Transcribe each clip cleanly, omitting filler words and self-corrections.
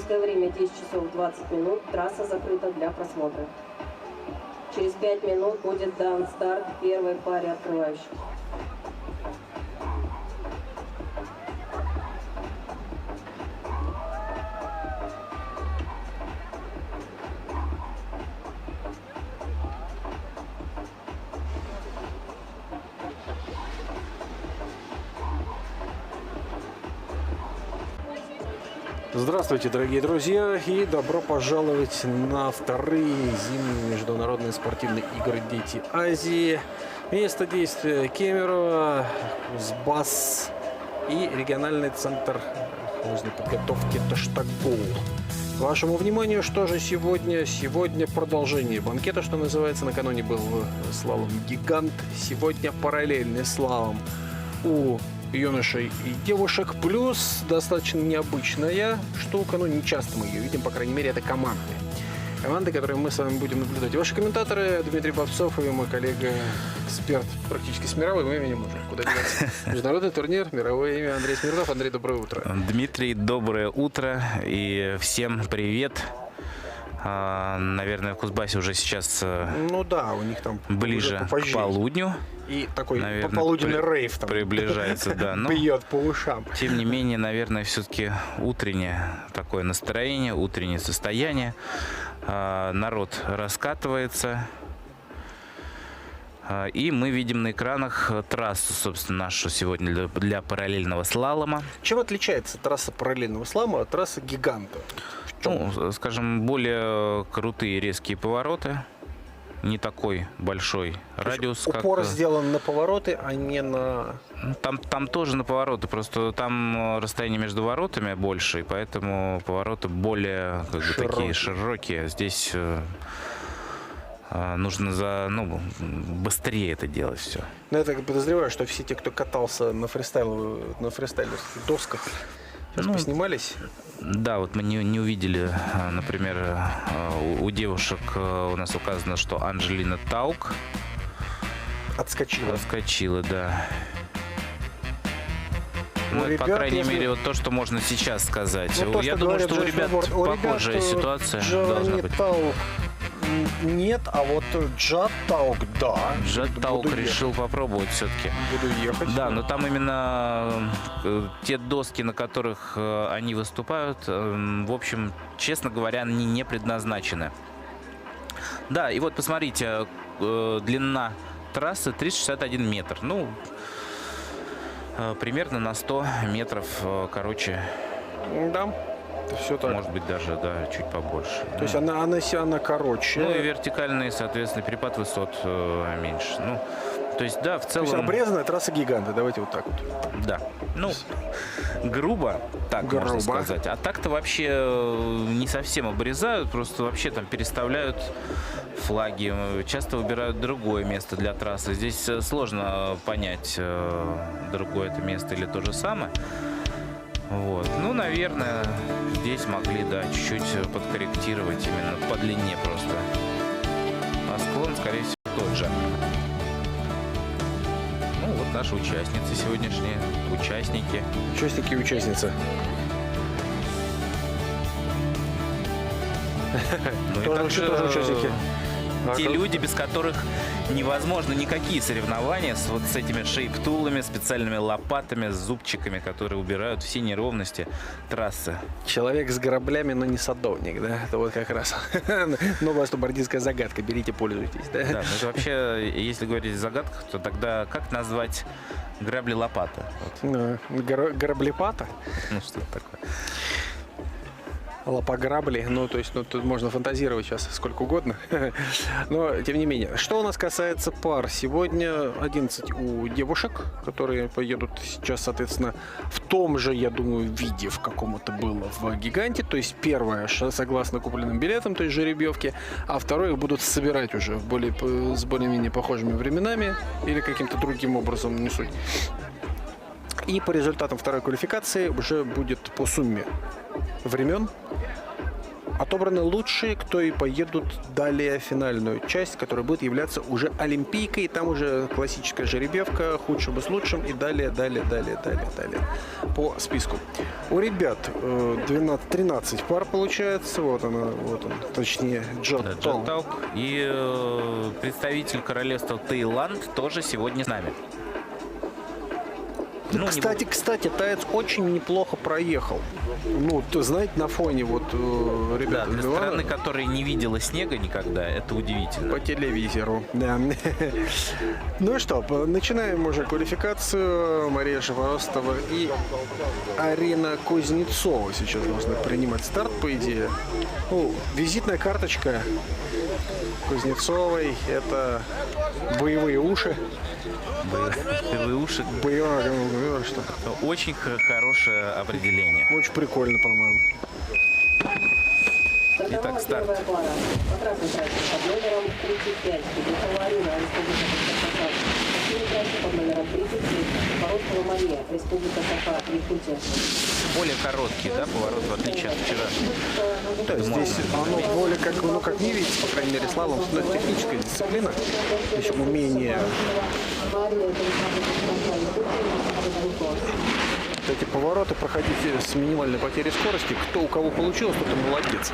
Стартовское время 10 часов 20 минут. Трасса закрыта для просмотра. Через 5 минут будет дан старт первой паре открывающих. Здравствуйте, дорогие друзья, и добро пожаловать на вторые зимние международные спортивные игры «Дети Азии». Место действия Кемерово, СБАС и региональный центр лыжной подготовки Таштагол. Вашему вниманию, что же сегодня? Сегодня продолжение банкета, что называется. Накануне был слалом «Гигант», сегодня параллельный слалом у юношей и девушек, плюс достаточно необычная штука, не часто мы ее видим, по крайней мере, это команды, которые мы с вами будем наблюдать. Ваши комментаторы Дмитрий Бобцов и мой коллега, эксперт практически с мировым именем уже, куда деваться. Международный турнир, мировое имя Андрей Смирнов. Андрей, доброе утро. Дмитрий, доброе утро и всем привет. Наверное, в Кузбассе уже сейчас у них там ближе к полудню. И такой пополуденный рейв там приближается, да. Бьет по ушам. Тем не менее, наверное, все-таки утреннее такое настроение, утреннее состояние. Народ раскатывается. И мы видим на экранах трассу, собственно, нашу сегодня для параллельного слалома. Чем отличается трасса параллельного слалома от трассы «Гиганта»? Скажем, более крутые резкие повороты. Не такой большой радиус. Упор сделан на повороты, а не на... Там тоже на повороты, просто там расстояние между воротами больше, и поэтому повороты более такие широкие. Здесь нужно быстрее это делать все. Я так подозреваю, что все те, кто катался на фристайлерских досках, сейчас поснимались. Да, вот мы не увидели, например, у девушек у нас указано, что Анжелина Таук отскочила, да. По крайней мере, вот то, что можно сейчас сказать. Я думаю, что у ребят похожая ситуация должна быть. Нет, а вот Джад Таук, да. Джад Таук решил попробовать все-таки. Буду ехать. Да, но там именно те доски, на которых они выступают, в общем, честно говоря, они не предназначены. Да, и вот посмотрите, длина трассы 361 метр. Примерно на 100 метров короче. Да. Все так. Может быть, даже, да, чуть побольше. То есть она короче. И вертикальный, соответственно, перепад высот меньше. То есть, да, в целом... То есть обрезанная трасса «Гиганта», давайте вот так вот. Да. Грубо, можно сказать. А так-то вообще не совсем обрезают, просто вообще там переставляют флаги. Часто выбирают другое место для трассы. Здесь сложно понять, другое это место или то же самое. Вот. Наверное, здесь могли, да, чуть-чуть подкорректировать именно по длине просто. А склон, скорее всего, тот же. Вот наши участницы сегодняшние, участники. Участники и участницы. Тоже участники. Те люди, без которых невозможно никакие соревнования с этими шейп-тулами, специальными лопатами, зубчиками, которые убирают все неровности трассы. Человек с граблями, но не садовник, да? Это вот как раз новая стубардийская загадка. Берите, пользуйтесь, да? Да, это вообще, если говорить о загадках, то тогда как назвать грабли-лопата? Граблепата? Что это такое? Лопограбли, тут можно фантазировать сейчас сколько угодно, но тем не менее. Что у нас касается пар, сегодня 11 у девушек, которые поедут сейчас, соответственно, в том же, я думаю, виде, в каком-то было в «Гиганте», то есть первое, согласно купленным билетам, то есть жеребьевки, а второе их будут собирать уже с более-менее похожими временами или каким-то другим образом, не суть. И по результатам второй квалификации уже будет по сумме времен отобраны лучшие, кто и поедут далее в финальную часть, которая будет являться уже олимпийкой. И там уже классическая жеребьевка, худшему с лучшим и далее по списку. У ребят 13 пар получается. Вот он, точнее, Джо Да, Толк. Джо Толк. И представитель королевства Таиланд тоже сегодня с нами. Ну, не Кстати, таец очень неплохо проехал. Ну, знаете, на фоне вот Да, ребят для из Ливана страны, которая не видела снега никогда, это удивительно. по телевизору. Да. Ну и что, начинаем уже квалификацию. Мария Шафаростова и Арина Кузнецова сейчас должны принимать старт, по идее. Ну, визитная карточка Кузнецовой — это боевые уши. Боевые уши. Боевые, что? Очень хорошее определение. Очень прикольно, по-моему. Итак, старт. Первая пара. По красной трассе под номером 35. Кузнецова Арина, Республика Саха. В синей трассе под номером 37. Шафаростова Мария, Республика Саха, Якутия. Более короткий, да, поворот, в отличие от вчерашнего. Да, здесь оно более как, как не видите, по крайней мере, слалом, но это техническая дисциплина. То есть умение эти повороты проходить с минимальной потерей скорости. Кто у кого получилось, тот и молодец.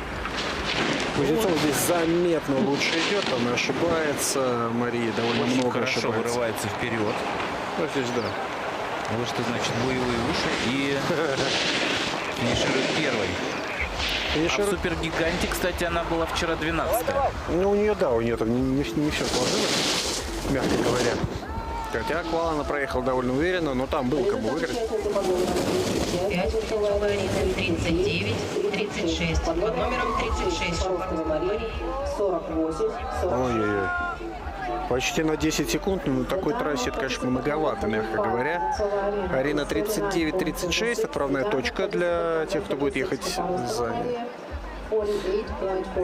Кузнецова здесь заметно лучше идет, она ошибается. Мария довольно Очень много хорошо ошибается. вырывается вперед. Ну, здесь да. Вот что значит боевые уши. И финиширует первой. А в Супергиганте, кстати, она была вчера 12-я. Ну, у нее, да, у нее там не все сложилось, мягко говоря. Хотя Аквалана проехал довольно уверенно, но там был кому выиграть. 5 Кузнецова Арина, 39, 36. Под номером 36 Шафаростова Мария, 48, 46. Ой-ой-ой. Почти на 10 секунд, но на такой трассе это, конечно, многовато, мягко говоря. Арина 39-36, отправная точка для тех, кто будет ехать сзади.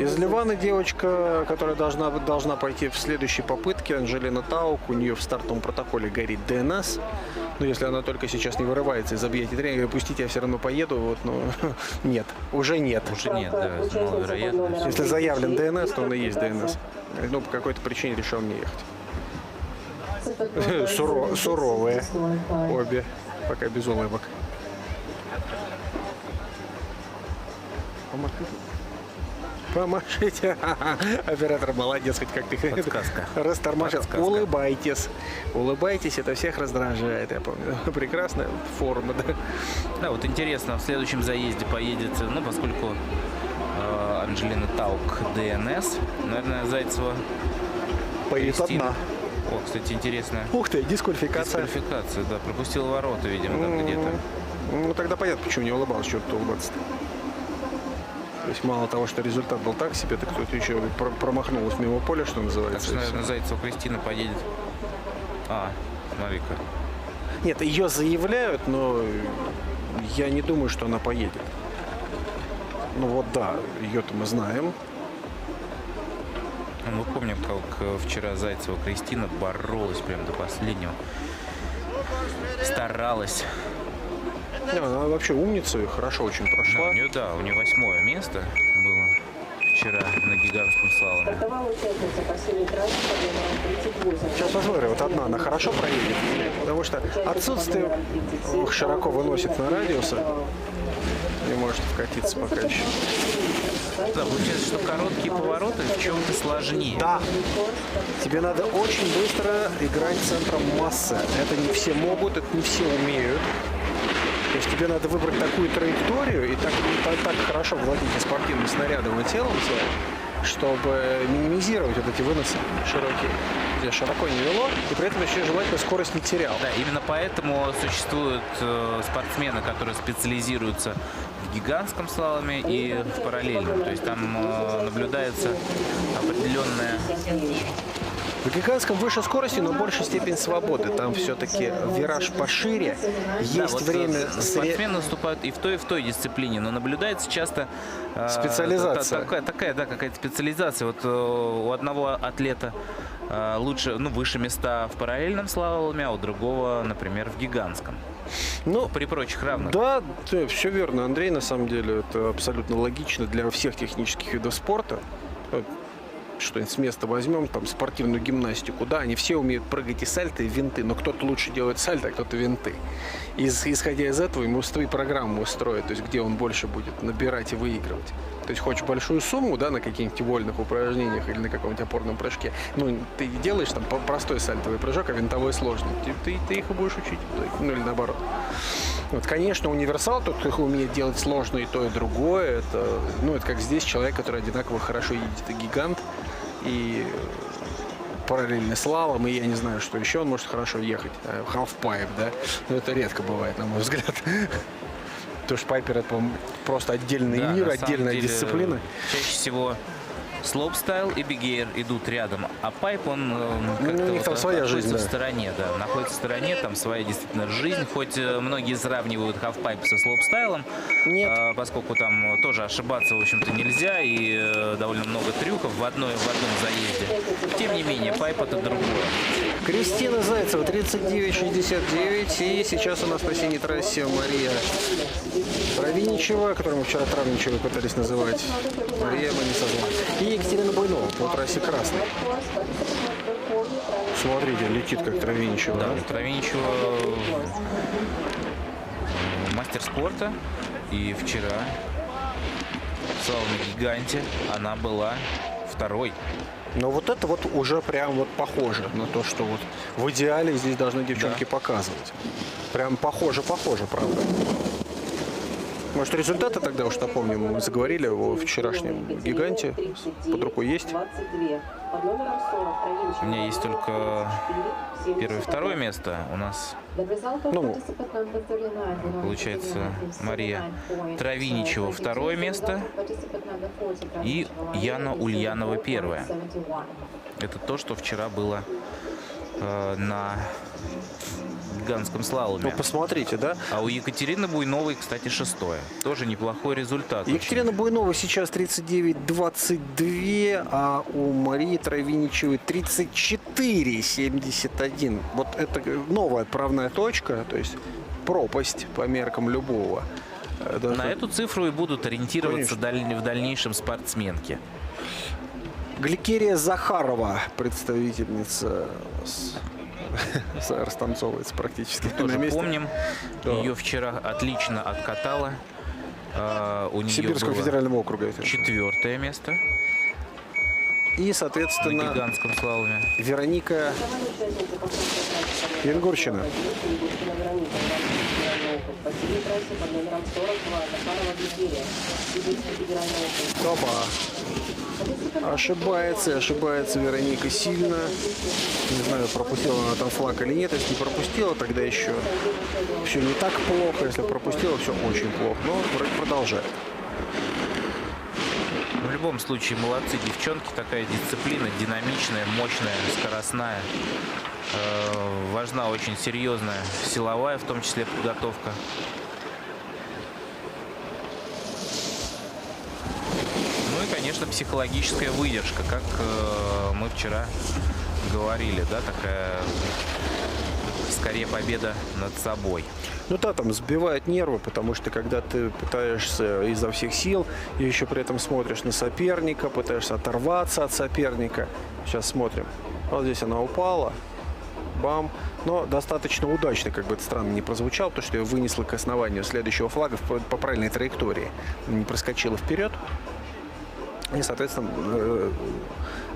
Из Ливана девочка, которая должна пойти в следующей попытке, Анжелина Таук, у нее в стартовом протоколе горит ДНС. Но если она только сейчас не вырывается из объятий тренера, пустите, я все равно поеду, вот, но нет, уже нет. Уже нет, да, маловероятно. Если заявлен ДНС, то он и есть ДНС. Ну, по какой-то причине решил не ехать. Суровые обе, пока без улыбок. Помашите. Оператор молодец, хоть как ты Подсказка. растормошил. Подсказка. Улыбайтесь. Улыбайтесь, это всех раздражает, я помню. Прекрасная форма, да. Да, вот интересно, в следующем заезде поедет, ну, поскольку Анжелина Таук ДНС, наверное, Зайцева Поедет Кристина. одна. О, кстати, интересно. Ух ты, дисквалификация. Дисквалификация, да, пропустил ворота, видимо, там где-то. Ну, тогда понятно, почему не улыбалась, что-то улыбаться-то. То есть мало того, что результат был так себе, так кто-то еще промахнулась мимо поля, что Так называется. что, наверное, Зайцева Кристина поедет. А, смотри-ка. Нет, ее заявляют, но я не думаю, что она поедет. Ну вот да, ее-то мы знаем. Мы помним, как вчера Зайцева Кристина боролась прям до последнего. Старалась. Да, она вообще умница и хорошо очень прошла. У нее 8-е место было вчера на гигантском слаломе. Стартовала участница по синей трассе под номером 38. Сейчас посмотрим, вот одна она хорошо проедет, потому что отсутствие широко выносит на радиусы. Не может вкатиться пока еще. Да, получается, что короткие повороты в чем-то сложнее. Да, тебе надо очень быстро играть центром массы. Это не все могут, это не все умеют. То есть тебе надо выбрать такую траекторию и так хорошо владеть спортивным снарядом и телом своим, чтобы минимизировать вот эти выносы широкие, где широко не вело, и при этом еще желательно скорость не терял. Да, именно поэтому существуют спортсмены, которые специализируются в гигантском слаломе и в параллельном. То есть там наблюдается определенная В гигантском выше скорости, но больше степень свободы. Там все-таки вираж пошире, есть вот время... спортсмены наступают и в той дисциплине, но наблюдается часто Специализация. такая, да, какая-то специализация. Вот у одного атлета лучше, выше места в параллельном слаломе, а у другого, например, в гигантском. Ну, При прочих равных. да, все верно, Андрей, на самом деле, это абсолютно логично для всех технических видов спорта. Что-нибудь с места возьмем, там, спортивную гимнастику, да, они все умеют прыгать и сальто, и винты, но кто-то лучше делает сальто, а кто-то винты. Исходя из этого, ему свои программы устроят, то есть где он больше будет набирать и выигрывать. То есть хочешь большую сумму, да, на каких-нибудь вольных упражнениях или на каком-нибудь опорном прыжке, ты делаешь там простой сальтовый прыжок, а винтовой сложный. Ты их и будешь учить, ну или наоборот. Вот, конечно, универсал, тот, кто умеет делать сложно и то, и другое, это как здесь человек, который одинаково хорошо едет, и гигант, и параллельный слалом, и я не знаю, что еще он может хорошо ехать. Халфпайп, да? Но это редко бывает, на мой взгляд. Потому что пайпер — это, по-моему, просто отдельный мир, отдельная дисциплина. Чаще всего слоупстайл и бигейр идут рядом, а пайп, он как-то там своя жизнь, в стороне, да, находится в стороне, там своя действительно жизнь, хоть многие сравнивают халфпайп со слоупстайлом, поскольку там тоже ошибаться, в общем-то, нельзя, и довольно много трюков в одном заезде. Тем не менее, пайп — это другое. Кристина Зайцева, 39,69, и сейчас у нас на синей трассе Мария Травиничева, которую мы вчера Травничевой пытались называть. Мария, мы не созвали. И Екатерина Буйнова по трассе красной. Смотрите, летит как Травиничева. Да, Травиничева мастер спорта. И вчера в слаломе гиганте она была второй. Но вот это вот уже прям вот похоже на то, что вот в идеале здесь должны девчонки показывать. Прям похоже, правда. Может, результаты тогда уж напомним, мы заговорили о вчерашнем гиганте. Под рукой есть? У меня есть только первое и второе место. У нас получается Мария Травиничева второе место и Яна Ульянова первое. Это то, что вчера было на гигантском слаломе. Ну, посмотрите, да? А у Екатерины Буйновой, кстати, шестое. Тоже неплохой результат. Екатерина Буйнова сейчас 39,22, а у Марии Травиничевой 34,71. Вот это новая отправная точка, то есть пропасть по меркам любого. На эту цифру и будут ориентироваться в дальнейшем спортсменки. Гликерия Захарова, представительница Ростомцовец практически. Тоже помним, ее вчера отлично откатала. У нее Сибирского федерального округа. Это. Четвертое место. И, соответственно, на гигантском слаломе Вероника Янгурчина. Опа. Ошибается Вероника сильно. Не знаю, пропустила она там флаг или нет. Если не пропустила, тогда еще все не так плохо. Если пропустила, все очень плохо. Но вроде продолжает. В любом случае, молодцы девчонки. Такая дисциплина динамичная, мощная, скоростная. Важна очень серьезная силовая, в том числе, подготовка. Ну и, конечно, психологическая выдержка, как мы вчера говорили, да, такая скорее победа над собой. Ну да, там сбивает нервы, потому что когда ты пытаешься изо всех сил и еще при этом смотришь на соперника, пытаешься оторваться от соперника. Сейчас смотрим. Вот здесь она упала. Бам. Но достаточно удачно, как бы это странно не прозвучало, потому что ее вынесло к основанию следующего флага по правильной траектории. Не проскочила вперед. И, соответственно,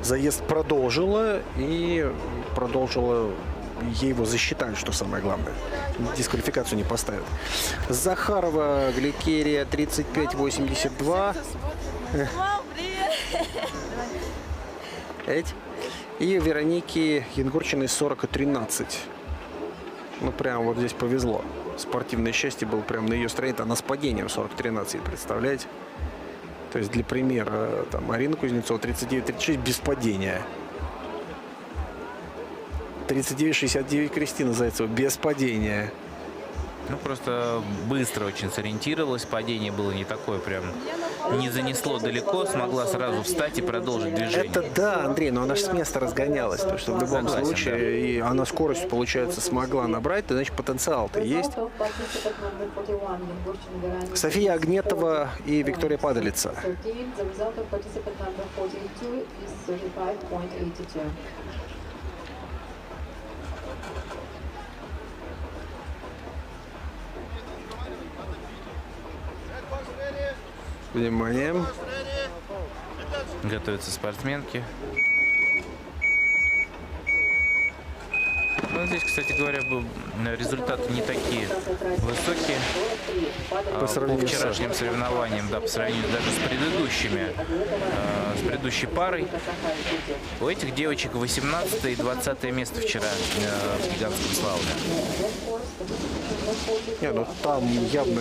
заезд продолжила и продолжила ей его засчитали, что самое главное. Дисквалификацию не поставят. Захарова, Гликерия 35,82. И Вероники Янгурчиной 40,13. Ну, прям вот здесь повезло. Спортивное счастье было прямо на ее стороне. Она с падением 40,13, представляете? То есть, для примера, там, Арина Кузнецова 39,36 без падения. 39-69 Кристина Зайцева без падения. Ну, просто быстро очень сориентировалась. Падение было не такое прям, не занесло далеко. Смогла сразу встать и продолжить движение. Это да, Андрей, но она же с места разгонялась. Потому что в любом Согласен, случае, да. и она скорость, получается, смогла набрать, значит, потенциал-то есть. София Агнетова и Виктория Падалица. Внимание. Готовятся спортсменки. Ну, здесь, кстати говоря, результаты не такие высокие По сравнению по вчерашним соревнованиям, да, по сравнению даже с предыдущей парой. У этих девочек 18 и 20 место вчера в гигантском слаломе. Не, ну там явно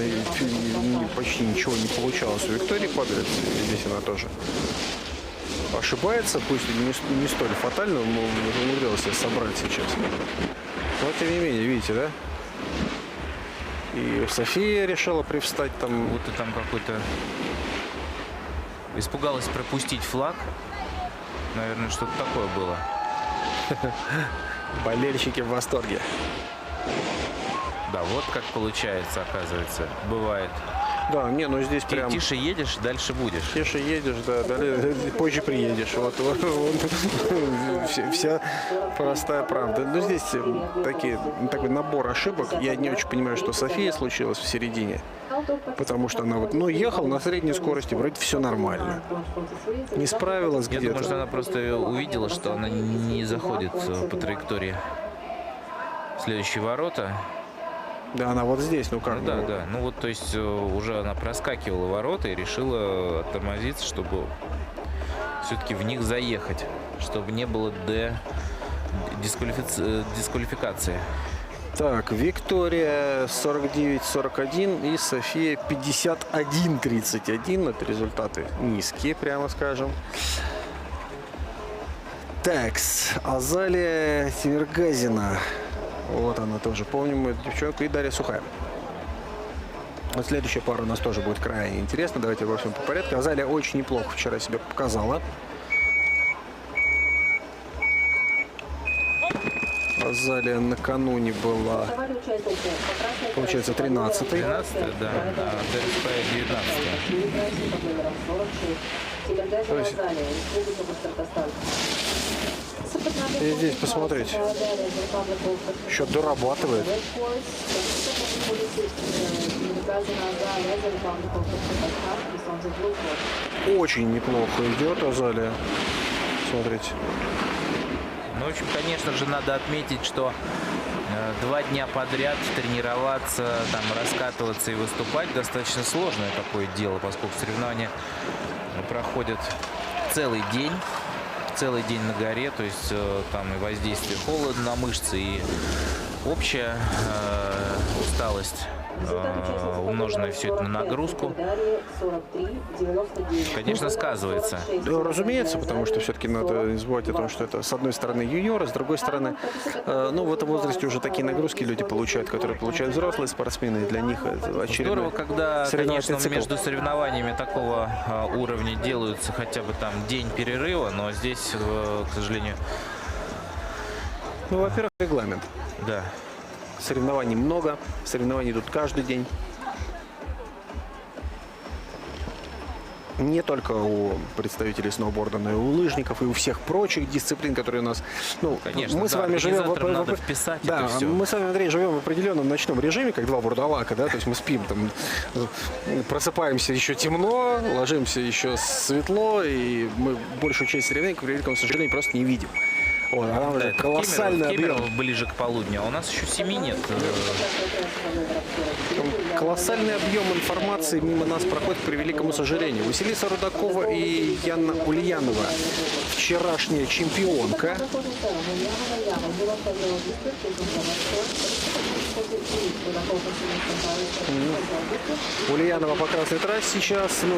почти ничего не получалось у Виктории Падалицы. Здесь она тоже ошибается, пусть и не столь фатально, но умудрилась себя собрать сейчас. Но тем не менее, видите, да? И София решила привстать там. Будто там какой-то... Испугалась пропустить флаг. Наверное, что-то такое было. Болельщики в восторге. Да, вот как получается, оказывается. Бывает. Да, не, ну здесь прям... Тише едешь, дальше будешь. Тише едешь, да, далее, позже приедешь. Вот, вся простая правда. Но здесь такой набор ошибок. Я не очень понимаю, что София случилось в середине. Потому что она вот, ехала на средней скорости, вроде все нормально. Не справилась Я где-то. думаю, что она просто увидела, что она не заходит по траектории в следующие ворота. Да, она вот здесь, ну как? Ну, да. Ну вот, то есть уже она проскакивала ворота и решила оттормозиться, чтобы все-таки в них заехать, чтобы не было дисквалификации. Так, Виктория 49-41 и София 51-31. Это результаты низкие, прямо скажем. Так, Азалия Тимиргазина. Вот она тоже, помним эту девчонку. И Дарья Сухая. Вот следующая пара у нас тоже будет крайне интересна. Давайте во всем по порядку. Азалия очень неплохо вчера себя показала. Азалия накануне была, получается, 13-й. 13, да, а ДСП 19. То есть, и здесь посмотрите, еще дорабатывает. Очень неплохо идет Азалия. Смотрите. Ну, в общем, конечно же, надо отметить, что 2 дня подряд тренироваться, там, раскатываться и выступать достаточно сложное такое дело, поскольку соревнования проходят целый день на горе, то есть там и воздействие холода на мышцы, и общая усталость, умноженное все это на нагрузку, конечно, сказывается. Да, разумеется, потому что все-таки надо не забывать о том, что это, с одной стороны, юниоры, с другой стороны, ну, в этом возрасте уже такие нагрузки люди получают, которые получают взрослые спортсмены, и для них это очередной Здорово, когда, конечно, цикл. между соревнованиями такого уровня делаются хотя бы там день перерыва, но здесь, к сожалению... Ну, во-первых, регламент. Да. Соревнований много, соревнования идут каждый день. Не только у представителей сноуборда, но и у лыжников, и у всех прочих дисциплин, которые у нас... Ну, конечно, мы с вами живем надо вписать да, это все. мы с вами, Андрей, живем в определенном ночном режиме, как два бурдалака, да, то есть мы спим, там, просыпаемся еще темно, ложимся еще светло, и мы большую часть соревнований, к великому сожалению, просто не видим. Вот, она Да, уже это колоссальный объем. ближе к полудню, а у нас еще 7 нет. Колоссальный объем информации мимо нас проходит, к превеликому сожалению. Василиса Рудакова и Яна Ульянова, вчерашняя чемпионка. Ульянова по красной трассе сейчас, ну,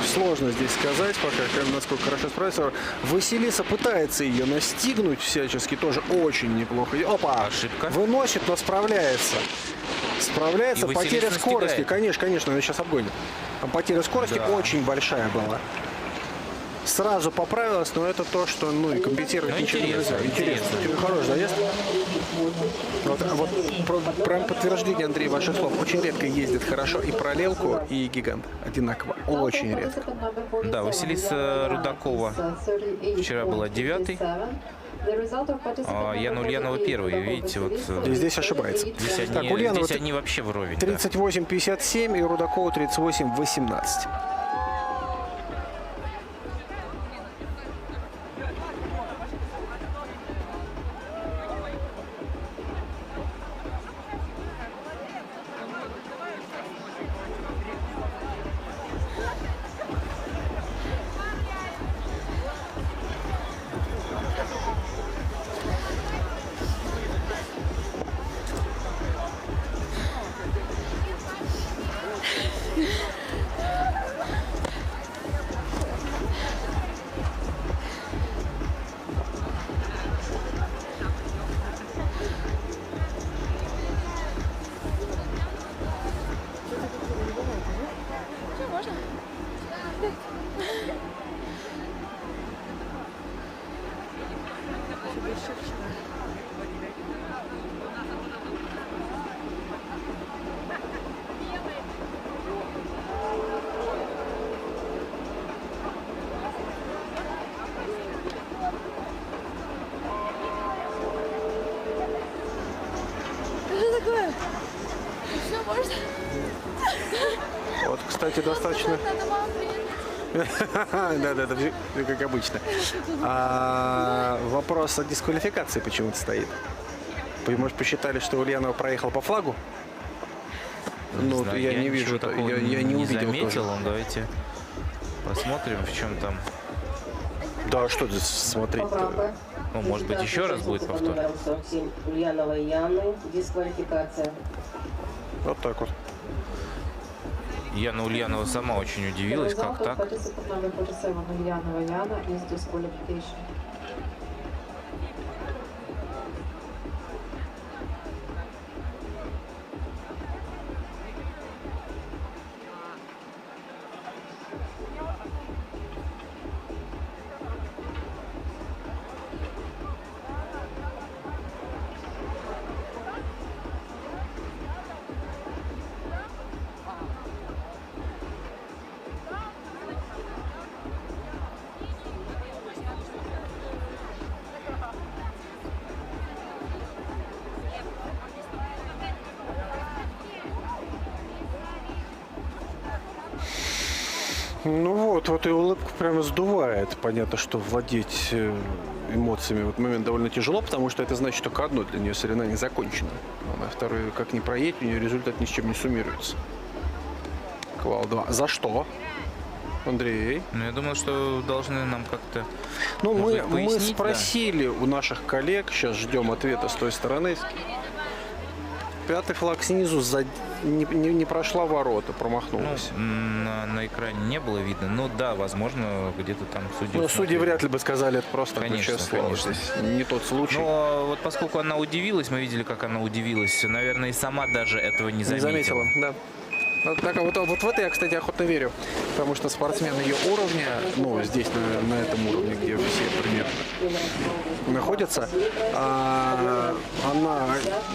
сложно здесь сказать пока, насколько хорошо справится. Василиса пытается ее настигнуть всячески, тоже очень неплохо. Опа! Ошибка. Выносит, но справляется. Справляется, И потеря Василиса скорости. настигает. Конечно, она сейчас обгонит. Там потеря скорости Да. очень большая была. Сразу поправилась, но это то, что, ну, и компенсировать Ну, ничего интересно, нельзя. Интересно. интересно. Хороший заезд. Вот прям подтверждение, Андрей, ваших слов. Очень редко ездит хорошо и параллелку, и гигант. Одинаково. Очень редко. Да, Василиса Рудакова вчера была 9-й, а Яна Ульянова 1-й. Видите, вот И здесь ошибается. здесь Так, они, Ульянова здесь они вообще вровень. Да. 38-57 и Рудакова 38-18. Что такое? Все, можно? Вот, кстати, достаточно... Надо маму принять. Да, все как обычно. А вопрос о дисквалификации почему-то стоит. Может, посчитали, что Ульянова проехал по флагу? Ну, знаю, я не ничего вижу, такого я не увидел заметил. тоже. Давайте посмотрим, в чем там. Да, что здесь смотреть? Ну, может быть, еще раз будет повтор. Номером 47 Ульянова и Яны. Дисквалификация. Вот так вот. Яна Ульянова сама очень удивилась, как так. Participant number 47, Ульянова Яна, is disqualification. Ну вот и улыбку прямо сдувает. Понятно, что владеть эмоциями в этот момент довольно тяжело, потому что это значит только одно: для нее соревнование закончено. Она вторую как ни проедет, у нее результат ни с чем не суммируется. Квал 2. За что? Андрей? Ну, я думал, что должны нам как-то... Ну, может мы быть, пояснить, да? спросили у наших коллег, сейчас ждем ответа с той стороны. Пятый флаг снизу не прошла ворота, промахнулась. Ну, на экране не было видно. Ну да, возможно, где-то там судьи. Ну, судьи вряд ли бы сказали, это просто Конечно, ключевое слово. конечно. Здесь не тот случай. Но вот поскольку она удивилась, мы видели, как она удивилась, наверное, и сама даже этого не Не заметила. заметила, да. Вот, так, вот в это я, кстати, охотно верю. Потому что спортсмен ее уровня, ну, здесь, на этом уровне, где все примерно находятся, она,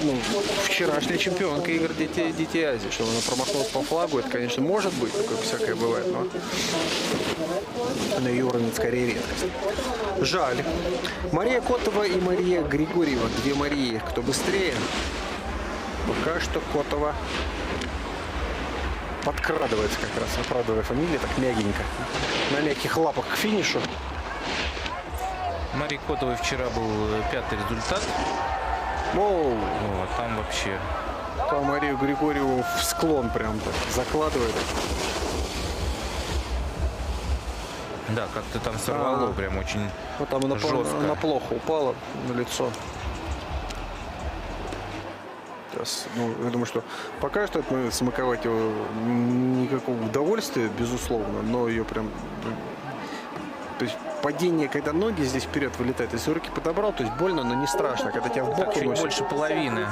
ну, вчерашняя чемпионка игр детей Азии. Что она промахнулась по флагу, это, конечно, может быть, такое всякое бывает, но на ее уровне скорее редкость. Жаль. Мария Котова и Мария Григорьева. Две Марии. Кто быстрее? Пока что Котова подкрадывается как раз, оправдывая фамилия, так мягенько, на мягких лапах к финишу. Марии Котовой вчера был 5-й результат. Воу, Вот, там вообще... там Марию Григорьеву в склон прям так закладывает. Да, как-то там сорвало прям очень Вот там она, жестко. она плохо упала на лицо. Так. сейчас. Ну, я думаю, что пока что это смаковать его никакого удовольствия, безусловно, но ее прям... То есть падение, когда ноги здесь вперед вылетают, если руки подобрал, то есть больно, но не страшно, когда тебя в бок Чуть уносит. больше половины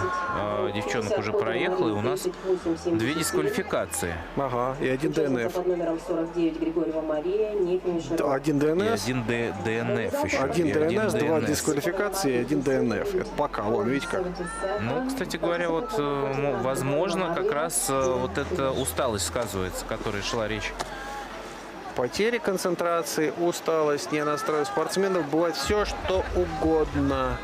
девчонок уже проехало, и у нас 2 дисквалификации. Ага, и 1 ДНФ. Под номером 49 Григорьева Мария не финишировала. 1 И ДНС, 1 ДНФ еще. 1 и ДНС, 2 ДНС. дисквалификации и 1 ДНФ. Это пока, вон, видите как. Ну, кстати говоря, вот, возможно, как раз вот эта усталость сказывается, о которой шла речь. Потери концентрации, усталость, ненастрой спортсменов, бывает все, что угодно.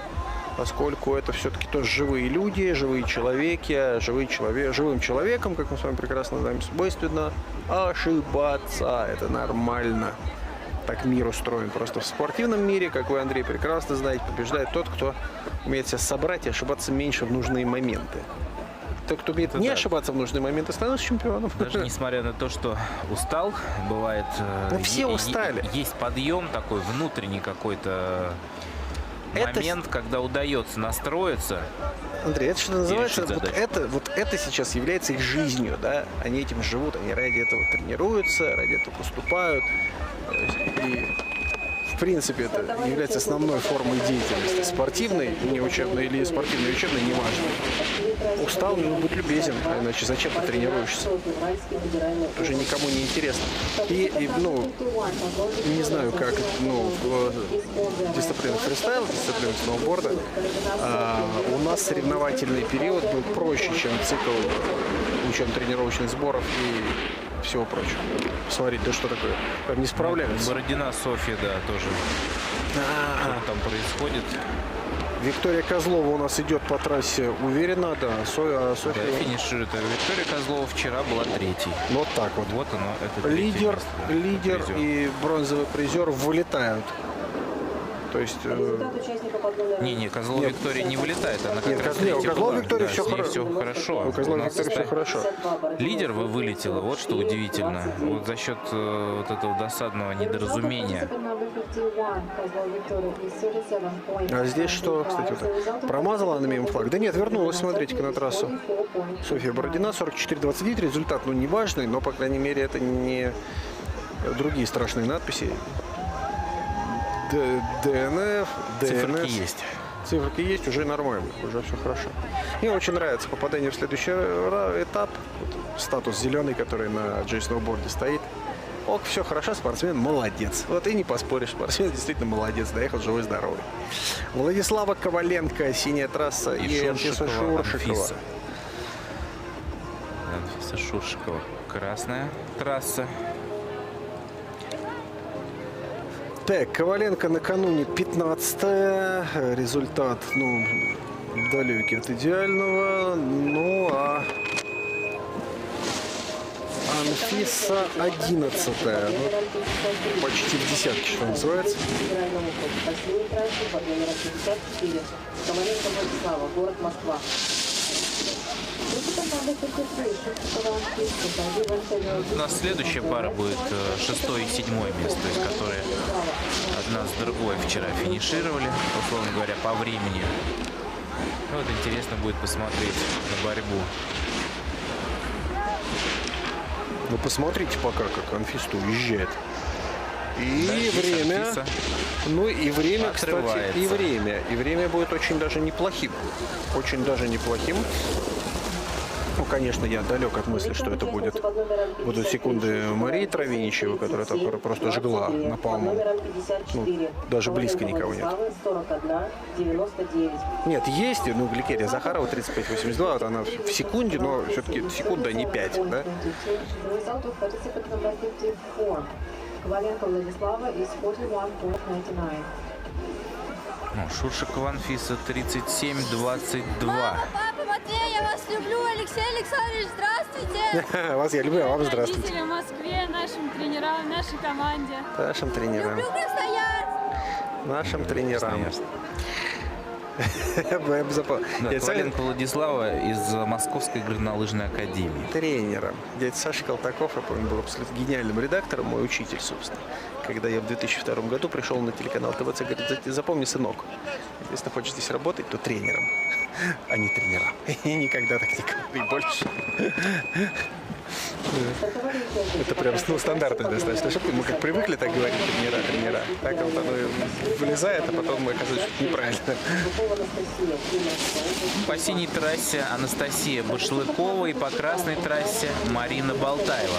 Поскольку это все-таки тоже живые люди, живые человеки, живым человеком, как мы с вами прекрасно знаем, свойственно ошибаться. Это нормально. Так мир устроен. Просто в спортивном мире, как вы, Андрей, прекрасно знаете, побеждает тот, кто умеет себя собрать и ошибаться меньше в нужные моменты. Тот, кто умеет не ошибаться в нужные моменты, становится чемпионом. Даже несмотря на то, что устал, бывает... Ну, все устали. Есть подъем такой, внутренний какой-то момент, когда удается настроиться. Андрей, это что называется, решить задачу. вот это сейчас является их жизнью, да? Они этим живут, они ради этого тренируются, ради этого поступают. И, в принципе, это является основной формой деятельности. Спортивной, не учебной или спортивной, учебной, неважно. Устал, ну, будь любезен, а иначе зачем ты тренируешься? Это уже никому не интересно. Ну, не знаю, как, ну, в дисциплинах фристайл, в дисциплинах сноуборда, у нас соревновательный период был проще, чем цикл учебно-тренировочных сборов и всего прочего. Смотрите, да что такое? Прям не справляются. Бородина Софья, да, тоже. Что там происходит? Виктория Козлова у нас идет по трассе уверенно, да. Софья. Да, финиширует. Виктория Козлова вчера была 3-й. Вот так вот. Вот оно, это Лидер призер. и бронзовый призер вылетают. То есть... Результат участника под номером... Не, Козлова Виктория не вылетает, она как Нет, раз у Козлова была. Виктория Да, все с ней хорошо. все хорошо. У Козлова У нас Виктория все хорошо. Лидер вылетела, вот что удивительно. Вот за счет вот этого досадного недоразумения. А здесь что, кстати, вот, промазала она мимо флаг? Да нет, вернулась, смотрите-ка, на трассу. Софья Бородина, 44-29, результат, ну, не важный, но, по крайней мере, это не другие страшные надписи. ДНФ, Циферки ДНС. есть. Циферки есть, уже нормально, уже все хорошо. Мне очень нравится попадание в следующий этап. Вот, статус зеленый, который на J-сноуборде стоит. Ок, все хорошо, спортсмен молодец. Вот и не поспоришь, спортсмен действительно молодец, доехал живой-здоровый. Владислава Коваленко, синяя трасса, и Анфиса Шуршикова. Анфиса Шуршикова, красная трасса. Так, Коваленко накануне 15-е. Результат, ну, далекий от идеального. Ну, а Анфиса 11-я. Ну, почти в десятке, что называется. Коваленко Владислава, город Москва. У нас следующая пара будет 6-е и 7-е место, то есть которые одна с другой вчера финишировали, условно говоря, по времени. Ну, вот интересно будет посмотреть на борьбу. Ну, посмотрите пока, как Анфиса уезжает. И Да, время, Анфиса ну и время, кстати, отрывается. и время будет очень даже неплохим. Очень даже неплохим. Ну, конечно, я далек от мысли, что это будут секунды Марии Травиничевой, которая там просто жгла напалмом. Ну, даже близко никого нет. Нет, есть, ну, Гликерия Захарова 35-82, вот она в секунде, но все-таки секунда, не 5, да? Коваленко Владислава is 41.99. Ну, Шуршикова Анфиса 37-22. Папа, Матвей, я вас люблю. Алексей Александрович, здравствуйте. Вас я люблю, а вам здравствуйте. Родителям в Москве, нашим тренерам, нашей команде. Нашим тренерам. Люблю Красноярск. Нашим тренерам. Я бы запал. Да, Дядя Саня Коваленко Владислава из Московской горнолыжной академии. тренером. Дядя Саша Колтаков, я помню, был абсолютно гениальным редактором, мой учитель, собственно. Когда я в 2002 году пришел на телеканал ТВЦ, говорит, запомни, сынок, если хочешь здесь работать, то тренером, а не тренером. И никогда так не говори больше. Это прям стандартная достаточно шутка. Мы как привыкли так говорить, тренера. Так вот оно вылезает, а потом мы оказывается, что неправильно. По синей трассе Анастасия Башлыкова и по красной трассе Марина Болтаева.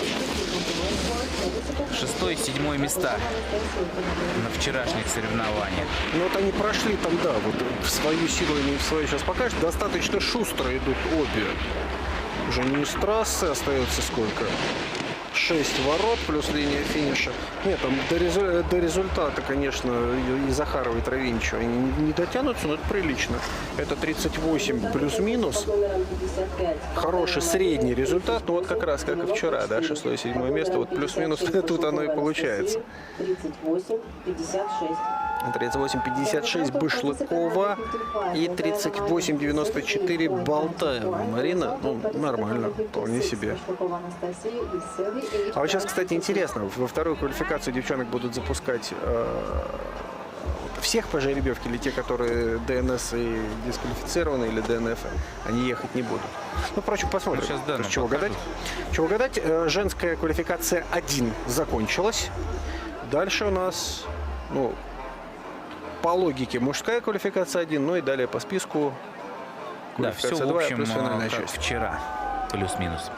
6 и 7 места на вчерашних соревнованиях. Ну вот они прошли там, да, вот в свою силу и не в свою сейчас покажут. Достаточно шустро идут обе. Уже не из трассы остается сколько? 6 ворот плюс линия финиша. Нет, там до результата, конечно, и Захарова, и Травиничева они не дотянутся, но это прилично. Это 38 плюс-минус. Хороший средний результат, ну вот как раз, как и вчера, да, 6-7 место, вот плюс-минус тут оно и получается. 38-56 Башлыкова и 38-94 Болтаева. Марина, ну, нормально, вполне себе. А вот сейчас, кстати, интересно, во вторую квалификацию девчонок будут запускать всех по жеребьевке или те, которые ДНС и дисквалифицированы, или ДНФ, они ехать не будут. Ну, впрочем, посмотрим. Сейчас, да, чего гадать? Чего гадать? Женская квалификация 1 закончилась. Дальше у нас, ну, по логике мужская квалификация 1, ну и далее по списку Да, все квалификация в 2 общем, плюс финальная как часть. вчера, плюс-минус.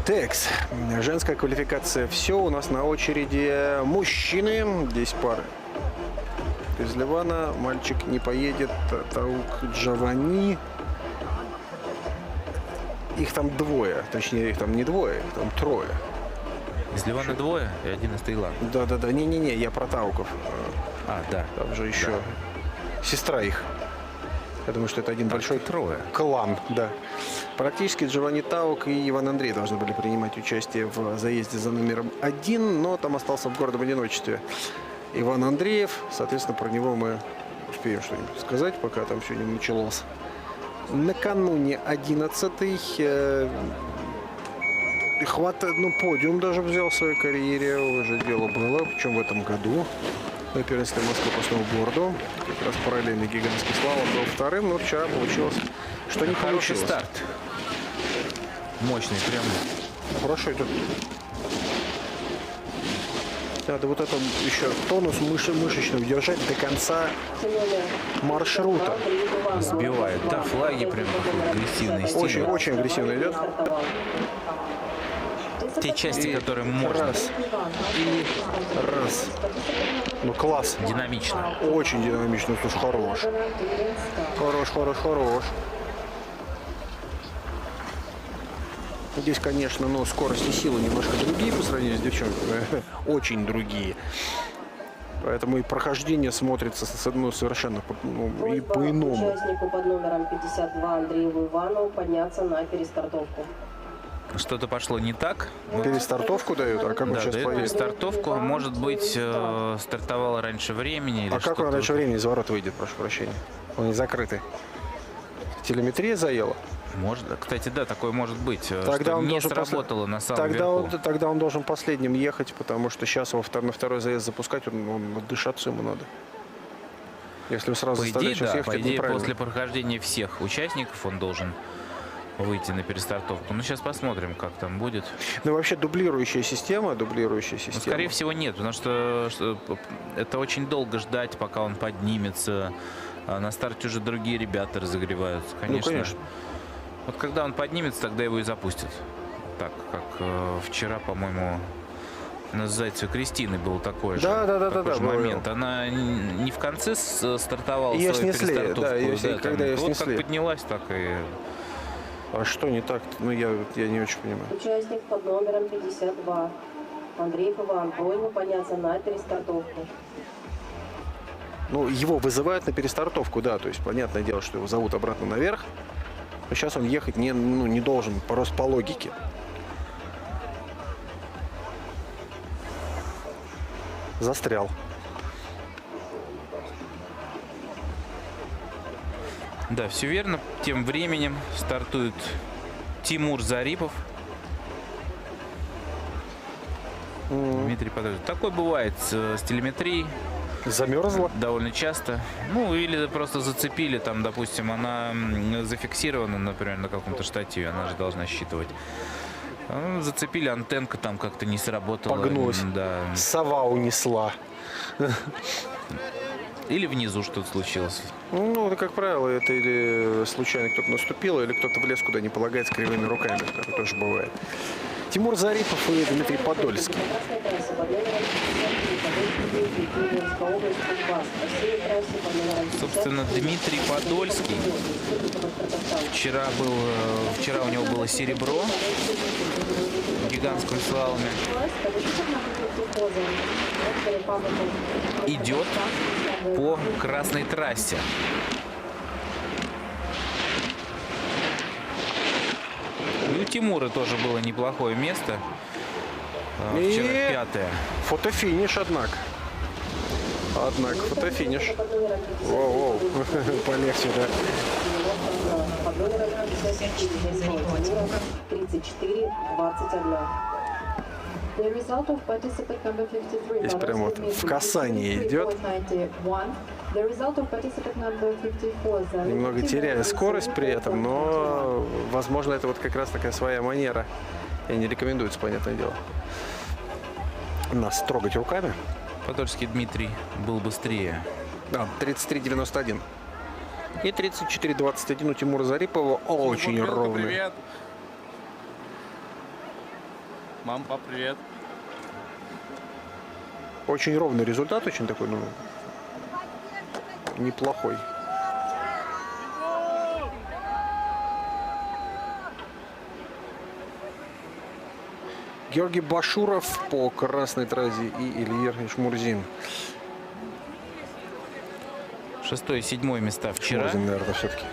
Текс. Женская квалификация. Все, у нас на очереди мужчины. Здесь пары. Из Ливана мальчик не поедет. Таук Джованни. Их там двое. Точнее, их там не двое, их там трое. Из Ливана двое и один из Таиланда. Да-да-да. Не-не-не, я про Тауков. А, да. Там же еще сестра их. Я думаю, что это один большой трое. клан, да. Практически Джованни Таук и Иван Андрей должны были принимать участие в заезде за номером 1, но там остался в гордом одиночестве Иван Андреев. Соответственно, про него мы успеем что-нибудь сказать, пока там все не началось. Накануне 11-й подиум даже взял в своей карьере. Уже дело было, причем в этом году. На первенстве Москвы по сноуборду. Как раз параллельно гигантский слалом был вторым, но вчера получилось, что не Хороший получилось. старт. Мощный, прям. Хорошо идет. Надо вот это еще тонус мышечный держать до конца маршрута. Сбивает. Да, флаги прям такой агрессивный стиль. Очень агрессивно идет. Те части, которые можно. Раз. И раз. Ну, класс. Динамично. Очень динамично. Слушай, хорош. Хорош. Здесь, конечно, но скорость и сила немножко другие по сравнению с девчонками. Очень другие. Поэтому и прохождение смотрится совершенно и Просьба по-иному. участнику под номером 52 Андрееву Иванову подняться на перестартовку. Что-то пошло не так. Перестартовку дают, а как он Да, сейчас дает поедет? перестартовку. Может быть, стартовал раньше времени. Или А как он что-то. раньше времени из ворот выйдет, прошу прощения? Он не закрытый. Телеметрия заела? Может, кстати, да, такое может быть. Тогда что он не должен сработало на самом верху. тогда он должен последним ехать, потому что сейчас его на второй заезд запускать, он дышаться ему надо. Если вы сразу По идее, заставляете сейчас да, ехать, по это идее, неправильно. после прохождения всех участников он должен выйти на перестартовку. Ну, сейчас посмотрим, как там будет. Ну, вообще дублирующая система. Ну, скорее всего, нет, потому что это очень долго ждать, пока он поднимется. А на старте уже другие ребята разогреваются. Конечно. Ну, конечно. Вот когда он поднимется, тогда его и запустят. Так, как вчера, по-моему, у нас с Зайцевой Кристиной был такой же, такой же было. момент. Она не в конце стартовала Её свою снесли, перестартовку. да, её когда её вот снесли. как поднялась, так и... А что не так? Ну, я не очень понимаю. Участник под номером 52 Андреев Иван. Просьба подняться на перестартовку. Ну, его вызывают на перестартовку, да. То есть, понятное дело, что его зовут обратно наверх. Но сейчас он ехать не должен, просто по логике. Застрял. Да, все верно. Тем временем стартует Тимур Зарипов. Дмитрий Подольский. Такое бывает с телеметрией. Замерзла. Довольно часто. Ну, или просто зацепили, там, допустим, она зафиксирована, например, на каком-то штативе, она же должна считывать. Зацепили, антенка там как-то не сработала. Погнулась. Да. Сова унесла. Или внизу что-то случилось. Ну, это, как правило, это или случайно кто-то наступил, или кто-то влез куда не полагает с кривыми руками. Это тоже бывает. Тимур Зарипов и Дмитрий Подольский. На красной трассе под номером 53 Кемеровская область, Кузбасс. Россия, трассе под номером 50. Собственно, Дмитрий Подольский. Вчера у него было серебро в гигантском слаломе. Идет по красной трассе. И у Тимура тоже было неплохое место. Вчера И пятое. фотофиниш, однако. Фотофиниш. Воу-воу. Полегче, да. Под номером 34-21. The result of participant number 53, Здесь прямо вот в касании идет. The result of participant number 54, Немного теряя скорость при этом, но, возможно, это вот как раз такая своя манера. И не рекомендуется, понятное дело, нас трогать руками. Подольский Дмитрий был быстрее. Да, 33-91. И 34-21 у Тимура Зарипова очень ровный. Привет. Мам, пап, привет. Очень ровный результат, очень такой, неплохой. Георгий Башуров по красной трассе и Илья Шмурзин. 6-е и 7-е места вчера. Шмурзин, наверное, все-таки.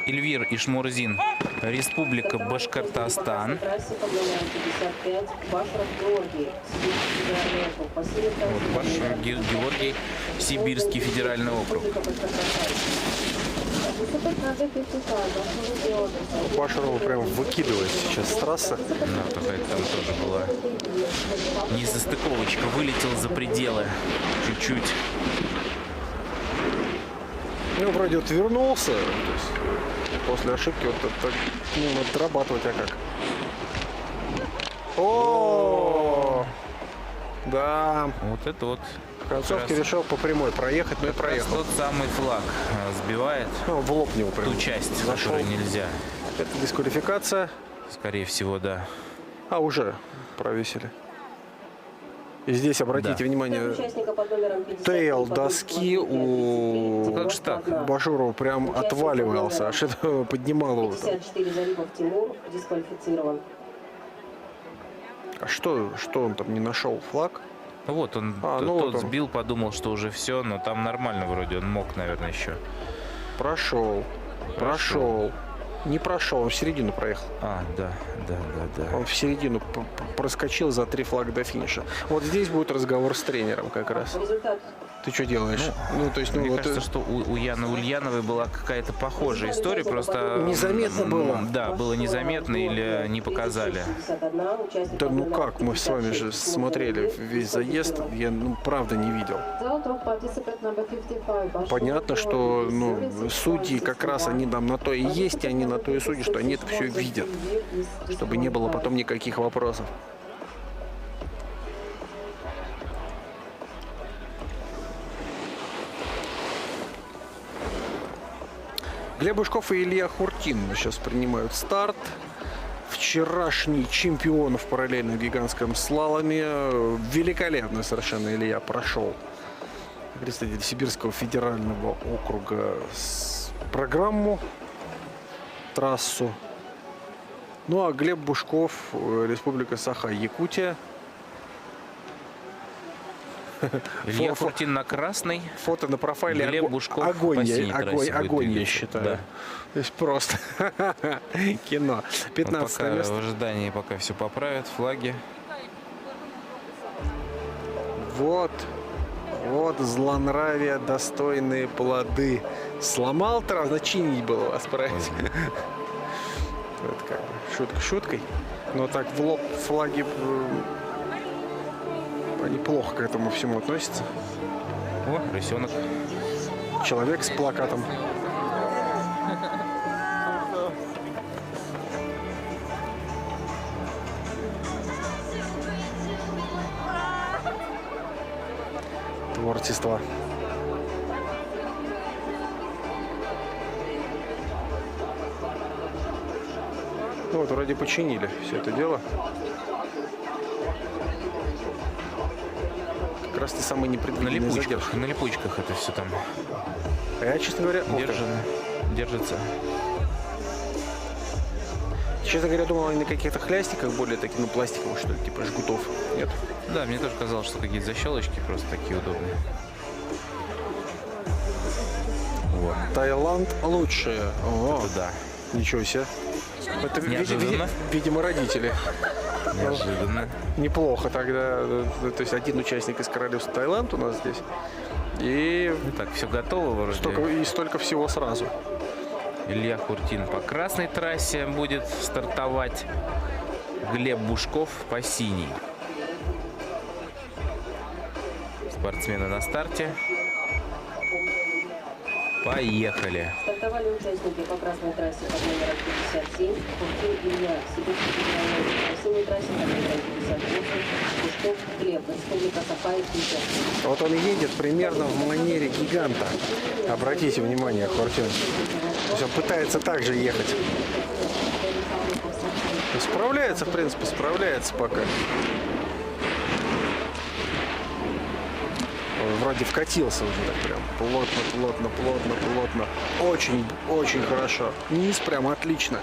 Эльвир Ишмурзин, Республика Башкортостан. На трассе под номером 55 Башаров Георгий. Вот Башаров Георгий, Сибирский федеральный округ. Башарова прям выкидывает сейчас с трассы. Да, какая-то там тоже была несостыковочка. Вылетел за пределы чуть-чуть. Ну, вроде вот вернулся. То есть после ошибки вот это, надо дорабатывать, а как? О, да. Вот это вот В концовке как раз- решил по прямой проехать, но и как раз проехал. тот самый флаг сбивает Ну, в лоб него прям ту часть, зашел. которую нельзя. Это дисквалификация. Скорее всего, да. А, уже провесили. И здесь, обратите Да. внимание, Участника под номером 50 тейл Подольский доски у Тимур как же так? Ладнов. Башурова прям отваливался, аж это поднимало его. 54 Зарипов Тимур дисквалифицирован. А что он там не нашел? Флаг? Вот он, ну тот вот он. сбил, подумал, что уже все, но там нормально вроде, он мог, наверное, еще. Прошел. Не прошел, он в середину проехал. Да. Он в середину проскочил за 3 флага до финиша. Вот здесь будет разговор с тренером как раз. Результат Ты что делаешь? То есть, Мне вот, кажется, что у Яны Ульяновой была какая-то похожая история, просто... Незаметно было. Да, было незаметно или не показали. 61 участник да под ну номером как, мы с вами же 56. смотрели весь заезд, я правда не видел. Result of participant number 55, Bashir Понятно, что Gurgis, судьи как раз они там на то и есть, и они на то и судят, что они это все видят, чтобы не было потом никаких вопросов. Глеб Бушков и Илья Хуртин сейчас принимают старт. Вчерашний чемпион в параллельном гигантском слаломе. Великолепно совершенно Илья прошел представитель Сибирского федерального округа программу, трассу. Ну а Глеб Бушков, Республика Саха-Якутия. Илья Хуртин на красный. Фото на профайле. Глеб Бушков огонь, по синей трассе будет огонь, я двигаться. считаю. Да. То есть просто кино. 15 Пока место. в ожидании, пока все поправят, флаги. Вот злонравие, достойные плоды. Сломал трав, значит чинить было вас, правильно? Это как бы шутка шуткой. Но так в лоб флаги, они плохо к этому всему относятся. О, рысенок. Человек с плакатом. Творчество. Ну вот, вроде починили все это дело. Как раз те самые На непредвиденные задержки. липучках, на липучках это все там А я, честно говоря, держится. честно говоря, думал, они на каких-то хлястиках, более таких, пластиковых, что ли, типа жгутов. Нет. Да, мне тоже казалось, что какие-то защелочки просто такие удобные. Вот. Таиланд лучше. О, Да. ничего себе. Это, Неожиданно. видимо, родители. Неожиданно. Неплохо тогда. То есть один участник из королевства Таиланд у нас здесь. И Ну так, все готово вроде. столько всего сразу. Илья Хуртин по красной трассе будет стартовать. Глеб Бушков по синей. Спортсмены на старте. Поехали. Стартовали участники по красной трассе под номером 57. Хуртин Илья, Сибирский федеральный округ. По синей трассе под номером 58. Бушков Глеб, Республика Саха-Якутия. Вот он едет примерно в манере гиганта. Обратите внимание, Хуртин. То есть он пытается также ехать. Справляется, в принципе, справляется пока. Он вроде вкатился уже так прям. Плотно. Очень хорошо. Низ прям отлично.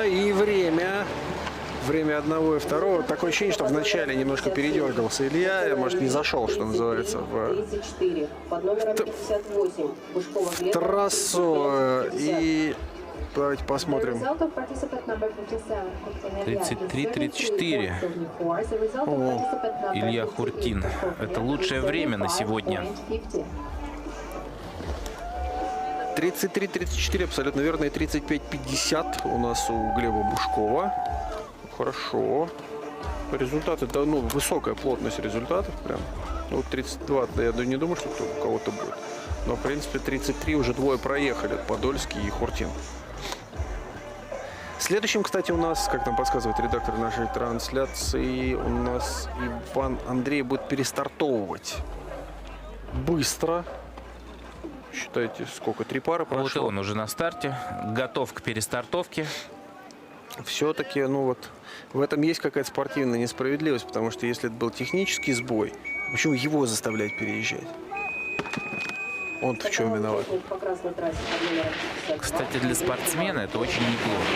И время одного и второго. Такое ощущение, что вначале немножко передергался Илья. Может, не зашел, что называется, в 34. Под номером 58. Бушкова Глеб. трассу. И давайте посмотрим. 33-34. Илья Хуртин. Это лучшее время на сегодня. 33-34, абсолютно верно. И 35-50 у нас у Глеба Бушкова. Хорошо. Результаты, да, высокая плотность результатов прям. 32, да, я не думаю, что у кого-то будет. Но, в принципе, 33 уже двое проехали. Подольский и Хуртин. Следующим, кстати, у нас, как нам подсказывает редактор нашей трансляции, у нас Иван Андрей будет перестартовывать быстро. Считайте, сколько? 3 пары Вот и прошло. он уже на старте. Готов к перестартовке. Все-таки, в этом есть какая-то спортивная несправедливость, потому что если это был технический сбой, почему его заставлять переезжать? Он-то в чем виноват? По красной трассе под номером 52. Кстати, для спортсмена это очень неплохо.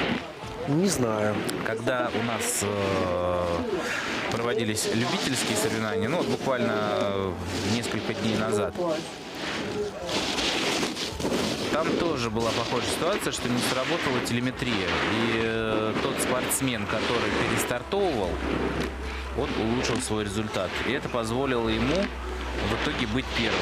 Не знаю. Когда у нас проводились любительские соревнования, ну вот буквально несколько дней назад, там тоже была похожая ситуация, что не сработала телеметрия. И тот спортсмен, который перестартовывал, он улучшил свой результат. И это позволило ему в итоге быть первым.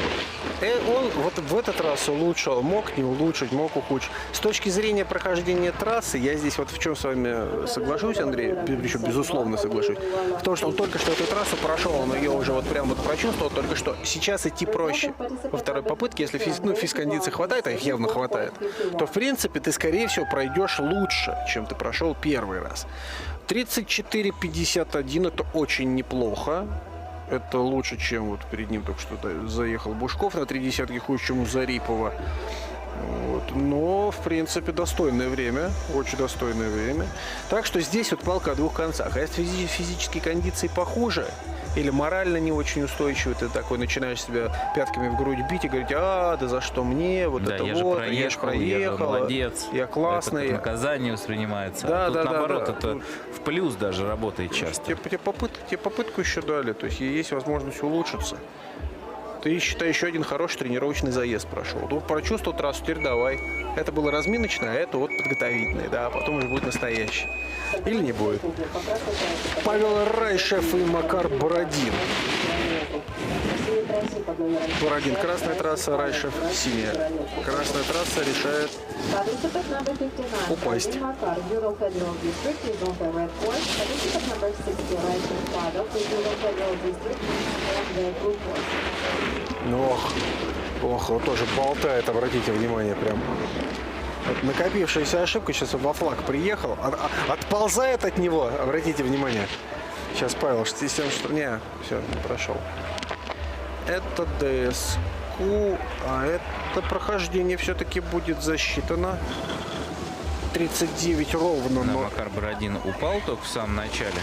Он вот в этот раз улучшил, мог не улучшить, мог ухудшить. С точки зрения прохождения трассы, я здесь вот в чем с вами соглашусь, Андрей, причем безусловно соглашусь, в том, что он только что эту трассу прошел, он ее уже вот прям вот прочувствовал, только что сейчас идти проще. Во второй попытке, если физкондиции хватает, а их явно хватает, то в принципе ты скорее всего пройдешь лучше, чем ты прошел первый раз. 34:51 это очень неплохо. Это лучше, чем вот перед ним только что заехал Бушков на 0,3, хуже, чем у Зарипова. Вот. Но, в принципе, достойное время. Очень достойное время. Так что здесь вот палка о двух концах. А если физические кондиции похуже, или морально не очень устойчивый, ты такой начинаешь себя пятками в грудь бить и говорить: да за что мне, вот да, это я вот, же я же проехал, молодец, я классный. Это как наказание воспринимается. Да, а тут да, наоборот, да. это в плюс даже работает часто. Тебе попытку еще дали, то есть есть возможность улучшиться. Ты, считай, еще один хороший тренировочный заезд прошел. Ну, прочувствовал трассу, теперь давай. Это было разминочное, а это вот подготовительное, да, а потом уже будет настоящий. Или не будет. Павел Райшев и Макар Бородин. Бородин, красная трасса, Райшев, синяя. Красная трасса решает упасть. Ох, вот тоже болтает, обратите внимание, прям. Вот накопившаяся ошибка, сейчас во флаг приехал, отползает от него, обратите внимание. Сейчас Павел, система, что... Не, все, не прошел. Это ДСК, а это прохождение все-таки будет засчитано. 39 ровно. Да, Но... Макар Бородин упал только в самом начале.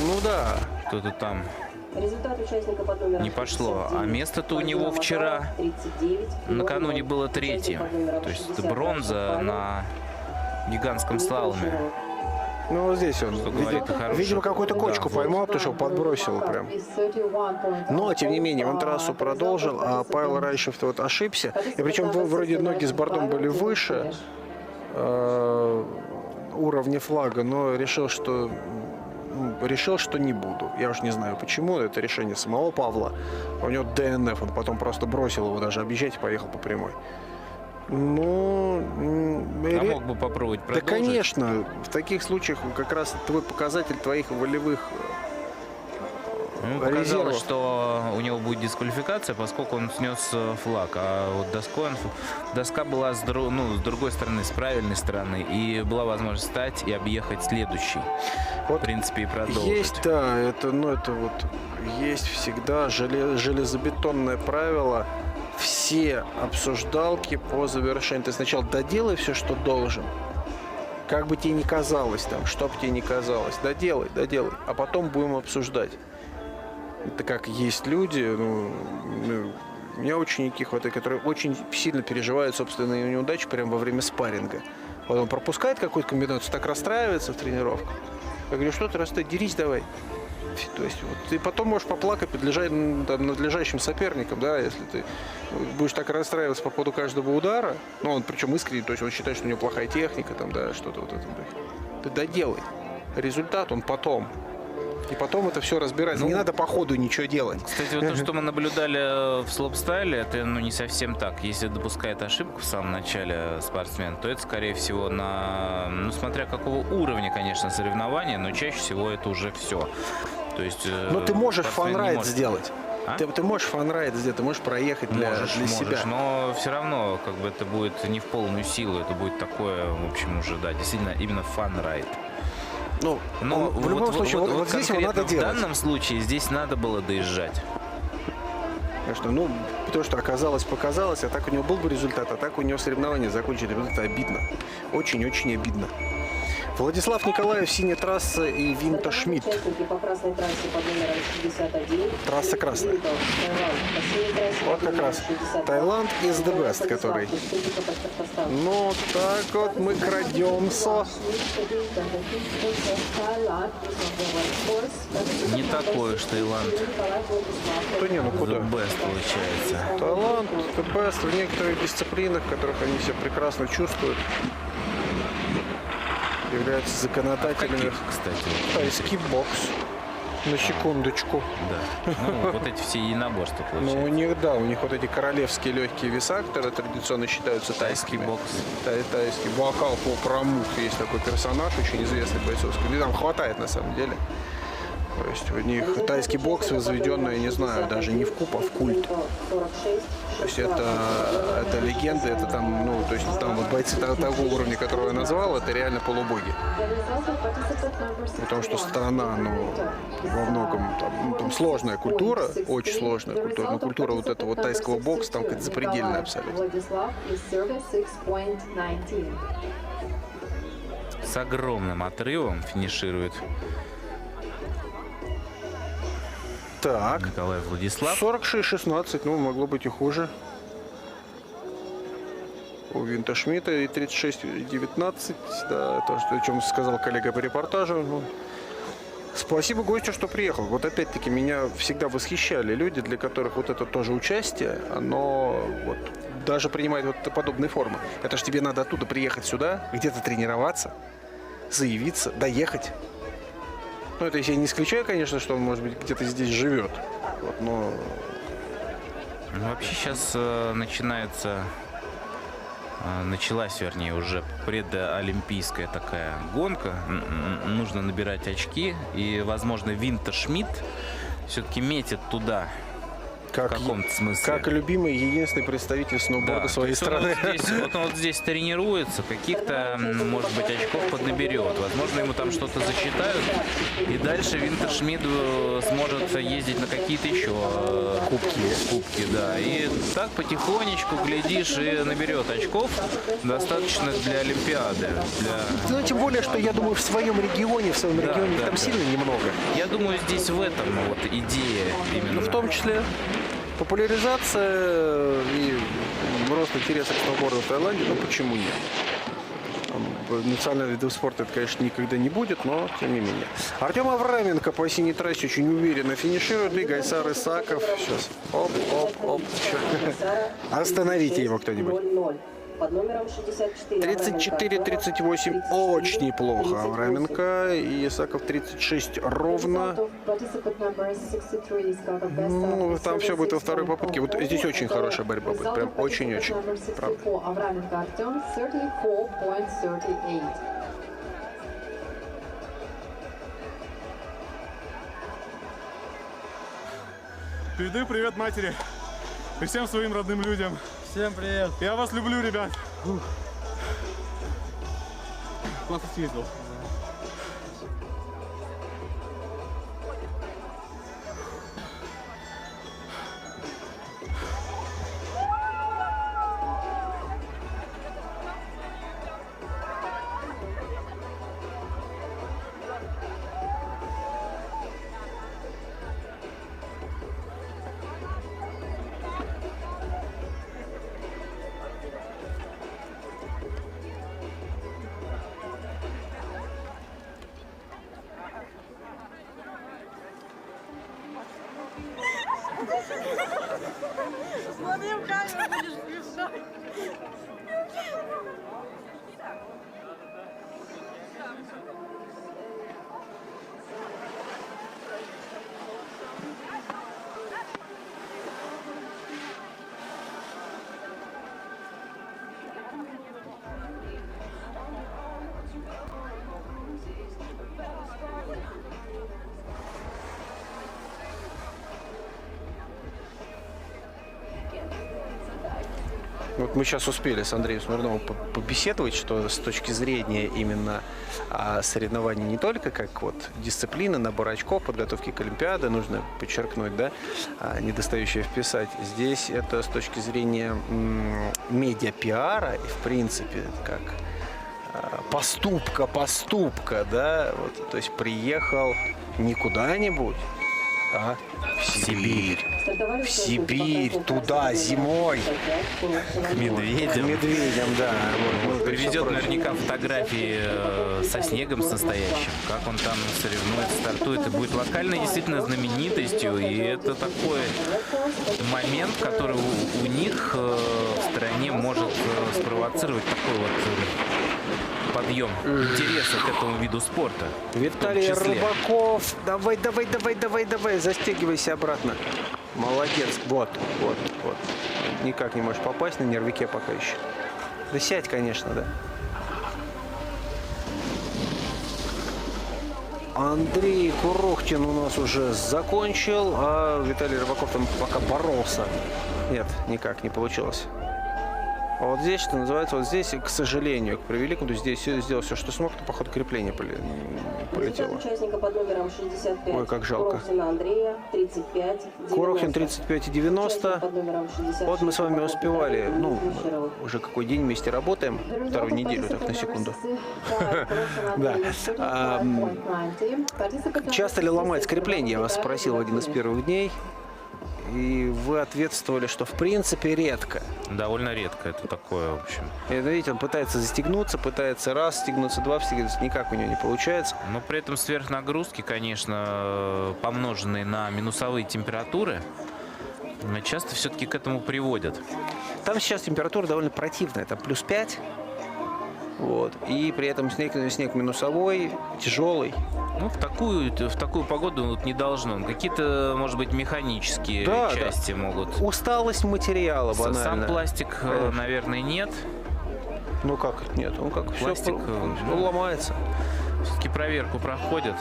Ну да. Кто-то там Результат участника под номером не пошло. А место-то у него вчера накануне было третье. То есть это бронза на гигантском слаломе. Ну вот здесь он, говорит о хорошем. видимо, какую-то кочку Да, поймал, потому что подбросил прям. Но, тем не менее, он трассу продолжил, а Павел Райшев вот ошибся. И причем вроде ноги с бортом были выше уровня флага, но решил, что не буду. Я уж не знаю почему, это решение самого Павла. У него ДНФ, он потом просто бросил его даже объезжать и поехал по прямой. Ну, мог бы попробовать продолжить. Да, конечно. В таких случаях как раз твой показатель твоих волевых показалось, резервов. что у него будет дисквалификация, поскольку он снес флаг. А вот доска была с другой стороны, с правильной стороны. И была возможность встать и объехать следующий. Вот в принципе, и продолжить. Есть, да, это вот есть всегда железобетонное правило. Все обсуждалки по завершению. Ты сначала доделай все, что должен. Как бы тебе ни казалось там, что бы тебе ни казалось. Доделай. А потом будем обсуждать. Это как есть люди, у меня ученики, которые очень сильно переживают собственные неудачи прямо во время спарринга. Вот он пропускает какую-то комбинацию, так расстраивается в тренировках. Я говорю, что ты расстраиваешься, дерись давай. То есть вот, ты потом можешь поплакать надлежащим соперникам, да, если ты будешь так расстраиваться по поводу каждого удара, он причем искренне, то есть он считает, что у него плохая техника, там, да, что-то вот это. Ты доделай. Результат он потом. И потом это все разбирается. Не надо по ходу ничего делать. Кстати, вот то, что мы наблюдали в слоупстайле, это не совсем так. Если допускает ошибку в самом начале спортсмен, то это, скорее всего, смотря какого уровня, конечно, соревнования, но чаще всего это уже все. То есть, но ты можешь фанрайд сделать. А? Ты можешь фанрайд сделать, ты можешь проехать для себя. Но все равно это будет не в полную силу, это будет такое, в общем, уже, да, действительно, именно фанрайд. Но в любом случае, вот здесь его надо делать. В данном случае здесь надо было доезжать. Конечно, ну, то, что показалось, а так у него был бы результат, а так у него соревнования закончили. Вот это обидно. Очень-очень обидно. Владислав Николаев, синяя трасса и Винта Шмидт. Участники по красной трассе под номером 61. Трасса красная. Винтов, Таиланд. По синей трассе Вот под как номером раз 62. Таиланд is the best, Владислав, который. Республика Башкортостан. Ну, так вот мы крадемся. Не такой уж Таиланд. Да не, ну куда? The best получается. Таиланд, the best в некоторых дисциплинах, в которых они себя прекрасно чувствуют, являются законодателями. Каких, кстати? Тайский бокс. На секундочку. Да. Ну, вот эти все единоборства Ну, у получается. них, да, у них вот эти королевские легкие веса, которые традиционно считаются Тайский тайскими. бокс. Тайский. Бакал по Прамух есть такой персонаж, очень известный бойцовский. Там хватает на самом деле. То есть у них тайский бокс возведенный, я не знаю, даже не в куб, а в культ. То есть это легенда, это там, ну, то есть там вот бойцы того уровня, которого я назвал, это реально полубоги. Потому что страна, ну, во многом там сложная культура, очень сложная культура, но культура вот этого вот тайского бокса там какая-то запредельная абсолютно. Владислав из сервис 6.19. С огромным отрывом финиширует Так, Николай Владислав. 46-16, ну, могло быть и хуже. У Винта Шмидта и 36-19, да, то, что, о чем сказал коллега по репортажу. Ну, спасибо гостю, что приехал. Вот опять-таки меня всегда восхищали люди, для которых вот это тоже участие, оно вот даже принимает вот подобные формы. Это же тебе надо оттуда приехать сюда, где-то тренироваться, заявиться, доехать. Ну, это я не исключаю, конечно, что он, может быть, где-то здесь живет. Вот, но Ну, вообще сейчас началась, вернее, уже предолимпийская такая гонка. Нужно набирать очки. И, возможно, Винта Шмидт все-таки метит туда. В каком-то смысле. как любимый, единственный представитель сноуборда своей страны. Он вот здесь тренируется, каких-то, может быть, очков поднаберет. Возможно, ему там что-то засчитают. И дальше Винта Шмидт сможет ездить на какие-то еще кубки, да. И так потихонечку, глядишь, и наберет очков, достаточно для Олимпиады. Ну, тем более, что я думаю, в своем регионе их там сильно немного. Я думаю, здесь в этом вот идея именно. Ну, в том числе популяризация и рост интереса к сноуборду в Таиланде, ну почему нет? Национальных видов спорта это, конечно, никогда не будет, но тем не менее. Артем Авраменко по синей трассе очень уверенно финиширует, и Гайсар Исаков. Сейчас. Оп. Остановите его кто-нибудь. 0-0. Под номером 64. 34-38 очень неплохо. Авраменко и Исаков 36 ровно. Ну, там все будет во второй попытке. Вот здесь очень хорошая борьба будет. Прям очень-очень. Правда. Авраменко Артем 34.38. Передаю привет матери и всем своим родным людям. Всем привет. Я вас люблю, ребят. Классно съездил. Смотри, в камеру будешь писать. Вот мы сейчас успели с Андреем Смирновым побеседовать, что с точки зрения именно соревнований не только как вот дисциплины, набор очков, подготовки к Олимпиаде, нужно подчеркнуть, да, недостающее вписать. Здесь это с точки зрения медиапиара и, в принципе, как поступка, да, вот, то есть приехал не куда-нибудь, а в Сибирь. В Сибирь, туда, зимой. К медведям. К медведям, да. Вот, Привезет наверняка фотографии со снегом, с настоящим, как он там соревнуется, стартует, и будет локальной действительно знаменитостью. И это такой момент, который у них в стране может спровоцировать такой вот подъем интереса к этому виду спорта. Виталий Рыбаков, давай, застегивайся обратно. Молодец, вот. Никак не можешь попасть на нервике пока еще. Да сядь, конечно, да. Андрей Курохтин у нас уже закончил, а Виталий Рыбаков там пока боролся. Нет, никак не получилось. А вот здесь, что называется, вот здесь, к сожалению, к превеликому, то здесь сделал все, что смог, но по ходу крепления полетело. Участника под номером 65. Ой, как жалко. Курохтина Андрея, 35. Курохтин 35,90. Под номером 66. Вот мы с вами успевали, ну, уже какой день вместе работаем, вторую неделю, так, на секунду. Да. Часто ли ломается крепление, я вас спросил в один из первых дней. И вы ответствовали, что в принципе редко. Довольно редко это такое, в общем. Это, видите, он пытается застегнуться, пытается раз стегнуться, два стегнуться, никак у него не получается. Но при этом сверхнагрузки, конечно, помноженные на минусовые температуры, часто все-таки к этому приводят. Там сейчас температура довольно противная, там плюс 5. Вот. И при этом снег минусовой, тяжелый. Ну, в такую погоду вот не должно. Какие-то, может быть, механические части могут. Усталость материала банально. Сам пластик, наверное, нет. Ну как нет? Он как Пластик все ломается. Все-таки проверку проходят.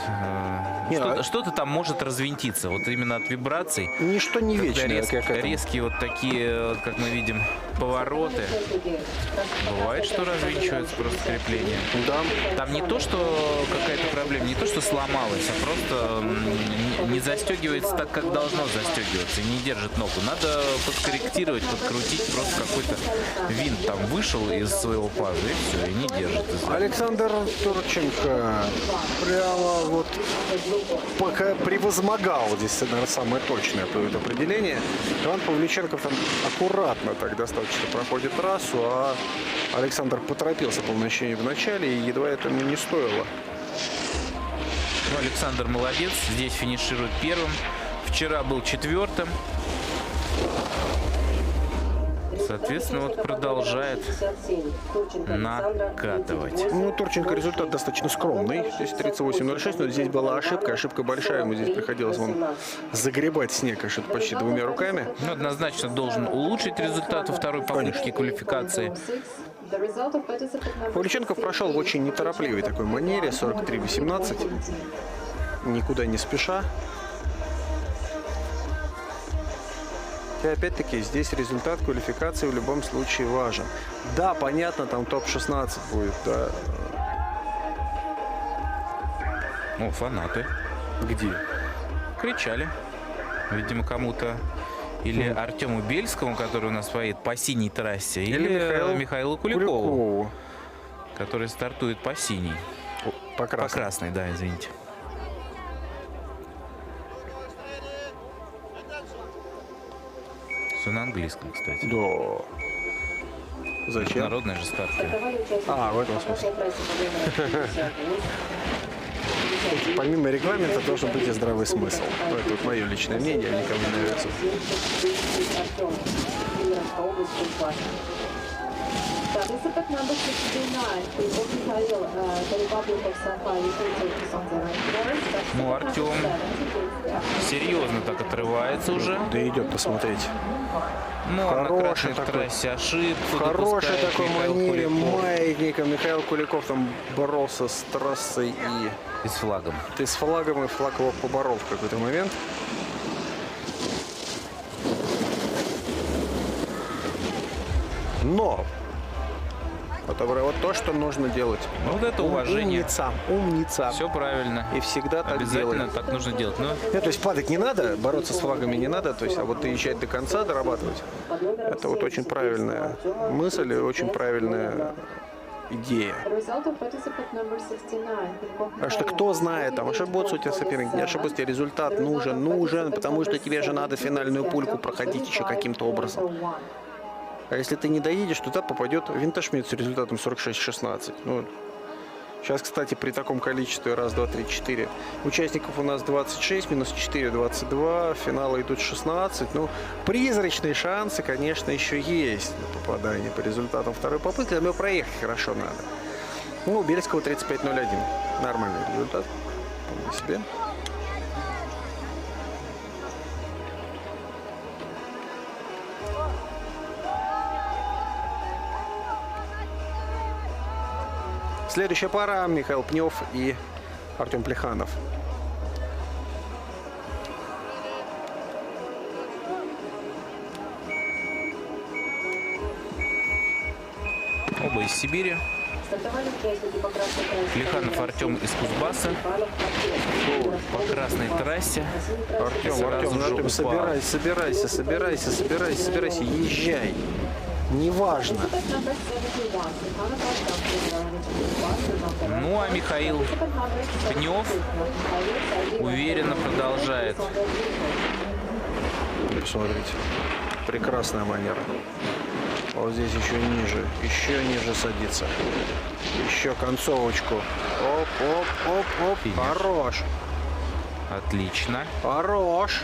Что-то там может развинтиться. Вот именно от вибраций. Ничто не вечное. Резкие вот такие, как мы видим, повороты. Бывает, что развинчивается просто крепление. Да. Там не то, что какая-то проблема, не то, что сломалось, а просто не застегивается так, как должно застегиваться, и не держит ногу. Надо подкорректировать, подкрутить, просто какой-то винт там вышел из своего паза, и все, и не держит. Александр Турченко прямо вот пока превозмогал, здесь, наверное, самое точное это определение. Иван Павлюченков там аккуратно так достаточно проходит трассу, а Александр поторопился по ощущению в начале, и едва это не стоило. Ну, Александр молодец, здесь финиширует первым. Вчера был четвертым. Соответственно, вот продолжает накатывать. Ну, Турченко результат достаточно скромный. Здесь 38.06, но здесь была ошибка большая. Ему здесь приходилось загребать снег аж почти двумя руками. Ну, однозначно должен улучшить результат во второй попытке квалификации. Павлюченков прошел в очень неторопливой такой манере, 43.18, никуда не спеша. И опять-таки здесь результат квалификации в любом случае важен. Да, понятно, там топ-16 будет, да. Ну, фанаты. Где? Кричали. Видимо, кому-то. Или Артему Бельскому, который у нас поедет по синей трассе, или Михаилу Куликову, который стартует по синей. По красной. По красной, да, извините. Все на английском, кстати. Да. Зачем? Народная же ставка. А, в этом смысле. Помимо регламента должен быть и здравый смысл. Это вот мое личное мнение, никому не нравится. Ну, Артем серьезно так отрывается уже. Да идет посмотреть. Ну, на красной трассе ошибку. Хороший такой манере маятника. Михаил Куликов там боролся с трассой и с флагом. И с флагом, и флаг его поборол в какой-то момент. Но вот то, что нужно делать. Ну, вот это уважение. Умница. Все правильно. И всегда так Обязательно делай. так нужно делать. Ну, Нет, то есть падать не надо, бороться с флагами не надо, то есть, а вот доезжать до конца, дорабатывать. Это вот очень правильная мысль и очень правильная идея. The result of participant number 69. Потому что кто знает, там ошибутся у тебя соперники, не ошибутся, тебе результат нужен, потому что тебе же надо финальную пульку проходить еще каким-то образом. А если ты не доедешь, то туда попадет Винташмит с результатом 46-16. Ну, сейчас, кстати, при таком количестве, раз, два, три, 4 участников у нас 26, минус 4, 22, финалы идут 16. Ну, призрачные шансы, конечно, еще есть на попадание по результатам второй попытки, но проехать хорошо надо. Ну, у Бельского 35-01. Нормальный результат. Вполне себе. Следующая пара — Михаил Пнев и Артем Плеханов. оба из Сибири. Стартовали участники по красной трассе. Плеханов Артем из Кузбасса. По красной трассе. Артем, собирайся, езжай. Неважно. Ну а Михаил Пнев уверенно продолжает. Посмотрите, прекрасная манера. Вот здесь еще ниже садится. Еще концовочку. Оп. Финиш. Хорош. Отлично. Хорош.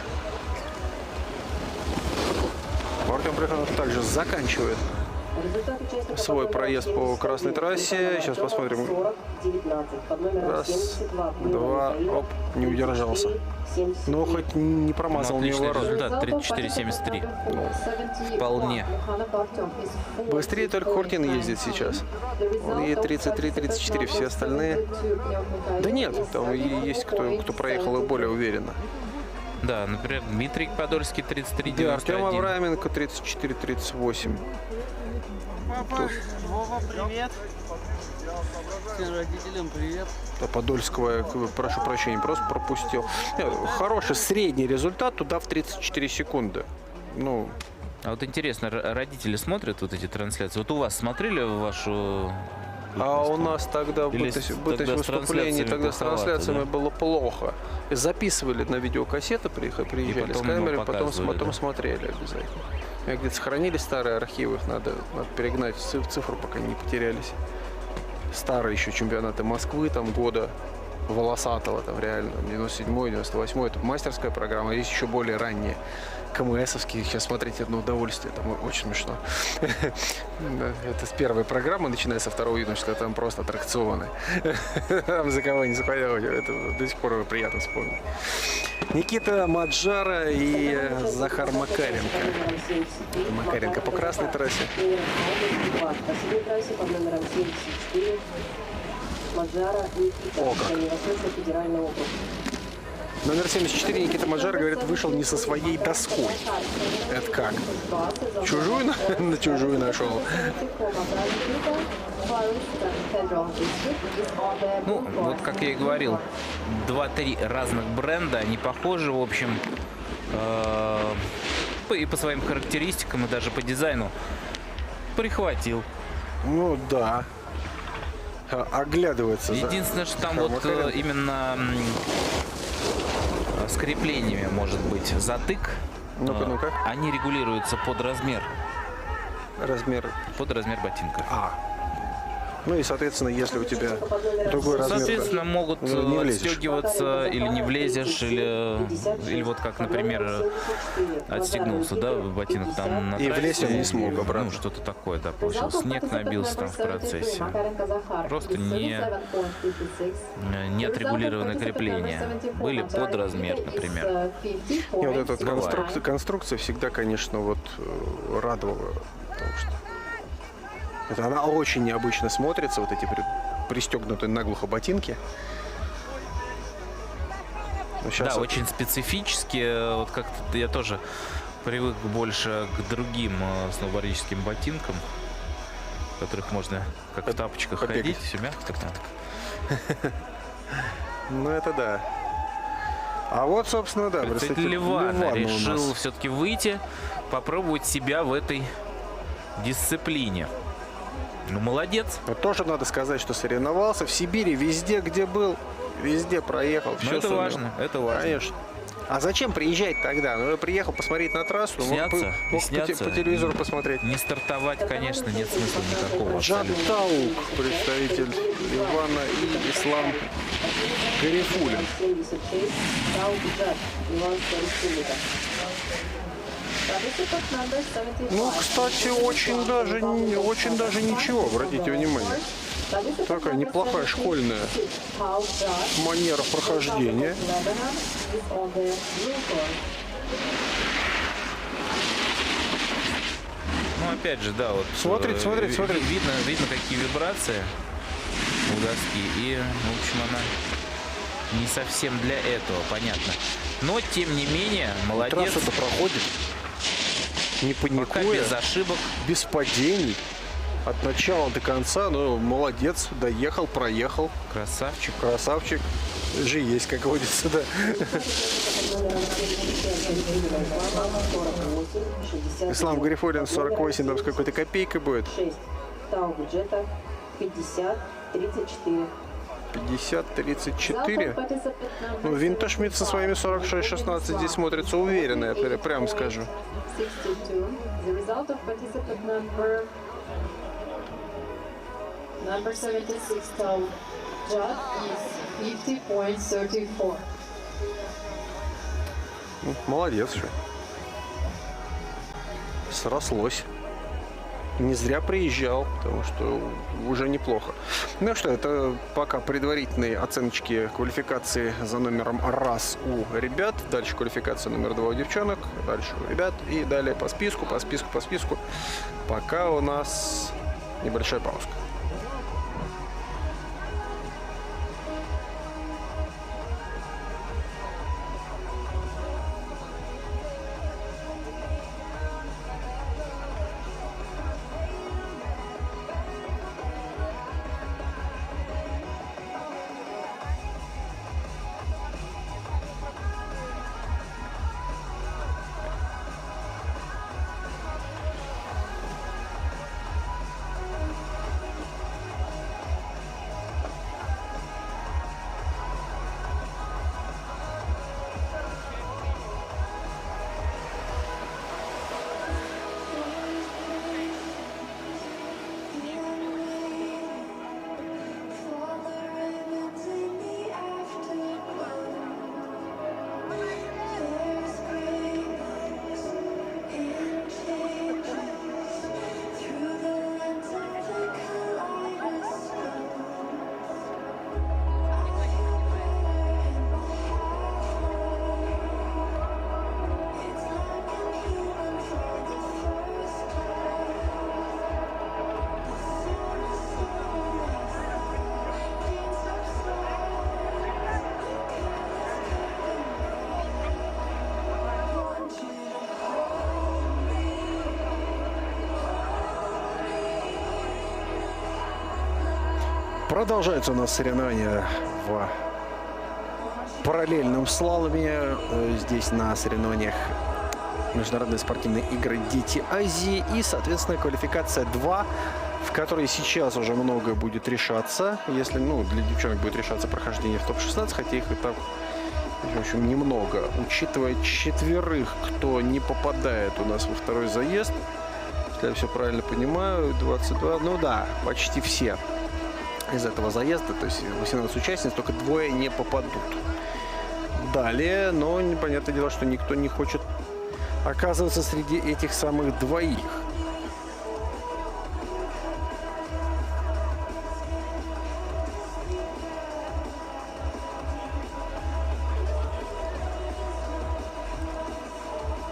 Артем Плеханов также заканчивает свой проезд по красной трассе. Сейчас посмотрим. Раз, два, оп, не удержался. Но хоть не промазал ни Отличный ворот. результат 34-73. Вполне. Быстрее только Хуртин ездит сейчас. Он едет 33-34, все остальные. Да нет, там есть кто проехал и более уверенно. Да, например, Дмитрий Подольский Да, 33-91. Артем Авраменко 34-38. Вова, привет. Всем родителям привет. А Подольского, я прошу прощения, просто пропустил. Хороший средний результат туда в 34 секунды. Ну, А вот интересно, родители смотрят вот эти трансляции? Вот у вас смотрели вашу... а у нас тогда Или бытность тогда с выступлений, трансляциями тогда с трансляциями плоховато, было плохо. Записывали на видеокассеты, приезжали с потом камерой, показывали, потом да? смотрели обязательно. Где-то сохранились старые архивы, их надо перегнать в цифру, пока не потерялись. Старые еще чемпионаты Москвы, там года волосатого, там реально, 97-й, 98-й, это мастерская программа, есть еще более ранние. КМСовские, сейчас смотрите, одно удовольствие, там очень смешно. Это с первой программы, начиная со второго юношества, там просто аттракционы. Там за кого не захватил, это до сих пор приятно вспомнить. Никита Маджара и Захар Макаренко. Макаренко по красной трассе. По синей трассе под номером 74 Маджара Никита. О, как. Дальневосточный федеральный округ. Номер 74 Никита Маджара, говорит, вышел не со своей доской. Это как? Чужую на чужую нашел. Ну, вот как я и говорил, 2-3 разных бренда, они похожи, в общем, и по своим характеристикам, и даже по дизайну. Прихватил. Ну да. Оглядывается. Единственное, что там вот именно с креплениями, может быть, затык. Ну-ка. Они регулируются под размер. Размер. Под размер ботинка. Ну и, соответственно, если у тебя другой размер... Соответственно, могут не влезешь. отстегиваться, или не влезешь, или вот как, например, отстегнулся, да, ботинок там на И трассе, влезть он не смог обратно. Ну, что-то такое, да, получилось. Снег набился там в процессе. Просто не отрегулированные крепления. Были под размер, например. И вот эта конструкция всегда, конечно, вот радовала, потому что она очень необычно смотрится, вот эти пристегнутые наглухо ботинки. Но сейчас Да, очень специфически. Вот как-то я тоже привык больше к другим сноубордическим ботинкам. в которых можно как в тапочках побегать. ходить, все мягко так надо. Ну, это да. А вот, собственно, да, Представитель Ливана у нас. решил все-таки выйти, попробовать себя в этой дисциплине. Ну, молодец. Но тоже надо сказать, что соревновался в Сибири, везде, где был, везде проехал. Но Все это важно, это важно. Конечно. А зачем приезжать тогда? Ну, я приехал посмотреть на трассу, мог по телевизору посмотреть. Не стартовать, конечно, нет смысла никакого. Джан абсолютно. Таук, представитель Ливана, и Ислам Гарифулин. 76, Таук Джад, Ливанская республика. Participant number 75. Ну, кстати, очень даже ничего, обратите внимание. Такая неплохая школьная манера прохождения. Ну, опять же, да, вот. Смотрите, смотрите. Видно, какие вибрации у доски. И, в общем, она не совсем для этого, понятно. Но, тем не менее, молодец. Трассу-то проходит, не Пока паникуя, без ошибок. без падений. От начала до конца, ну, молодец, доехал, проехал. Красавчик. Красавчик. Же есть, как водится, да. Ислам Гарифулин 48, там с какой-то копейкой будет. 6. Таук Джета 50, 34. 50-34. Ну, Винтошмидт со своими 46-16 здесь смотрится уверенно, я прямо скажу. 62. The result of participant number 76 Tau Jad is 50.34. Ну, молодец же. Срослось. Не зря приезжал, потому что уже неплохо. Ну что, это пока предварительные оценочки квалификации за номером раз у ребят. Дальше квалификация номер 2 у девчонок. Дальше у ребят. И далее по списку. Пока у нас небольшая пауза. Продолжаются у нас соревнования в параллельном слаломе. Здесь на соревнованиях Международные спортивные игры «Дети Азии». И, соответственно, квалификация 2, в которой сейчас уже многое будет решаться. Если, для девчонок будет решаться прохождение в топ-16, хотя их и так, в общем, немного. Учитывая 4, кто не попадает у нас во второй заезд, если я все правильно понимаю, 22, ну да, почти все из этого заезда, то есть 18 участниц, только 2 не попадут. Далее, но непонятное дело, что никто не хочет оказываться среди этих самых 2.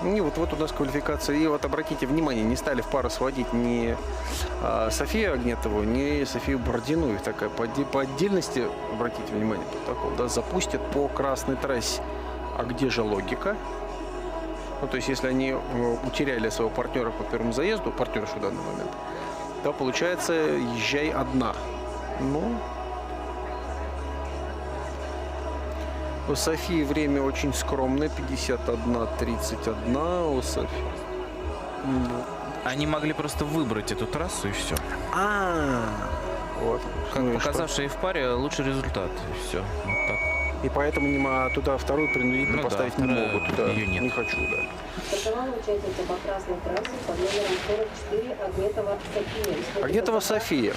И вот у нас квалификация. И вот обратите внимание, не стали в пару сводить ни Софию Агнетову, ни Софию Бородину. Их такая по отдельности, обратите внимание, протокол, да, запустят по красной трассе. А где же логика? Ну, то есть, если они утеряли своего партнера по первому заезду, партнершу в данный момент, то получается езжай одна. Ну, у Софии время очень скромное, 51:31 у Софии. Они могли просто выбрать эту трассу и все. Вот. Как Ну и показавшие в паре лучший результат. И все. Вот так. что? И поэтому туда вторую принудительно Ну да, поставить не вторая, могут. Да, её нет. Не хочу, да. Стартовала участница по красной трассе под номером 44 Агнетова София. Агнетова София.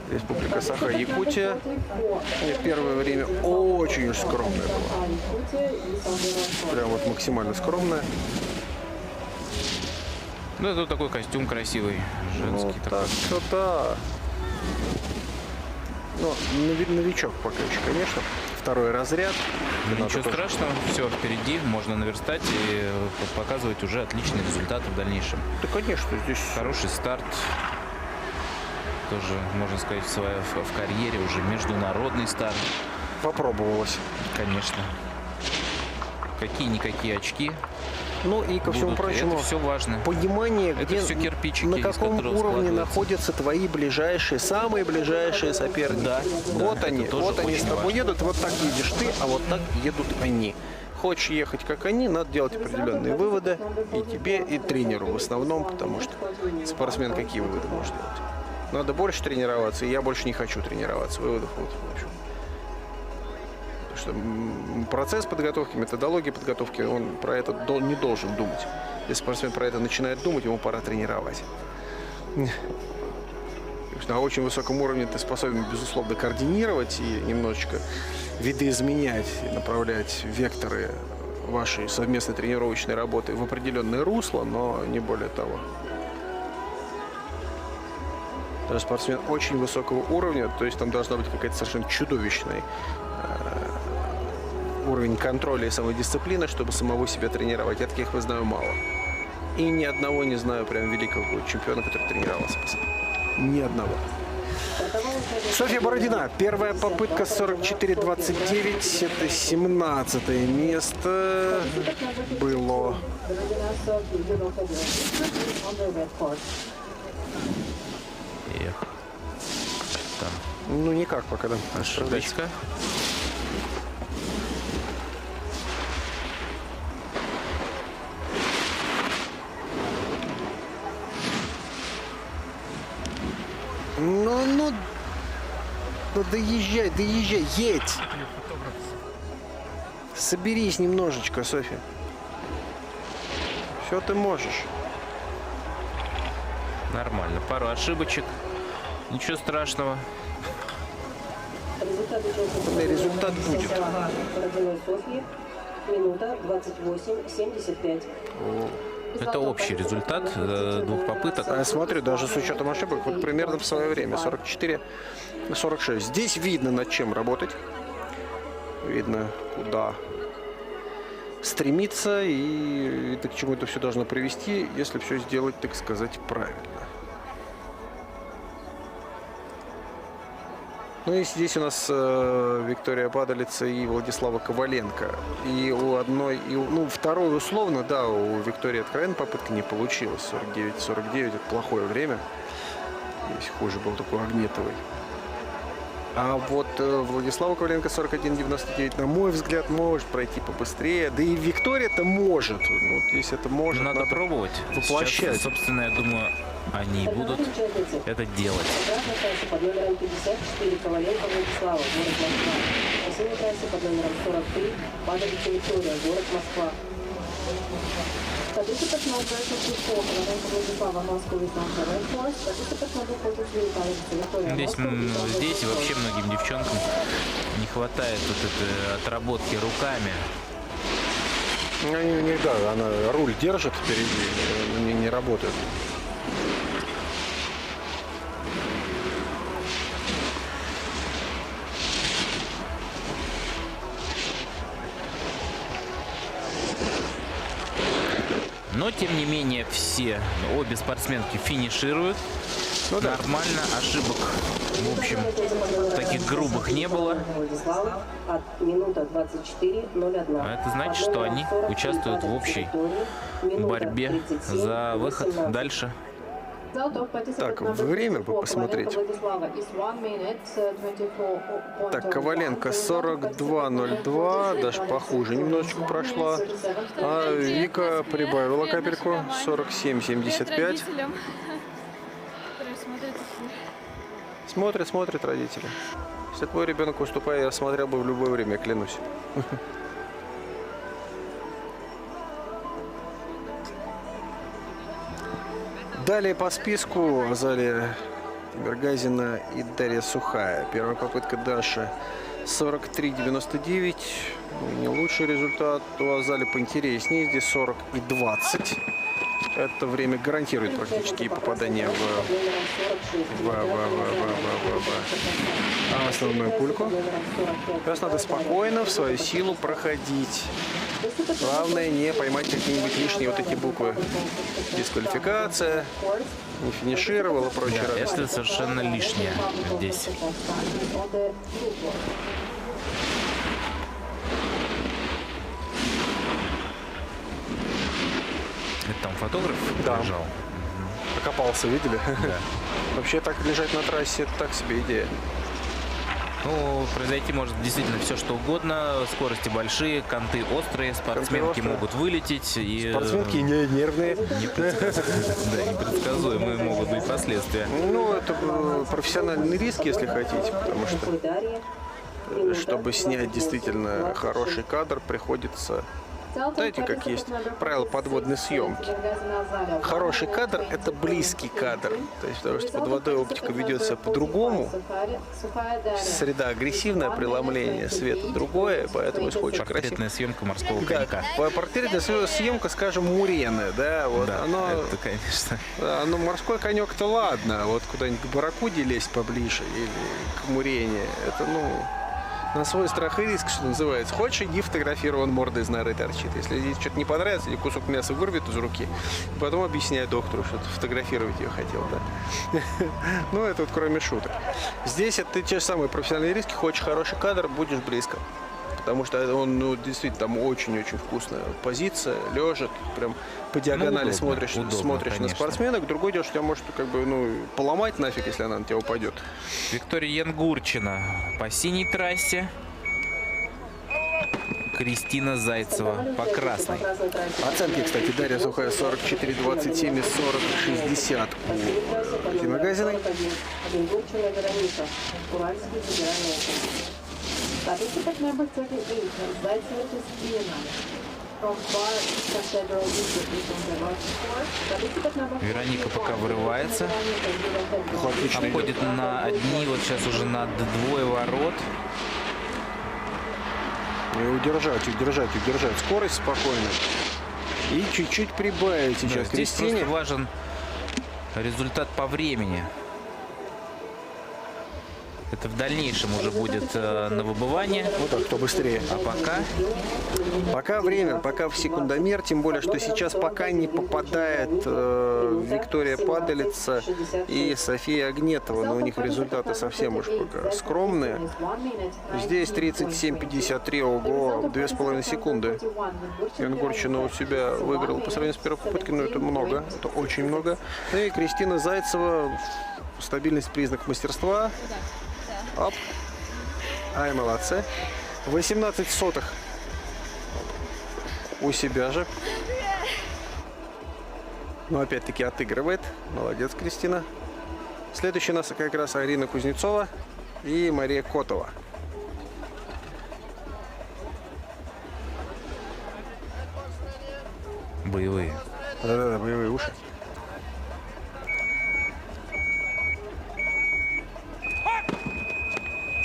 Республика Саха-Якутия. И первое время очень уж скромное было. Прям вот максимально скромное. Ну, это такой костюм красивый, женский Вот такой. так-то да. Ну, новичок пока еще, конечно. Второй разряд. Надо Ничего тоже- страшного, все впереди, можно наверстать и показывать уже отличные результаты в дальнейшем. Да, конечно, здесь Хороший старт, тоже, можно сказать, в карьере уже международный старт, попробовалось. конечно. Какие-никакие очки Ну и ко всему будут, прочему, это все важно. понимание, Это где, все кирпичики, на из каком которых уровне складывается. находятся твои ближайшие, самые ближайшие соперники. Да, Вот да, они, это тоже вот они с очень тобой важно. едут, вот так едешь ты, а вот так едут они. Хочешь ехать как они, надо делать определенные выводы и тебе, и тренеру в основном, потому что спортсмен какие выводы может делать? Надо больше тренироваться, и я больше не хочу тренироваться. Выводов вот, в общем. Потому что процесс подготовки, методология подготовки, он про это не должен думать. Если спортсмен про это начинает думать, ему пора тренировать. Потому что на очень высоком уровне ты способен, безусловно, координировать и немножечко видоизменять, и направлять векторы вашей совместной тренировочной работы в определенное русло, но не более того. Даже спортсмен очень высокого уровня, то есть там должна быть какая-то совершенно чудовищная уровень контроля и самодисциплины, чтобы самого себя тренировать. Я таких знаю мало. И ни одного не знаю прям великого чемпиона, который тренировался. Ни одного. Софья Бородина. Первая попытка 44:29. Это 17-е место было. Эх. Там Ну, никак пока, да. ошибочка. Ну, доезжай, едь. Соберись немножечко, Софья. Все ты можешь. Нормально. Пару ошибочек. Ничего страшного. Результат будет. Бородиной Софьи. Минута 28:75. Это общий результат двух попыток. Я смотрю, даже с учетом ошибок, вот примерно в свое время 44-46. Здесь видно, над чем работать. Видно, куда стремиться и к чему это все должно привести, если все сделать, так сказать, правильно. Ну и здесь у нас Виктория Падалица и Владислава Коваленко. И у одной, второй условно, да, у Виктории откровенно попытка не получилась. 49-49 это плохое время. Здесь хуже был такой Агнетовой. А вот Владислава Коваленко 41:99, на мой взгляд, может пройти побыстрее. Да и Виктория-то может. Вот если это может, Надо пробовать. воплощать. Сейчас, собственно, я думаю, они будут это делать. На красной трассе под номером 54 Коваленко Владислава, город Москва. На синей трассе под номером 43 Падалица Виктория, город Москва. Participants now versus before Коваленко Владислава, Moscow is on the red course. Participants now for Падалица Виктория, Здесь вообще многим девчонкам не хватает вот этой отработки руками. У них, да, она руль держит впереди, не работает. Но, тем не менее, обе спортсменки финишируют. Ну да. Нормально, ошибок, в общем, таких грубых не было. Владислава от минута 24:01. А это значит, что они участвуют в общей борьбе за выход дальше. Так, время бы посмотреть. Так, Коваленко 42.02, даже похуже немножечко прошла. А Вика прибавила капельку, 47.75. Смотрят родители. Если твой ребенок выступает, я смотрел бы в любое время, клянусь. Далее по списку Азалия Тимиргазина и Дарья Сухая. Первая попытка Даши 43.99. Не лучший результат. У Азали поинтереснее. Здесь 40 и 20. Это время гарантирует практически попадание в основную пульку. Сейчас надо спокойно в свою силу проходить. Главное не поймать какие-нибудь лишние вот эти буквы. Дисквалификация, не финишировал и прочее. Да, это совершенно лишнее здесь. Это там фотограф лежал? Покопался, видели? Да. Вообще так лежать на трассе, это так себе идея. Ну, произойти может действительно все, что угодно. Скорости большие, канты острые, спортсменки могут вылететь. И спортсменки не нервные. Непредсказуемые могут быть последствия. Ну, это профессиональный риск, если хотите, потому что, чтобы снять действительно хороший кадр, приходится... Знаете, как есть правило подводной съемки. Хороший кадр – это близкий кадр. То есть, потому что под водой оптика ведет себя по-другому. Среда агрессивная, преломление света другое, поэтому если хочешь красиво. Портретная съемка морского конька. Да, портретная съемка, скажем, мурены, да, вот Да, оно, это, конечно. оно морской конек-то ладно, вот куда-нибудь к барракуде лезть поближе или к мурене, это, ну... На свой страх и риск, что называется. Хочешь, иди фотографируй, он морда из норы торчит. Если ей что-то не понравится, или кусок мяса вырвет из руки, потом объясняй доктору, что ты фотографировать ее хотел, да. Ну, это вот кроме шуток. Здесь это те же самые профессиональные риски. Хочешь хороший кадр, будешь близко. Потому что он, ну, действительно, там очень-очень вкусная позиция, лежа, прям по диагонали смотришь на спортсменок. Другое дело, что тебя может, как бы, ну, поломать нафиг, если она на тебя упадет. Виктория Янгурчина по синей трассе. Кристина Зайцева по красной. Оценки, кстати, Дарья Сухая 44-27 и 40-60 у Тимиргазиной. Participant number 38, Zaitsev Kristina. From Bar Cathedral District on the North Shore. Participant number Вероника пока вырывается. Обходит на одни, вот сейчас уже на двое ворот. И удержать. Скорость спокойно. И чуть-чуть прибавить сейчас. Да, здесь Кристине просто важен результат по времени. Это в дальнейшем уже будет на выбывание. вот так, кто быстрее. А Пока время, пока в секундомер, тем более, что сейчас пока не попадает Виктория Падалица и София Агнетова, но у них результаты совсем уж пока скромные. Здесь 37-53, ого, 2,5 секунды. Янгурчина у себя выиграла по сравнению с первой попыткой, но это много, это очень много. Ну и Кристина Зайцева, стабильность признак мастерства. Оп. Ай, молодцы. 18 сотых у себя же. Но опять-таки отыгрывает. Молодец, Кристина. Следующая у нас как раз Арина Кузнецова и Мария Котова. боевые. Да-да-да, боевые уши.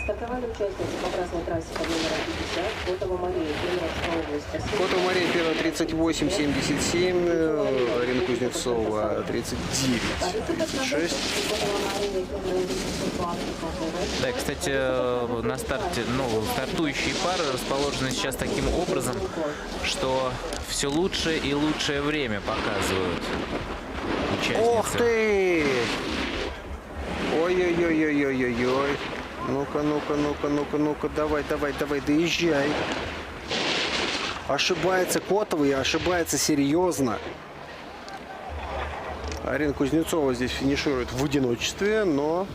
Стартовали участники по красной трассе по номеру 50. Котова Мария, Кемеровская область. Котова Мария первая 38-77, Арина Кузнецова 39-36. Да, и, кстати, на старте, стартующие пары расположены сейчас таким образом, что все лучше и лучшее время показывают участницы. Ох ты! Ой-ой-ой-ой-ой-ой-ой. Ну-ка, давай, доезжай. Ошибается Котова и ошибается серьезно. Арина Кузнецова здесь финиширует в одиночестве, но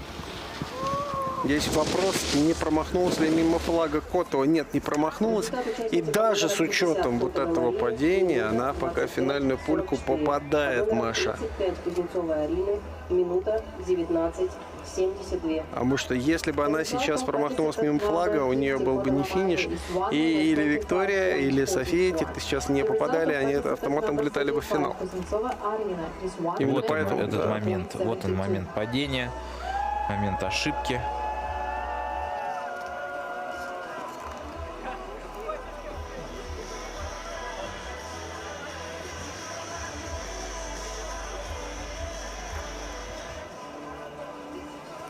здесь вопрос, не промахнулась ли мимо флага Котова. Нет, не промахнулась. И даже с учетом вот этого падения, она пока в финальную пульку попадает, Маша. 35 Кузнецовой Арины, минута 19:72. Потому что если бы она сейчас промахнулась мимо флага, у нее был бы не финиш. И или Виктория, или София, те, кто сейчас не попадали, они автоматом влетали бы в финал. И Именно вот он, поэтому, этот да. момент. Вот он момент падения, момент ошибки.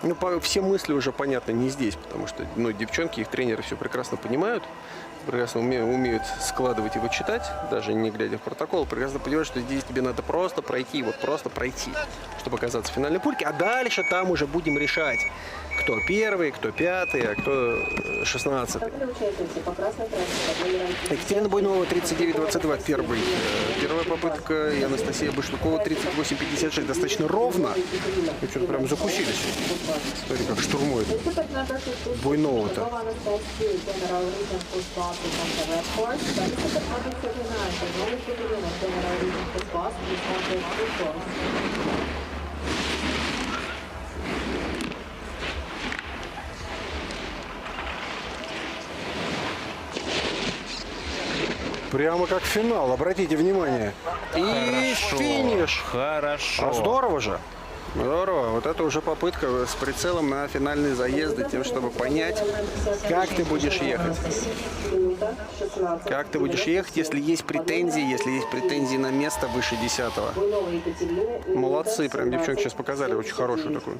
Ну, все мысли уже понятны не здесь, потому что, ну, девчонки, их тренеры все прекрасно понимают, прекрасно умеют складывать и вычитать, даже не глядя в протокол, прекрасно понимают, что здесь тебе надо просто пройти, вот просто пройти, чтобы оказаться в финальной пульке, а дальше там уже будем решать, кто первый, кто пятый, а кто 16-й. Екатерина Буйнова, 39-22, первая попытка, и Анастасия Башлюкова, 38-56, достаточно ровно. И что-то прям закусились. Смотри, как штурмует Буйнова-то. Прямо как финал, обратите внимание. И Хорошо, финиш. Хорошо. А здорово же. Здорово. Вот это уже попытка с прицелом на финальные заезды, тем, чтобы понять, как ты будешь ехать. Как ты будешь ехать, если есть претензии на место выше 10-го. Молодцы, прям девчонки сейчас показали очень хорошую такую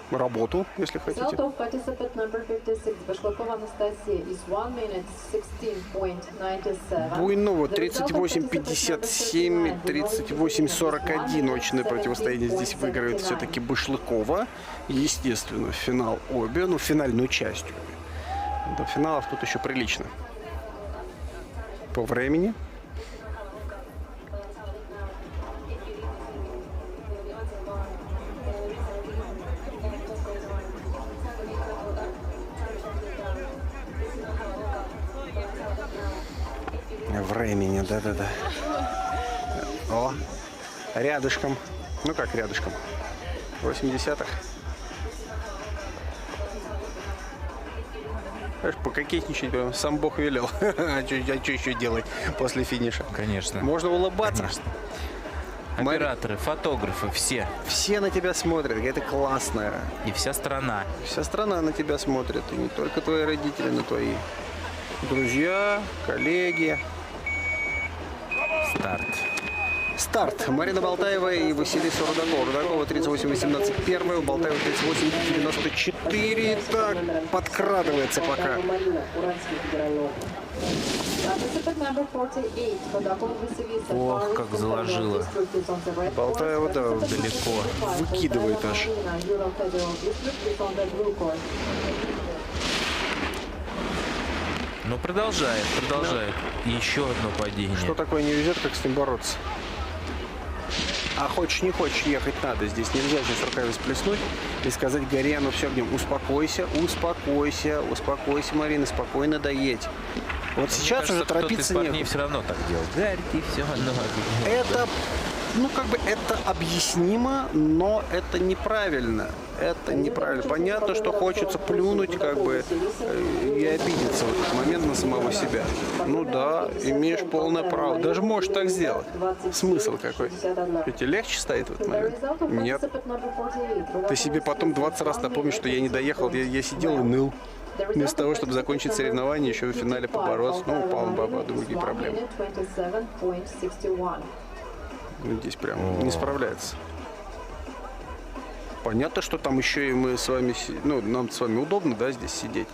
работу, если хотите. Result of participant number 56, Башлакова Анастасия, is 1 minute 16.97. Буйнова 38-57, 38-41. Очное противостояние здесь выигрывает все-таки Башлыкова. Естественно, финал обе, ну, финальную часть обе. До финалов тут еще прилично. По времени. Времени, да-да-да. О, рядышком. Ну как рядышком? 80-х. Пококетничать прям сам Бог велел. А что еще делать после финиша? Конечно. Можно улыбаться. Конечно. Операторы, фотографы, все. Все на тебя смотрят, это классно. И вся страна. Вся страна на тебя смотрит. И не только твои родители, но твои друзья, коллеги. Старт. Марина Болтаева и Василиса Рудакова. Рудакова 38-18 первая, у Болтаева 38-94. Так, подкрадывается пока. Ох, как заложила. Болтаева, да, Далеко. выкидывает аж. Ну, продолжает. И еще одно падение. Что такое не везет, как с ним бороться? А хочешь, не хочешь, ехать надо. Здесь нельзя сейчас руками сплеснуть и сказать горе, ну все, огнем. Успокойся, Марина, спокойно доедь. Вот сейчас кажется, уже торопиться кто-то из парней некуда. все равно так делает. Гарь, ты все равно. Это, ну как бы, это объяснимо, но это неправильно. Это неправильно. Понятно, что хочется плюнуть, как бы, и обидеться в этот момент на самого себя. Ну да, имеешь полное право. Даже можешь так сделать. Смысл какой? Ведь легче стоит в этот момент? Нет. Ты себе потом 20 раз напомнишь, что я не доехал, я сидел и ныл. Вместо того, чтобы закончить соревнование, еще в финале побороться, ну, упал баба, другие проблемы. Ну, здесь прям не справляется. Понятно, что там еще и мы с вами, ну, нам с вами удобно, да, здесь сидеть.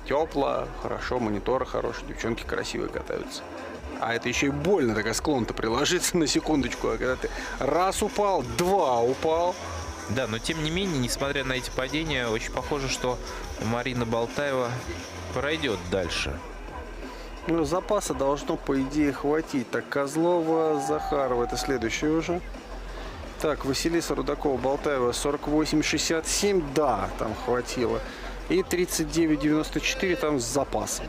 Тепло, хорошо, мониторы хорошие, девчонки красивые катаются. А это еще и больно, такая склон-то приложиться на секундочку. А когда ты раз упал, два упал. Да, но тем не менее, несмотря на эти падения, очень похоже, что Марина Болтаева пройдет дальше. Ну, запаса должно, по идее, хватить. Так, Козлова, Захарова, это следующее уже. Так, Василиса Рудакова, Болтаева 48-67, да, там хватило. И 39-94 там с запасом.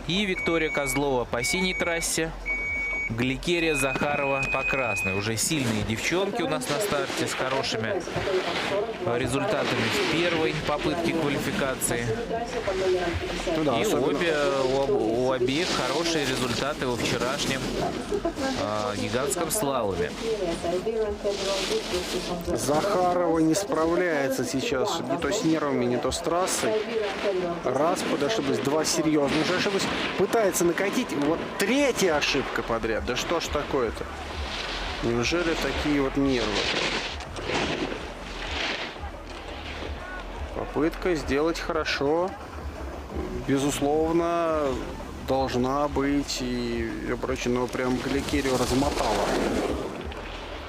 И Виктория Козлова по синей трассе. Гликерия Захарова по красной. Уже сильные девчонки у нас на старте с хорошими результатами в первой попытке квалификации. Ну да, И особенно- у обеих хорошие результаты во вчерашнем гигантском слаломе. Захарова не справляется сейчас не то с нервами, не то с трассой. Раз подошиблась, два серьезно уже ошиблась. Пытается накатить. Вот третья ошибка подряд. Да что ж такое-то? Неужели такие вот нервы? Попытка сделать хорошо. Безусловно, должна быть. И прочее, но прям Гликерию размотала.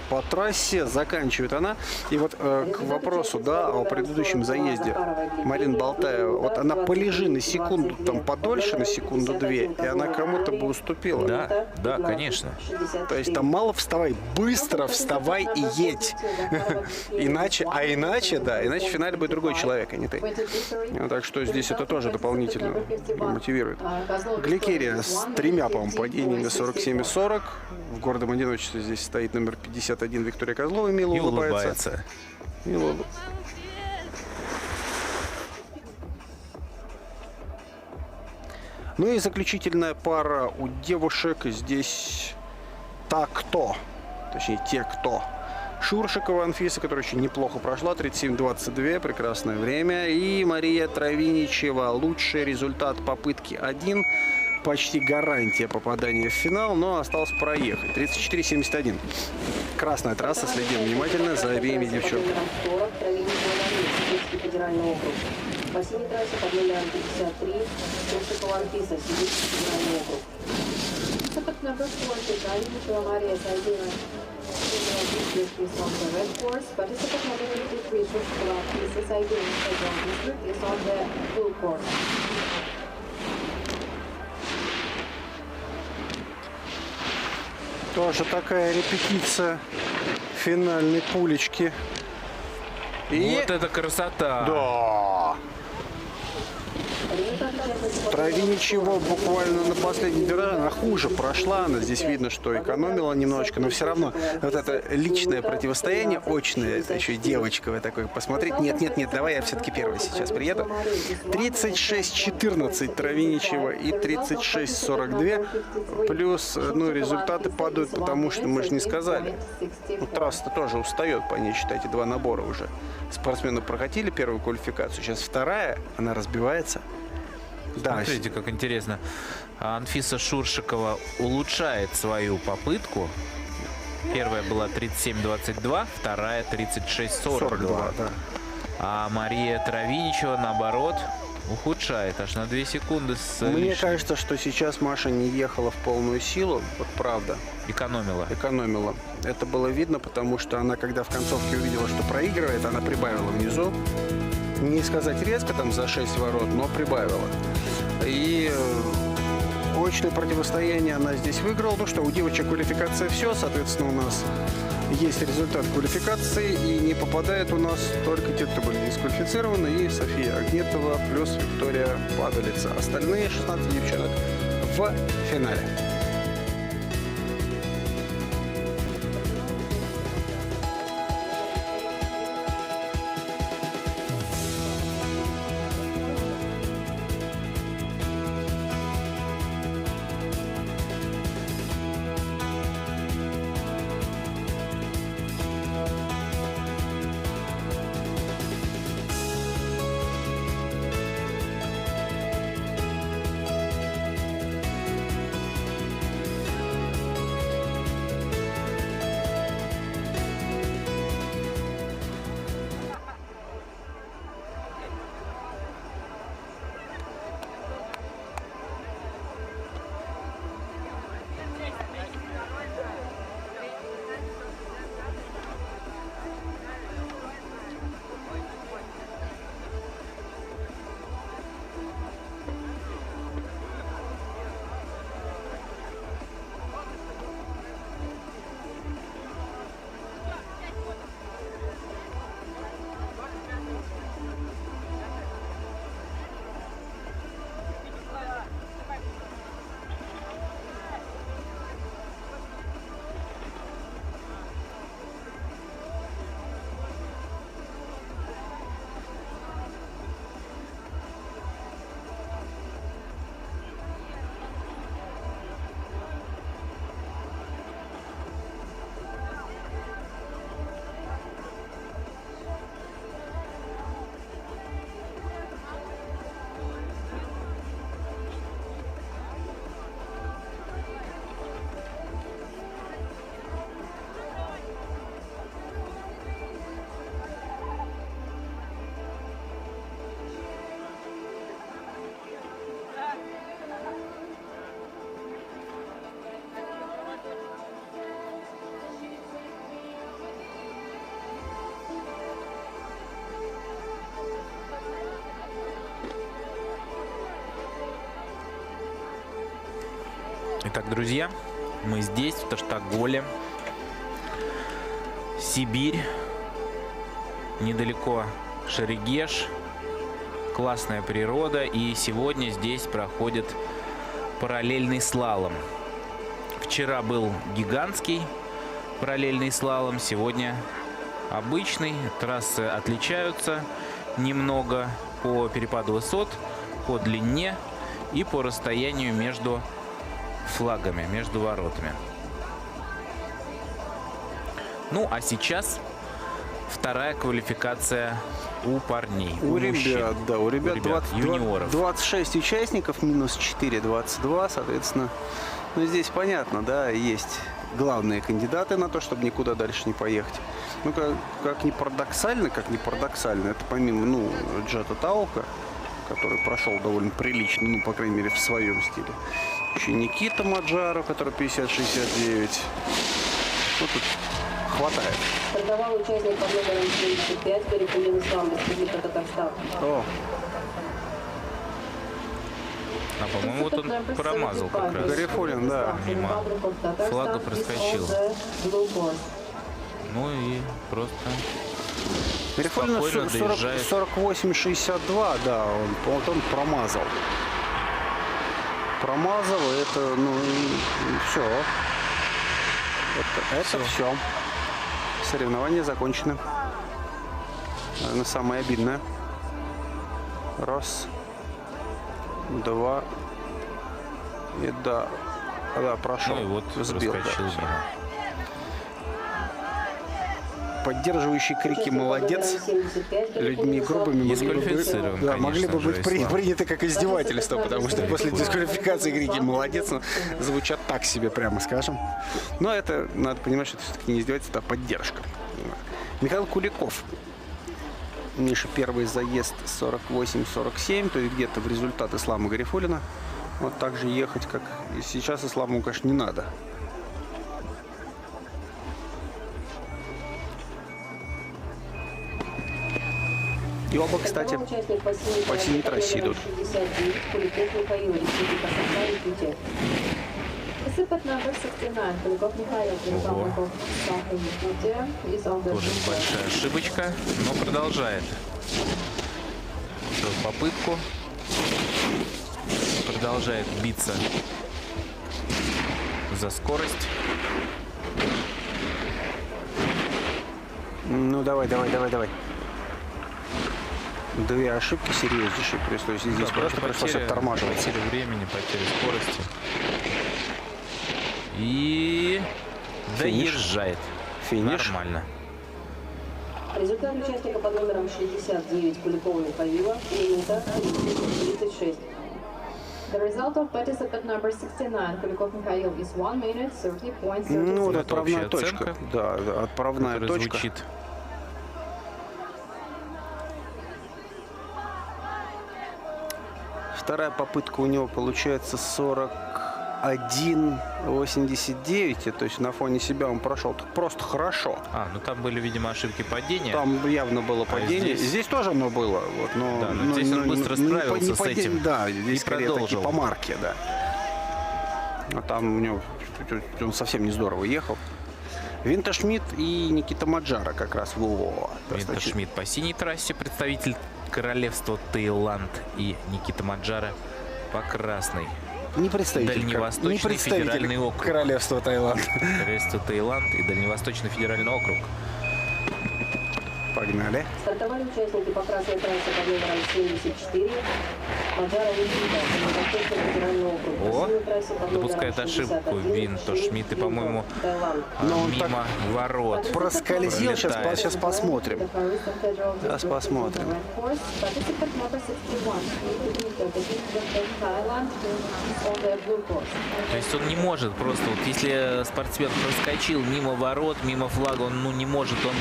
По трассе заканчивает она. И вот к вопросу, да, о предыдущем заезде Марина Болтаева. Вот она полежи на секунду там подольше, на секунду-две, и она кому-то бы уступила. Да, конечно. То есть там мало вставай, быстро вставай и едь. Иначе в финале будет другой человек, а не ты. Так что здесь это тоже дополнительно мотивирует. Гликерия с тремя, по-моему, падениями 47 и 40. В гордом одиночестве здесь стоит номер 51 Виктория Козлова, мило И улыбается. Мило Ну и заключительная пара у девушек здесь те, кто. Шуршикова Анфиса, которая очень неплохо прошла, 37-22, прекрасное время. И Мария Травиничева, лучший результат попытки 1, почти гарантия попадания в финал, но осталось проехать, 34-71. Красная трасса, следим внимательно за обеими девчонками. По синей трассе под номером 53 Шуршикова Анфиса, Сибирский федеральный округ. Participant number 4, Travinicheva Maria Saidina, is on the red course. Participant number 53, Shurshikova Anfisa Saidina, is on the blue course. Тоже такая репетиция финальной пулечки. И... Вот это красота! Да! Травиничева буквально на последний вираж, она хуже прошла, она здесь видно, что экономила немножечко, но все равно вот это личное противостояние, очное, это еще и девочка вы такой посмотреть, нет, давай я все-таки первый сейчас приеду. 36-14 Травиничева и 36-42, плюс, результаты падают, потому что мы же не сказали. Трасса-то тоже устает, по ней, считайте, два набора уже. Спортсмены прокатили первую квалификацию, сейчас вторая, она разбивается. Да. Смотрите, как интересно. Анфиса Шуршикова улучшает свою попытку. Первая была 37-22, вторая 36-42. Да. А Мария Травиничева, наоборот, ухудшает аж на 2 секунды с Мне лишним. кажется, что сейчас Маша не ехала в полную силу, вот правда. Экономила. Это было видно, потому что она, когда в концовке увидела, что проигрывает, она прибавила внизу. Не сказать резко, там за 6 ворот, но прибавила. И очное противостояние она здесь выиграла. Ну что, у девочек квалификация все, соответственно, у нас есть результат квалификации, и не попадает у нас только те, кто были дисквалифицированы, и София Агнетова плюс Виктория Падалица. Остальные 16 девчонок в финале. Итак, друзья, мы здесь, в Таштаголе, Сибирь, недалеко Шерегеш, классная природа, и сегодня здесь проходит параллельный слалом. Вчера был гигантский параллельный слалом, сегодня обычный. Трассы отличаются немного по перепаду высот, по длине и по расстоянию между флагами, между воротами. Ну, а сейчас вторая квалификация у парней. У мужчин. ребят, да, у ребят, юниоров. 26 участников, минус 4, 22, соответственно. Ну, здесь понятно, да, есть главные кандидаты на то, чтобы никуда дальше не поехать. Ну, как ни парадоксально, это помимо, ну, Джета Таука, который прошел довольно прилично, ну, по крайней мере, в своем стиле. Еще Никита Маджаров, который 50-69. Ну, тут хватает. Стартовал участник под номером 75, Гарифуллин Ислам, Республика Татарстан. О, А, по-моему, вот он промазал как раз. Гарифуллин, да. Мимо флага проскочил. Ну и просто Гарифуллин спокойно доезжает. 48-62, да, он промазал. Промазал, это, ну, все. Это все. Соревнования закончены. Наверное, самое обидное. Раз. Два. И да. Да, прошел. Ну и вот сбил. проскочил Да. мимо. Поддерживающие крики «молодец» людьми грубыми могли бы быть приняты как издевательство, потому что после дисквалификации крики «молодец» звучат так себе, прямо скажем. Но это, надо понимать, что это все-таки не издевательство, а поддержка. Михаил Куликов. Миша, первый заезд 48-47, то есть где-то в результат Ислама Гарифуллина. Вот так же ехать, как и сейчас, Исламу, конечно, не надо. И оба, кстати, по синей трассе идут. Participant number 69, Kulikov Mikhail, Kulikov is on the Тоже небольшая ошибочка, но продолжает свою попытку. Продолжает биться за скорость. Ну, давай. Две ошибки серьезнейшие. То есть здесь просто пришлось оттормаживать. Потеря времени, потеря скорости. И Финиш. доезжает. Финиш. Нормально. Результат участника под номером 69 Куликова Михаила, минута 36. The result of participant number 69, Kulikov Mikhail, is 1 minute 30.36. Ну, вот Это отправная общая точка. оценка, Да, отправная которая точка. звучит. Вторая попытка у него получается 41-89. То есть на фоне себя он прошел просто хорошо. Ну там были, видимо, ошибки падения. Там явно было падение. здесь? Здесь тоже оно было. Вот, но, Да, но здесь он быстро справился с этим Да, здесь и скорее продолжил. таки по марке, да. А там у него он совсем не здорово ехал. Винта Шмидт и Никита Маджара как раз во. Винта Шмидт по синей трассе, представитель королевства Таиланд, и Никита Маджара по красной. Не представитель, Дальневосточный федеральный округ. королевства Таиланд. Королевство Таиланд и Дальневосточный федеральный округ. Погнали. Стартовали участники по красной трассе под номером 74. Маджара Никита, Дальневосточный федеральный округ. По синей трассе под номером Допускает ошибку 61, Винта Шмидт и, по-моему, Таиланд. Но он так мимо ворот. проскользил. Пролетает. Сейчас посмотрим. Сейчас посмотрим. Participant number 61, Thailand, on the blue course. То есть он не может просто, вот если спортсмен проскочил мимо ворот, мимо флага, он не может он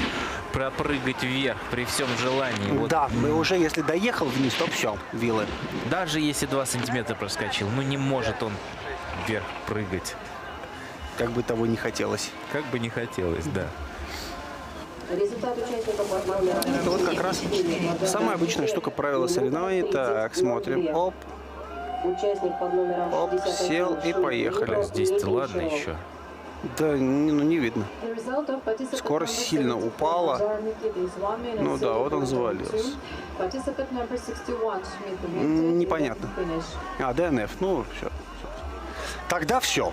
пропрыгать вверх при всем желании. Вот, Да, мы уже если доехал вниз, то все, виллы. даже если 2 сантиметра проскочил, не может он вверх прыгать. Как бы того не хотелось. Как бы не хотелось, да. Результат участника под номером Это вот как раз 74. самая обычная штука правила соревнований. Так, смотрим. Оп. Участник под номером Оп, 61 сел и Шульгин поехали. выиграл Здесь-то ладно Ильичевым. еще. Да, не видно. The result of participant Скорость number сильно 74, упала. Nazar Nikita is 1 minute Ну да, вот он 0.2. завалился. Participant number 61, Schmidt Dmitry, Непонятно. finish. А, ДНФ, ну все. Тогда все.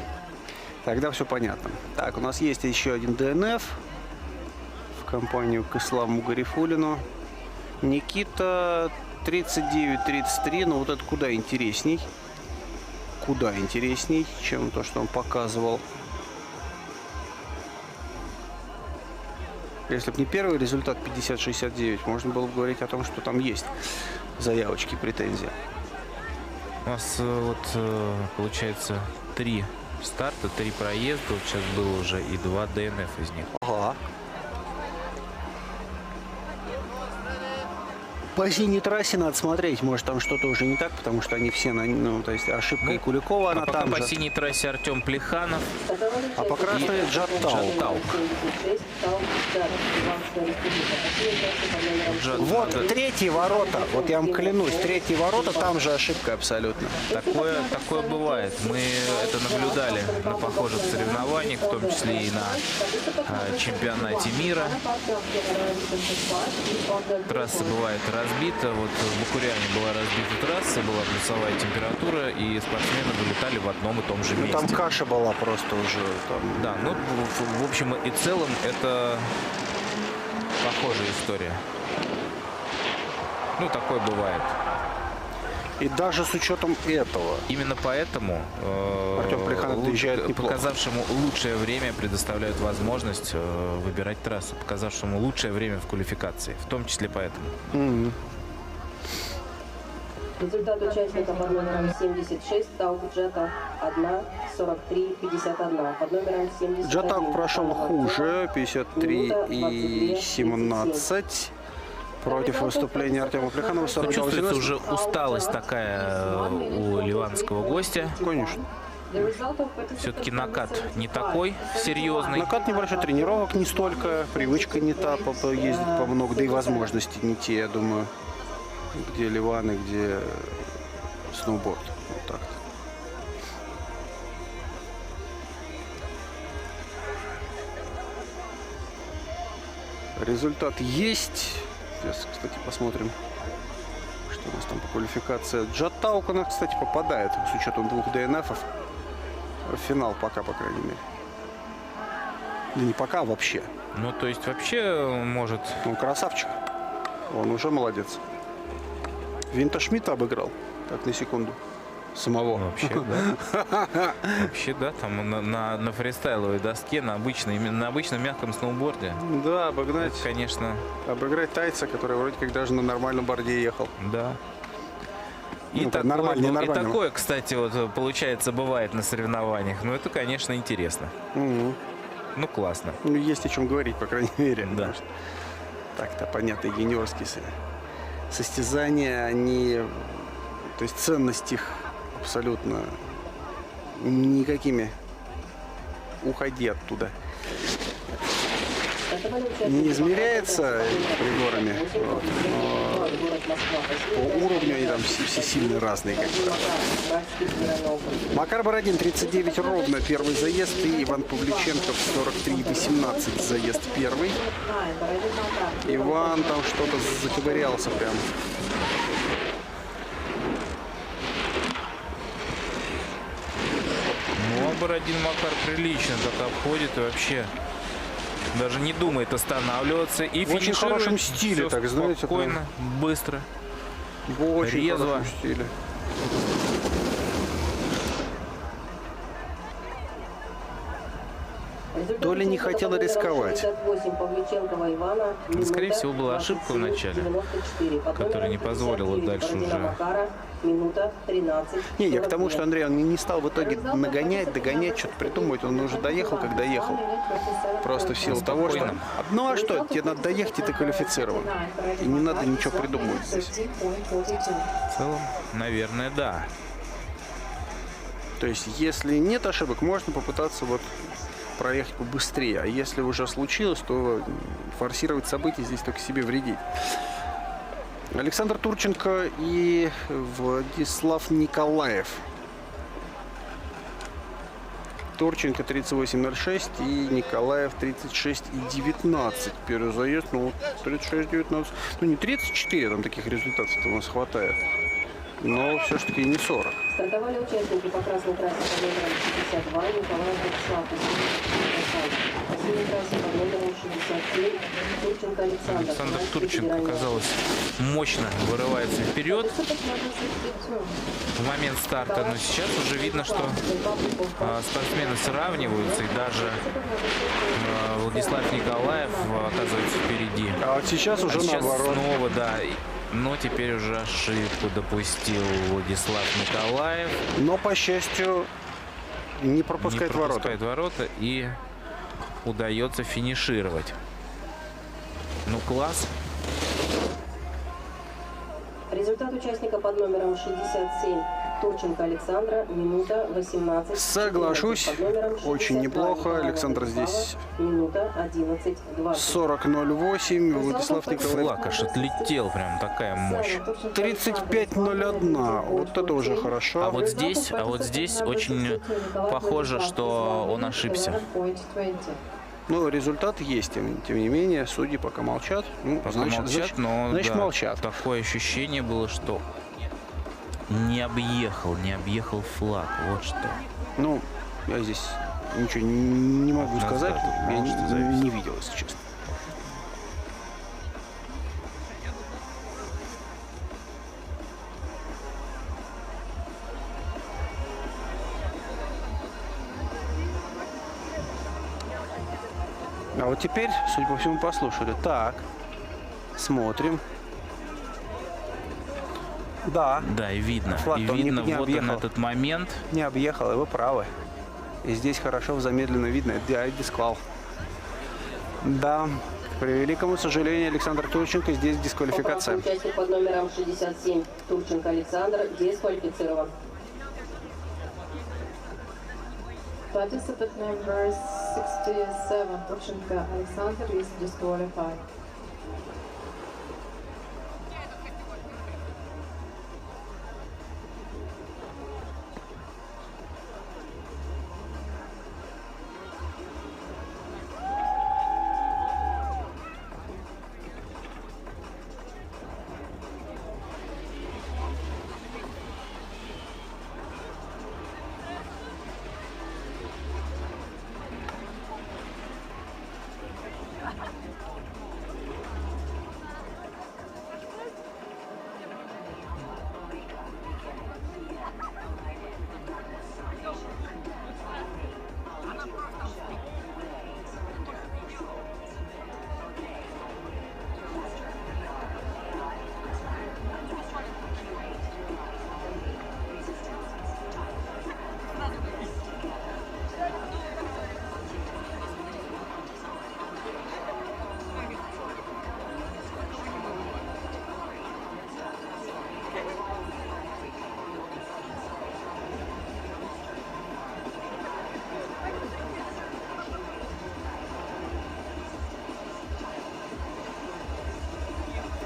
Тогда все понятно. Так, у нас есть еще один ДНФ в компанию к Исламу Гарифуллину. Никита 39-33, но вот это куда интересней. Куда интересней, чем то, что он показывал. Если бы не первый результат 50-69, можно было бы говорить о том, что там есть заявочки, претензии. У нас получается 3 старта, 3 проезда. Вот сейчас было уже и 2 ДНФ из них. Ага. По синей трассе надо смотреть, может там что-то уже не так, потому что они все, ну, то есть ошибка и Куликова, она пока там по же. синей трассе Артем Плеханов. А по красной Джаттаук. Вот третьи ворота, вот я вам клянусь, третьи ворота, там же ошибка абсолютно. Такое бывает. Мы это наблюдали на похожих соревнованиях, в том числе и на чемпионате мира. Трасса бывает разбита. Вот в Бакуряне была разбита трасса, была плюсовая температура, и спортсмены вылетали в одном и том же Ну, месте. там каша была просто уже. Там... Да, ну в общем и целом это похожая история. Ну, такое бывает. И даже с учетом этого. Именно поэтому Артем Плеханов доезжает неплохо. показавшему лучшее время предоставляют возможность выбирать трассу, показавшему лучшее время в квалификации, в том числе поэтому. Результат участника под номером 76 Таук Джета 1:43:51. Под номером 71 Джаттаук прошел хуже, 53:17. Против выступления Артема Плеханова 40. Чувствуется уже усталость такая у ливанского гостя. Конечно. Все-таки накат не такой серьезный. Накат небольшой, тренировок не столько, привычка не та, ездить по много, да и возможности не те, я думаю. Где Ливан и где сноуборд. Вот так-то. Результат есть. Сейчас, кстати, посмотрим, что у нас там по квалификации. Джаттаук, она, кстати, попадает с учетом 2 ДНФов в финал пока, по крайней мере. Да не пока, а вообще. Ну, то есть вообще может... Он красавчик. Он уже молодец. Винта Шмидта обыграл, так на секунду. Самого. Вообще, да. Вообще, да, там на фристайловой доске, на обычном мягком сноуборде. Да, обыгнать. Это, конечно. Обыграть тайца, который вроде как даже на нормальном борде ехал. Да. И, Ну, такое, нормально, и нормально. такое, кстати, вот получается, бывает на соревнованиях. Но это, конечно, интересно. Ну, классно. Ну, есть о чем говорить, по крайней мере. Да. Так-то понятно, юниорские состязания, они... То есть ценность их абсолютно никакими. Уходи оттуда. Не измеряется приборами. Вот. Но по уровню они там все сильно разные. Как бы. Макар Бородин 39 ровно первый заезд. И Иван Павличенков 43:18 заезд первый. Иван там что-то заковырялся прям. Ну, а Бородин Макар прилично так обходит и вообще даже не думает останавливаться. И В очень финиширует хорошем стиле, всё так, знаете, спокойно, быстро. В очень Резво. хорошем стиле. То ли не хотела рисковать. Скорее всего, была ошибка в начале, которая не позволила дальше уже. Не, я к тому, что Андрей, он не стал в итоге нагонять, догонять, что-то придумывать. Он уже доехал, когда ехал. Просто в силу того, что... Ну а что, тебе надо доехать, и ты квалифицирован. И не надо ничего придумывать здесь. В целом, наверное, да. То есть, если нет ошибок, можно попытаться вот проехать побыстрее. А если уже случилось, то форсировать события здесь только себе вредить. Александр Турченко и Владислав Николаев. Турченко 38.06 и Николаев 36.19. Первый заезд, ну 36.19. Ну не 34, там таких результатов у нас хватает. Но все-таки не 40. Стартовали участники по красной трассе под номером 62 Николаев Вячеслав, по синей трассе под номером 67 Турченко Александр. Александр Турченко, казалось, мощно вырывается вперед в момент старта, но сейчас уже видно, что спортсмены сравниваются, и даже Владислав Николаев оказывается впереди. А вот сейчас уже наоборот. Снова, да. Но теперь уже ошибку допустил Владислав Николаев. Но, по счастью, не пропускает ворота и удается финишировать. Ну, класс. Результат участника под номером 67 Турченко Александра, минута 18. Соглашусь, очень неплохо. Александр здесь минута 11:20. 40.08, Владислав Николаев. Флаг аж отлетел, прям такая мощь. 35.01, вот это уже хорошо. А вот здесь очень похоже, что он ошибся. Ну, результат есть, тем не менее, судьи пока молчат. Ну, пока значит, молчат. Молчат. Такое ощущение было, что не объехал флаг. Вот что. Ну, я здесь ничего не могу сказать. Я не видел, если честно. А вот теперь, судя по всему, послушали. Так, смотрим. Да. Да, и видно. Флаг И он видно не вот объехал. он этот момент. Не объехал, и вы правы. И здесь хорошо замедленно видно. Это дисквал. Да, к превеликому сожалению, Александр Турченко здесь дисквалификация. Участник под номером 67 Турченко Александр дисквалифицирован. Participant number 67 Turchenko Alexander is disqualified.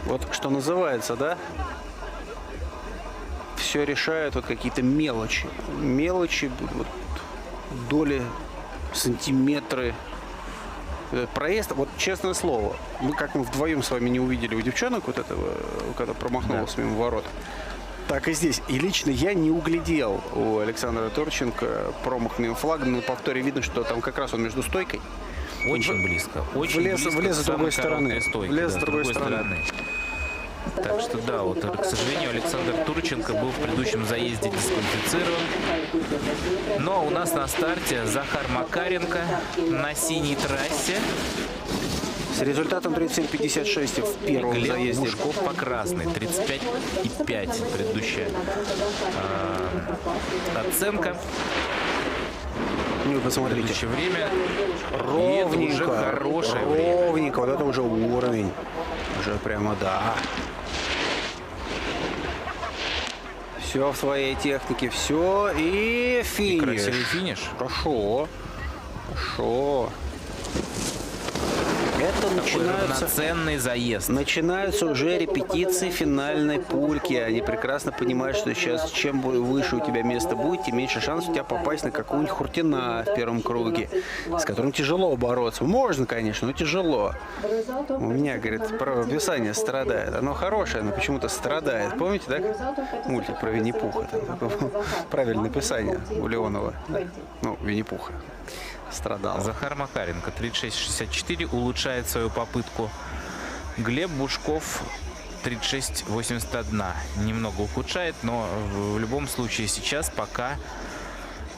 Вот что называется, да? Все решают вот какие-то мелочи. Мелочи, вот, доли, сантиметры. Проезд, вот честное слово, мы вдвоем с вами не увидели у девчонок вот этого, когда промахнулась мимо ворот. Так и здесь. И лично я не углядел у Александра Турченко промах мимо флага. На повторе видно, что там как раз он между стойкой. Очень близко. Очень влез с другой стороны. Влез с другой стороны. Так что да, вот, к сожалению, Александр Турченко был в предыдущем заезде дисквалифицирован. Но у нас на старте Захар Макаренко на синей трассе. С результатом 37.56 в первом Глеб заезде. Бушков по красной. 35,5 предыдущая оценка. Ну, вы посмотрите. Предыдущее время. Ровненько. И это уже хорошее время. Ровненько. Вот это уже уровень. Уже прямо да. Все в своей технике. Все. И финиш. И красивый финиш. Хорошо. Хорошо. Это такой равноценный заезд. Начинаются уже репетиции финальной пульки. Они прекрасно понимают, что сейчас чем выше у тебя место будет, тем меньше шанс у тебя попасть на какую-нибудь Хуртина в первом круге, с которым тяжело бороться. Можно, конечно, но тяжело. У меня, говорит, правописание страдает. Оно хорошее, но почему-то страдает. Помните, да? Мультик про Винни-Пуха. Правильное писание у Леонова. Ну, Винни-Пуха. Страдал. Захар Макаренко 36.64 улучшает свою попытку. Глеб Бушков 36.81 немного ухудшает, но в любом случае сейчас пока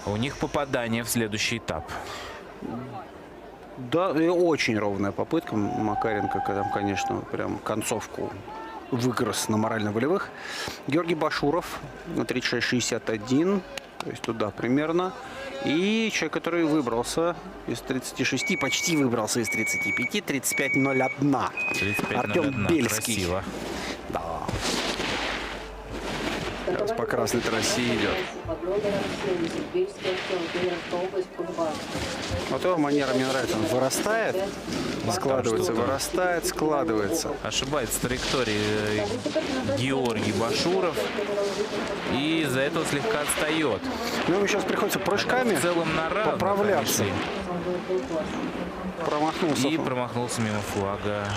у них попадание в следующий этап. Да, и очень ровная попытка. Макаренко там, конечно, прям концовку выгрыз на морально-волевых. Георгий Башуров на 36.61. То есть туда примерно. И человек, который выбрался из 36, почти выбрался из 35, 35.01. Артем Бельский. Красиво. Да. Сейчас по красной трассе идет. Вот его манера мне нравится. Он вырастает, складывается, вырастает, складывается. Ошибается с траектории Георгий Башуров. И из-за этого слегка отстает. Ну, ему сейчас приходится прыжками в целом на равных поправляться. Промахнулся. И промахнулся мимо флага.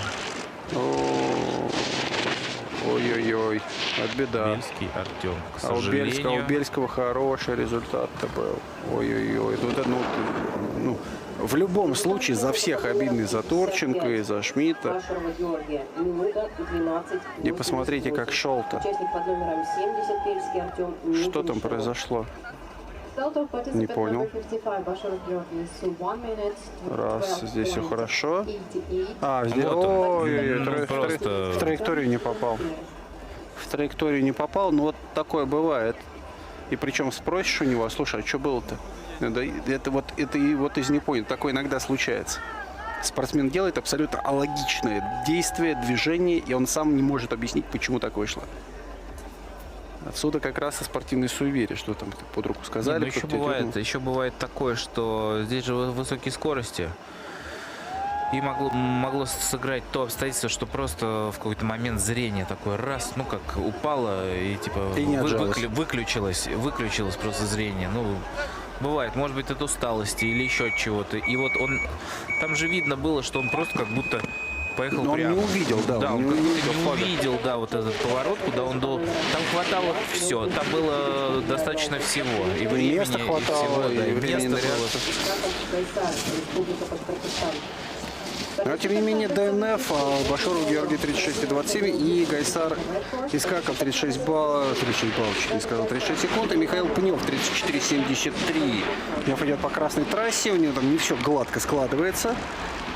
Ой-ой-ой, от беда. Бельский Артем, к А у сожалению. Бельского хороший результат-то был. Ой-ой-ой. Ну, в любом случае, за всех обидный, за Турченко и за Шмидта. И посмотрите, как шел-то. Что там произошло? Не понял. Раз, здесь все хорошо. А, здесь... Вот он. Ой-ой-ой, Просто... в траекторию не попал. В траекторию не попал, но вот такое бывает. И причем спросишь у него, слушай, а что было-то? Это и вот из не понял. Такое иногда случается. Спортсмен делает абсолютно алогичное действие, движение, и он сам не может объяснить, почему так вышло. Отсюда как раз и спортивный суеверие, что там под руку сказали. Еще бывает такое, что здесь же высокие скорости. И могло сыграть то обстоятельство, что просто в какой-то момент зрение такое раз, ну как упало и типа выключилось просто зрение. Ну, бывает, может быть, от усталости или еще от чего-то. И вот он, там же видно было, что он просто как будто поехал но прямо. Он не увидел, да. Да, он как будто не увидел, да, вот этот поворот, куда он дул. Там хватало все, там было достаточно всего. И времени, места хватало, и времени на было. Но, тем не менее, ДНФ, Башуров Георгий 36,27 и Гайсар Искаков 36 баллов, чуть не сказал, 36 секунд, и Михаил Пнев 34,73. Пнев идет по красной трассе, у него там не все гладко складывается,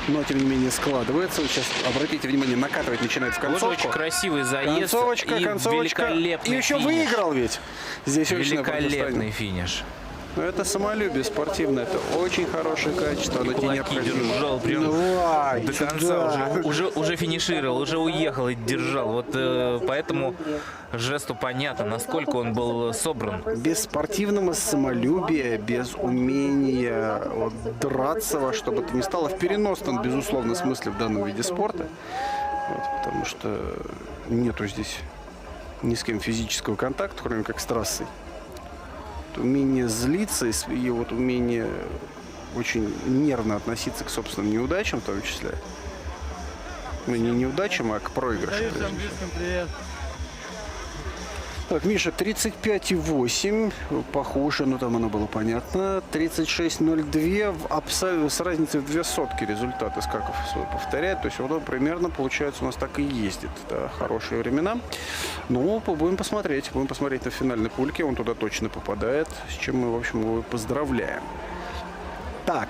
но, тем не менее, складывается. Вот сейчас, обратите внимание, накатывать начинает в концовку. Тоже очень красивый заезд концовочка. великолепный И еще финиш. Выиграл ведь. Здесь Великолепный финиш. Но это самолюбие спортивное, это очень хорошее качество, оно тебе необходимо. Держал прям до конца, уже финишировал, уже уехал и держал. Вот по этому жесту понятно, насколько он был собран. Без спортивного самолюбия, без умения драться во что бы то ни стало, в переносном, безусловно, смысле в данном виде спорта, потому что нету здесь ни с кем физического контакта, кроме как с трассой. Умение злиться и вот умение очень нервно относиться к собственным неудачам, в том числе. Ну, не неудачам, а к проигрышу. Так, Миша, 35,8, похоже, но там оно было понятно. 36,02, с разницей в 2 сотки результат Искаков повторяет. То есть вот он примерно, получается, у нас так и ездит. Да, хорошие времена. Ну, будем посмотреть на финальной пульке. Он туда точно попадает, с чем мы, в общем, его поздравляем. Так.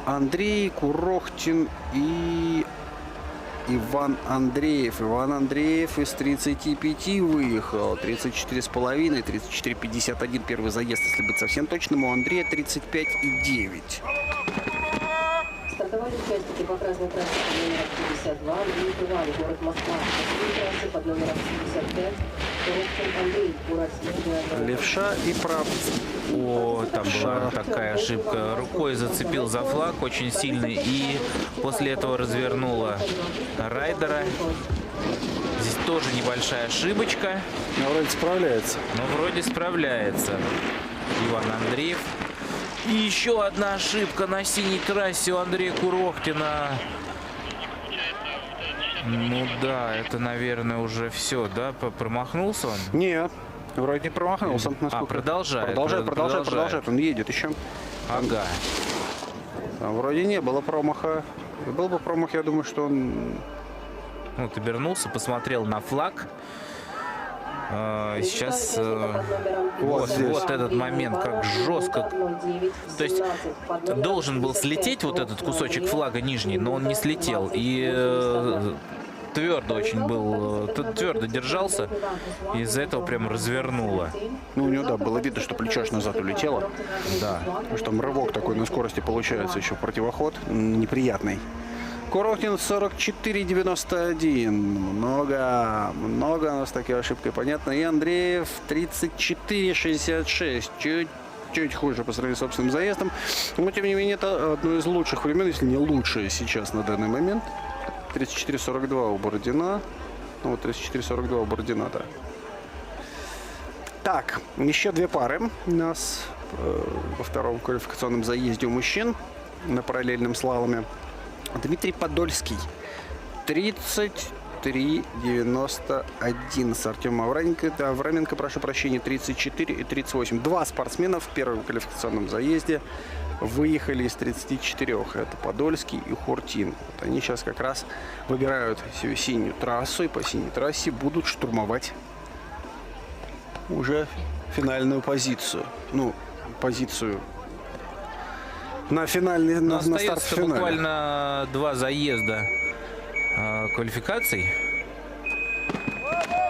Андрей Курохтин и Иван Андреев. Иван Андреев из 35 выехал. 34,5, 34,51 первый заезд, если быть совсем точным. У Андрея 35,9. Стартовали участники по красной трассе под номером 52, Андрей Пывали, город Москва. По синей трассе под номером 55, Коробкин Андрей, Курас Медиа. Левша и прав. О, там была такая ошибка. Рукой зацепил за флаг очень сильно и после этого развернула райдера. Здесь тоже небольшая ошибочка. Но вроде справляется. Но вроде справляется Иван Андреев. И еще одна ошибка на синей трассе у Андрея Курохтина. Ну да, это, наверное, уже все, да? Промахнулся он? Нет, вроде не промахнулся. Продолжает. Продолжает. Он едет еще. Ага. Там вроде не было промаха. Был бы промах, я думаю, что он... Вот обернулся, посмотрел на флаг. Сейчас вот этот момент, как жестко. То есть должен был слететь вот этот кусочек флага нижний, но он не слетел. И твердо очень был, твердо держался. Из-за этого прям развернуло. Ну, у него, да, было видно, что плечо аж назад улетело. Да. Потому что там рывок такой на скорости получается еще противоход. Неприятный. Курохтин 44.91. Много у нас такие ошибки, понятно. И Андреев 34.66. Чуть хуже по сравнению с собственным заездом. Но, тем не менее, это одно из лучших времен, если не лучшее сейчас на данный момент. 34.42 у Бородина. Ну, вот 34.42 у Бородина, да. Так, еще две пары у нас во втором квалификационном заезде у мужчин на параллельном слаломе. Дмитрий Подольский 33.91 с Артемом Авраменко, прошу прощения, 34 и 38. Два спортсмена в первом квалификационном заезде выехали из 34. Это Подольский и Хуртин. Вот они сейчас как раз выбирают синюю трассу и по синей трассе будут штурмовать уже финальную позицию. Ну, позицию на финальный, на старт финале. Буквально два заезда квалификаций.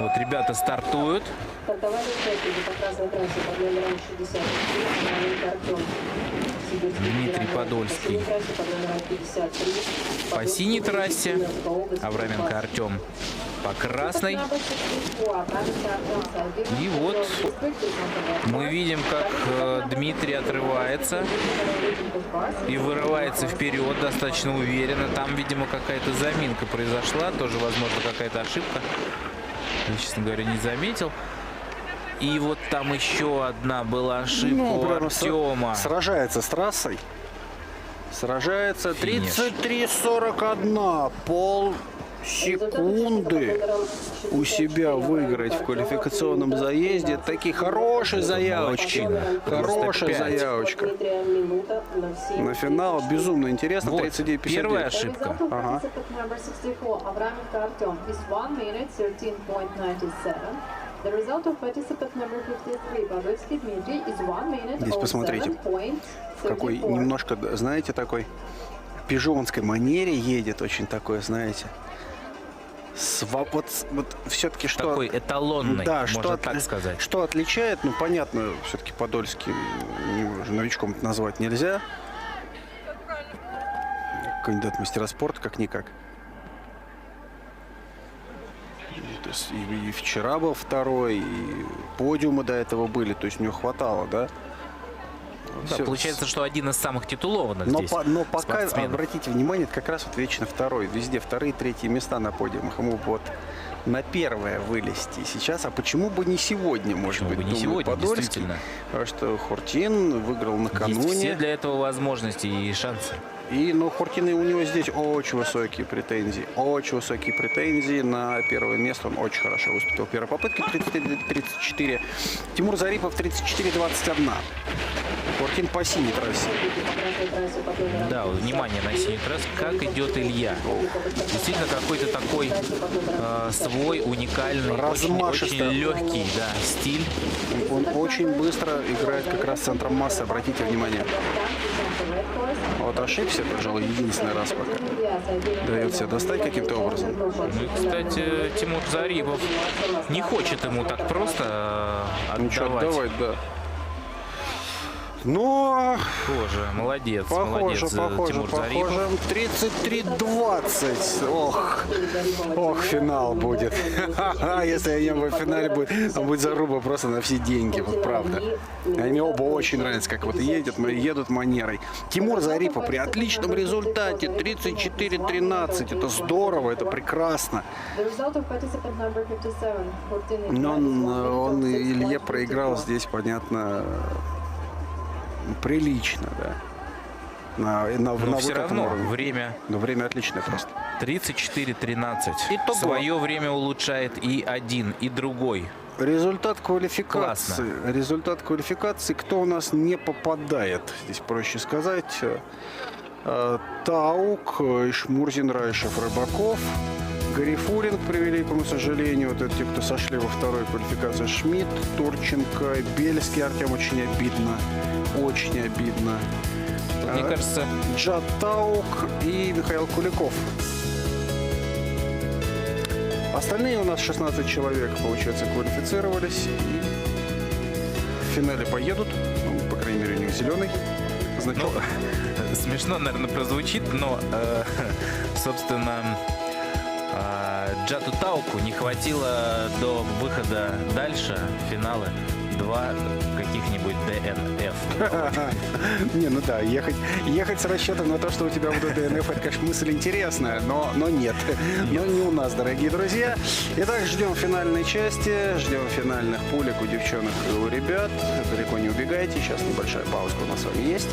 Вот ребята стартуют. Дмитрий Подольский по синей трассе, Авраменко Артем по красной. И вот мы видим, как Дмитрий отрывается и вырывается вперед достаточно уверенно. Там, видимо, какая-то заминка произошла, тоже, возможно, какая-то ошибка. Я, честно говоря, не заметил. И вот там еще одна была ошибка у Артема. Сражается с трассой. Сражается. 33.41. Полсекунды у себя выиграть в квалификационном заезде. Такие хорошие заявочки. Хорошая заявочка. На финал безумно интересно. Вот 39.59. первая ошибка. Ага. Здесь посмотрите, в какой немножко, знаете, такой пижонской манере едет, очень такой, знаете, вот все-таки что... Такой эталонный, да, можно так сказать. Что отличает, ну, понятно, все-таки Подольский новичком назвать нельзя. Кандидат в мастера спорта, как-никак. И вчера был второй, и подиумы до этого были, то есть у него хватало, да? Да, Все. получается, что один из самых титулованных но здесь но пока, спортсменов. обратите внимание, это как раз вот вечно второй. Везде вторые, третьи места на подиумах. Ему вот на первое вылезти сейчас. А почему бы не сегодня, может быть, бы не сегодня, Подольский? действительно. Потому что Хуртин выиграл накануне. Есть все для этого возможности и шансы. И, ну, Хуртин, у него здесь очень высокие претензии. Очень высокие претензии на первое место. Он очень хорошо выступил в первой попытке. 33-34. Тимур Зарипов 34-21. Хуртин по синей трассе. Да, вот, внимание на синий трасс, как идет Илья. Действительно какой-то такой свой уникальный, очень легкий, да, стиль. Он очень быстро играет как раз центром массы, обратите внимание. Вот ошибся, пожалуй, единственный раз пока. Дает себя достать каким-то образом. Ну и, кстати, Тимур Зарипов не хочет ему так просто отдавать. Ничего отдавать, да. Но Тоже молодец, похоже, молодец, Тимур Зарипов. 33-20. Ох, финал будет. Если они в финале будет заруба просто на все деньги, вот правда. Мне оба очень нравится, как вот едут манерой. Тимур Зарипов при отличном результате 34-13. Это здорово, это прекрасно. Но он Илье проиграл здесь, понятно, прилично, да. Но все равно время. Но время отличное просто. 34-13. Итого. Свое время улучшает и один, и другой. Результат квалификации. Классно. Результат квалификации. Кто у нас не попадает? Здесь проще сказать. Таук, Шмурзин, Райшев, Рыбаков. Гарифулин, к превеликому сожалению, вот это те, кто сошли во второй квалификации. Шмидт, Турченко, Бельский, Артем, очень обидно. Очень обидно. Мне кажется, Джад Таук и Михаил Куликов. Остальные у нас 16 человек, получается, квалифицировались. И в финале поедут. Ну, по крайней мере, у них зеленый значок. ну, смешно, наверное, прозвучит, но, собственно, Джаду Тауку не хватило до выхода дальше, финала, 2 каких-нибудь ДНФ. Не, ну да, ехать с расчетом на то, что у тебя будут ДНФ, это, конечно, мысль интересная, но нет. Но не у нас, дорогие друзья. Итак, ждем финальной части, ждем финальных пулек у девчонок и у ребят. Далеко не убегайте, сейчас небольшая пауза у нас с вами есть.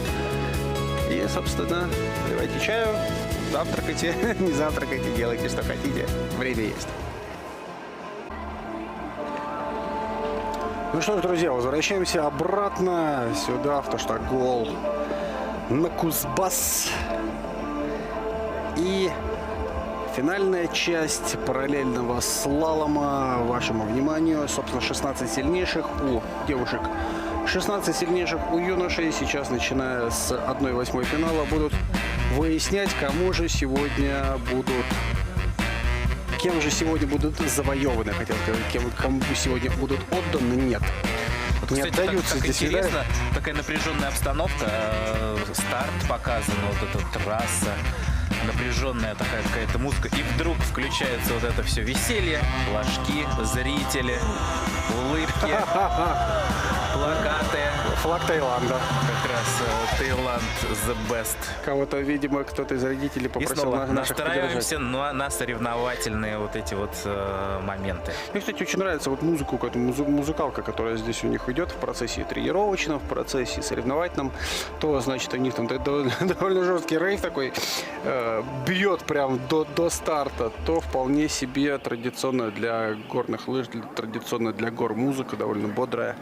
И, собственно, наливайте чаю, завтракайте, не завтракайте, делайте, что хотите. Время есть. Ну что ж, друзья, возвращаемся обратно сюда, в Таштагол, на Кузбасс. И финальная часть параллельного слалома вашему вниманию. Собственно, 16 сильнейших у девушек, 16 сильнейших у юношей. Сейчас, начиная с 1/8 финала, будут выяснять, кем же сегодня будут завоеваны, хотел сказать, кому сегодня будут отданы, нет. Вот, Не кстати, отдаются так здесь, интересно, такая напряженная обстановка, старт показан, вот эта трасса, напряженная такая какая-то музыка, и вдруг включается вот это все веселье, флажки, зрители, улыбки, плакаты. Флаг Таиланда. Как раз Таиланд the best. Кого-то, видимо, кто-то из родителей И попросил снова наших поддержать. настраиваемся на соревновательные вот эти вот моменты. Мне, кстати, очень нравится вот музыкалка, которая здесь у них идет в процессе тренировочном, в процессе соревновательном. То, значит, у них там довольно жесткий рейв такой бьет прям до старта, то вполне себе традиционная для горных лыж, традиционная для гор музыка, довольно бодрая,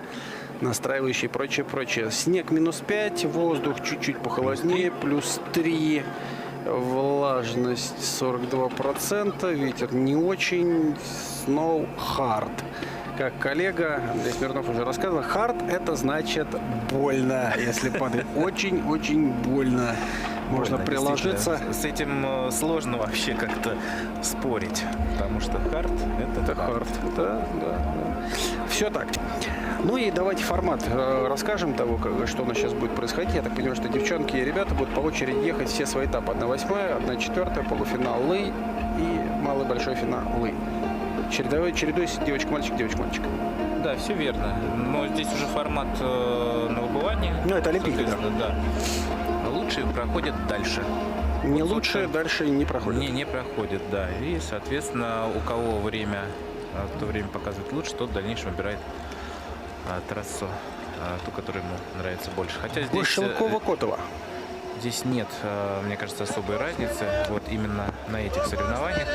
настраивающая и прочее. Снег -5, воздух чуть-чуть похолоднее, +3, влажность 42%, ветер не очень, snow hard. Как коллега Андрей Смирнов уже рассказывал, hard это значит больно, если падает. Очень-очень больно. Можно приложиться. С этим сложно вообще как-то спорить, потому что хард это хард. Да. Все так. Ну и давайте формат расскажем того, что у нас сейчас будет происходить. Я так понимаю, что девчонки и ребята будут по очереди ехать все свои этапы. 1/8, 1/4, полуфинал Лы и малый большой финал Лы. Чередуясь девочка-мальчик, девочка-мальчик. Да, все верно. Но здесь уже формат на выбывание. Ну, это Олимпийка, да. Лучшие проходят дальше. Не вот, лучшие дальше не проходят. Не проходят, да. И, соответственно, у кого время показывает лучше, тот в дальнейшем выбирает трассу, ту, которая ему нравится больше. Хотя здесь... Шелкова-Котова. Здесь нет, мне кажется, особой разницы. Вот именно на этих соревнованиях.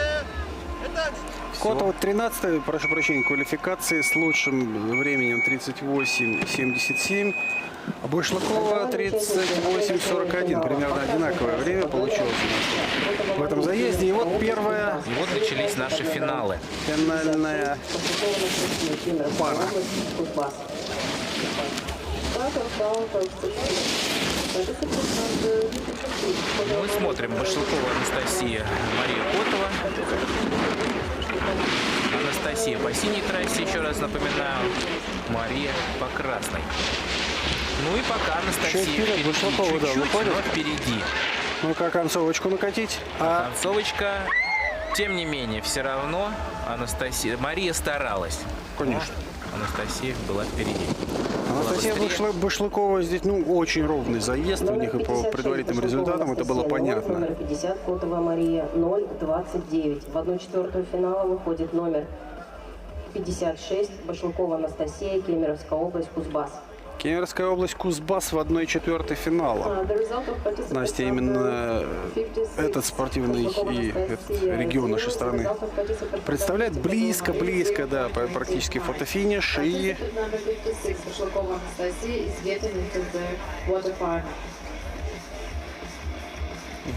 Котова 13-й, прошу прощения, квалификации с лучшим временем 38-77. А Бушлакова 38-41. Примерно одинаковое время получилось у нас в этом заезде. И вот первая... И вот начались наши финалы. Финальная пара. Мы смотрим Башлыкова Анастасия, Мария Котова. Анастасия по синей трассе, еще раз напоминаю, Мария по красной. Ну и пока Анастасия Чуть вперед, впереди, Башлакова, да, чуть-чуть, выходит. но впереди. Ну-ка, концовочку накатить. Концовочка, тем не менее, все равно Анастасия, Мария старалась. Конечно. Но Анастасия была впереди. Анастасия Башлыкова здесь, очень ровный заезд у них, и по предварительным результатам это было понятно. Номер 50 Котова Мария 0,29. В 1/4 финала выходит номер 56 Башлыкова Анастасия, Кемеровская область, Кузбасс. Кемеровская область, Кузбасс в 1/4 финала. Настя, именно этот спортивный и этот регион нашей страны представляет близко, да, практически фотофиниш. И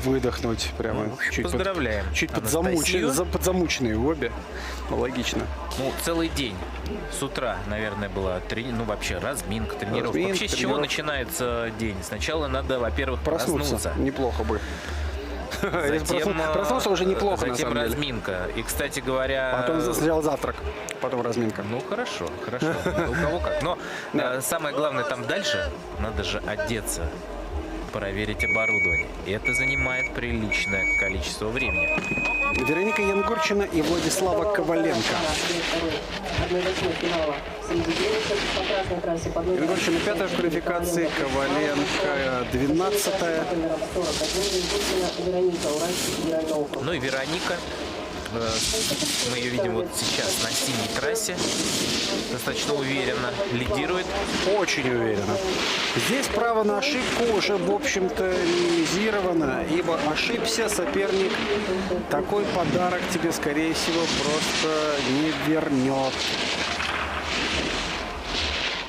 выдохнуть прямо. Поздравляем. Чуть подзамученные обе. Логично. Ну, целый день. С утра, наверное, была вообще разминка, тренировка. Вообще, с чего начинается день? Сначала надо, во-первых, проснуться. Неплохо бы. Затем, проснулся уже неплохо, на затем самом деле. разминка. И, кстати говоря... Потом сначала завтрак, потом разминка. Ну, хорошо. У кого как. Но самое главное, там дальше надо же одеться, проверить оборудование. И это занимает приличное количество времени. Вероника Янгурчина и Владислава Коваленко. Янгурчина 5-я в квалификации, Коваленко 12-я. Ну и Вероника. Мы ее видим вот сейчас на синей трассе. Достаточно уверенно лидирует. Очень уверенно. Здесь право на ошибку уже, в общем-то, минимизировано, ибо ошибся соперник. Такой подарок тебе, скорее всего, просто не вернет.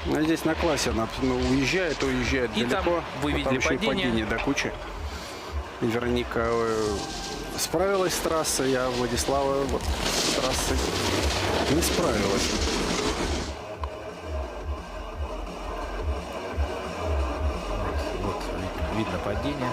Но здесь на классе она уезжает и далеко. Там вы видели падение до кучи. И Вероника справилась с трассой, а Владислава с трассой не справилась. Вот видно падение.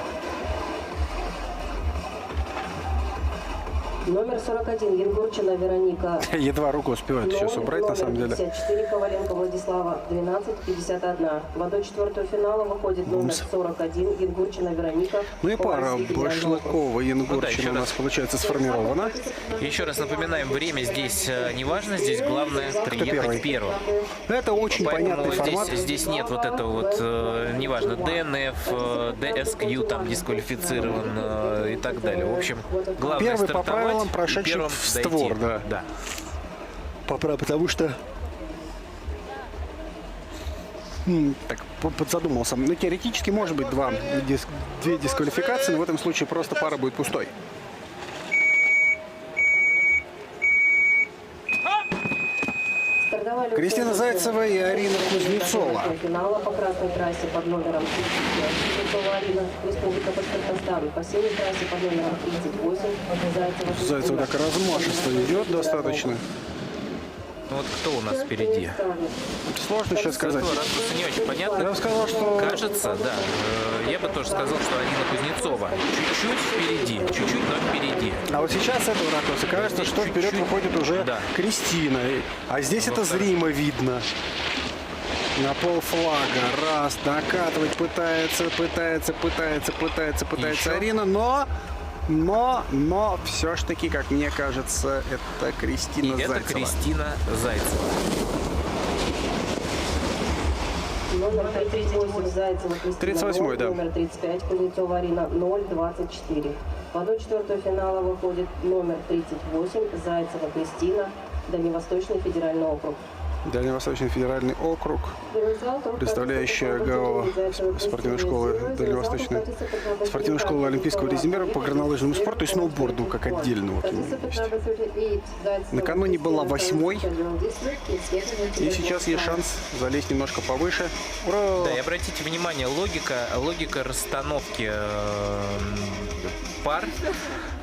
Номер 41 Янгурчина Вероника. Едва руку успевает сейчас убрать, на самом деле. 54 Коваленко Владислава 12,51. В 1/4 финала выходит номер 41 Янгурчина Вероника. Ну и пара Башлыкова и Янгурчина у нас, получается, сформирована. Еще раз напоминаем, время здесь не важно, здесь главное приехать первым. Это очень понятный формат. Здесь нет вот этого вот, неважно, ДНФ, ДСК, там дисквалифицирован и так далее. В общем, главное первый по стартовать, правилам, прошедший в створ, да. Потому что так подзадумался. Ну, теоретически может быть две дисквалификации, но в этом случае просто пара будет пустой. Кристина Зайцева и Арина Кузнецова. Финала по красной трассе под номером 35. Кузнецова Арина, Республика Башкортостан. По синей трассе под номером 38. Зайцева так размашисто идет достаточно. Ну вот кто у нас впереди? Сложно сейчас сказать. Ракурса не очень понятно. Я бы сказал, что... Кажется, да. Я бы тоже сказал, что Арина Кузнецова чуть-чуть впереди. Чуть-чуть, но впереди. А вот сейчас с этого ракурса кажется, что вперед выходит уже Кристина. А здесь это зримо видно. На полфлага. Раз. Накатывать пытается Еще? Арина, но все ж таки, как мне кажется, это Кристина Зайцева. Это Кристина Зайцева. Номер 38 Зайцева Кристина. 38-й, да. Номер 35 Кузнецова Арина 0,24. В 1/4 финала выходит номер 38 Зайцева Кристина, Дальневосточный федеральный округ. Дальневосточный федеральный округ, представляющая ГАО спортивной школы Дальневосточной спортивной школы олимпийского резерва по горнолыжному спорту и сноуборду как отдельному. Накануне была 8-й, и сейчас есть шанс залезть немножко повыше. Ура! Да, и обратите внимание, логика расстановки пар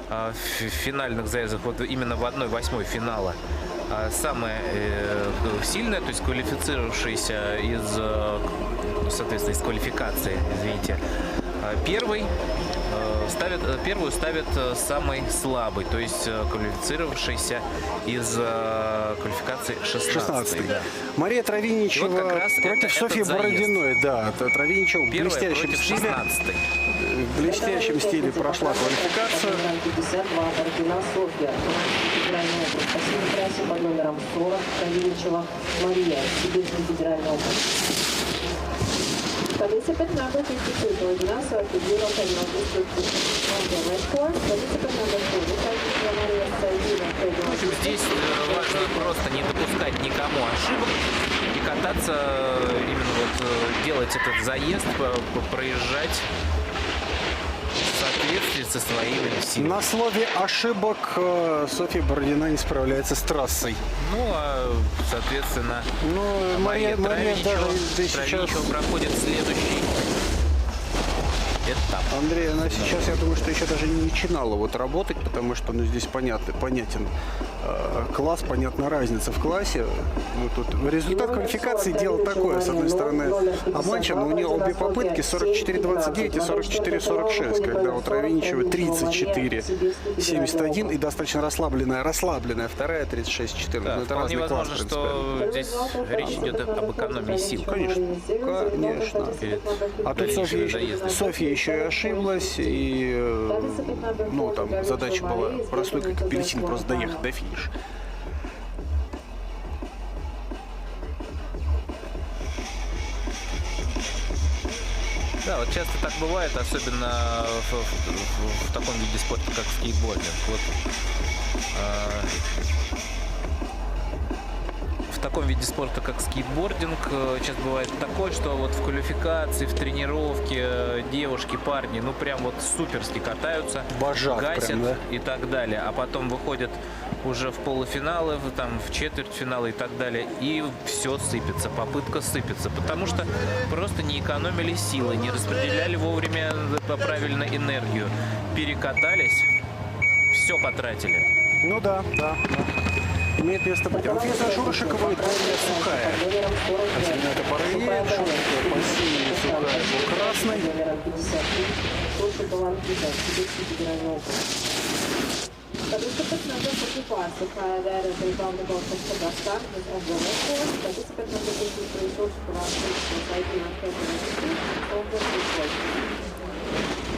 в финальных заездах, вот именно в 1/8 финала. Самая сильная, то есть квалифицировавшаяся из квалификации, извините, первый Первую ставят самый слабый, то есть квалифицировавшийся из квалификации 16. Да. Мария Травиничева вот как раз против Софьи Бородиной. Да, Травиничева в блестящем стиле. В блестящем стиле прошла квалификацию. 52 Бородина Софья. Федеральный округ. По синей трассе под номером 40 Травиничева Мария. Сибирский федеральный округ. Participant number 52, Georgina Sophie, Bureau Criminal District on the red course. Participant number 2, Витальевна Мария Сальдина, В общем, здесь важно просто не допускать никому ошибок и кататься, именно вот делать этот заезд, проезжать в соответствии со своими силами. На слове ошибок Софья Бородина не справляется с трассой. Ну, а, соответственно, Мария Травиничева проходит следующий этап. Андрей, она сейчас, я думаю, что еще даже не начинала вот работать, потому что здесь понятен класс, понятна разница в классе. Ну, тут результат квалификации дело такое. С одной стороны, обманчиво, но у нее обе попытки 44-29 и 44-46, когда у Травиничева 34-71 и достаточно расслабленная вторая 36-14. Да, вполне возможно, что здесь речь идет об экономии сил. Конечно. А тут Софья еще и ошиблась, и там задача была простой, как апельсин, просто доехать до финиша. Да, вот часто так бывает, особенно в таком виде спорта, как скейтбординг. Вот, в таком виде спорта, как скейтбординг, часто бывает такое, что вот в квалификации, в тренировке девушки, парни, ну прям вот суперски катаются, гасят прям, да? И так далее. А потом выходят уже в полуфиналы, там, в четвертьфиналы и так далее, и все сыпется, попытка сыпется, потому что просто не экономили силы, не распределяли вовремя правильно энергию, перекатались, все потратили. Ну да. Имеет место быть. Анфиса Шуршикова и Дарья Сухая. Особенно это параллель. Шуршикова по синей, Сухая по красной. Participant number 44, Сухая Дарья, Republic of Kazakhstan, is on the red course. Participant number 83, Шуршикова Сальдина, on the blue course.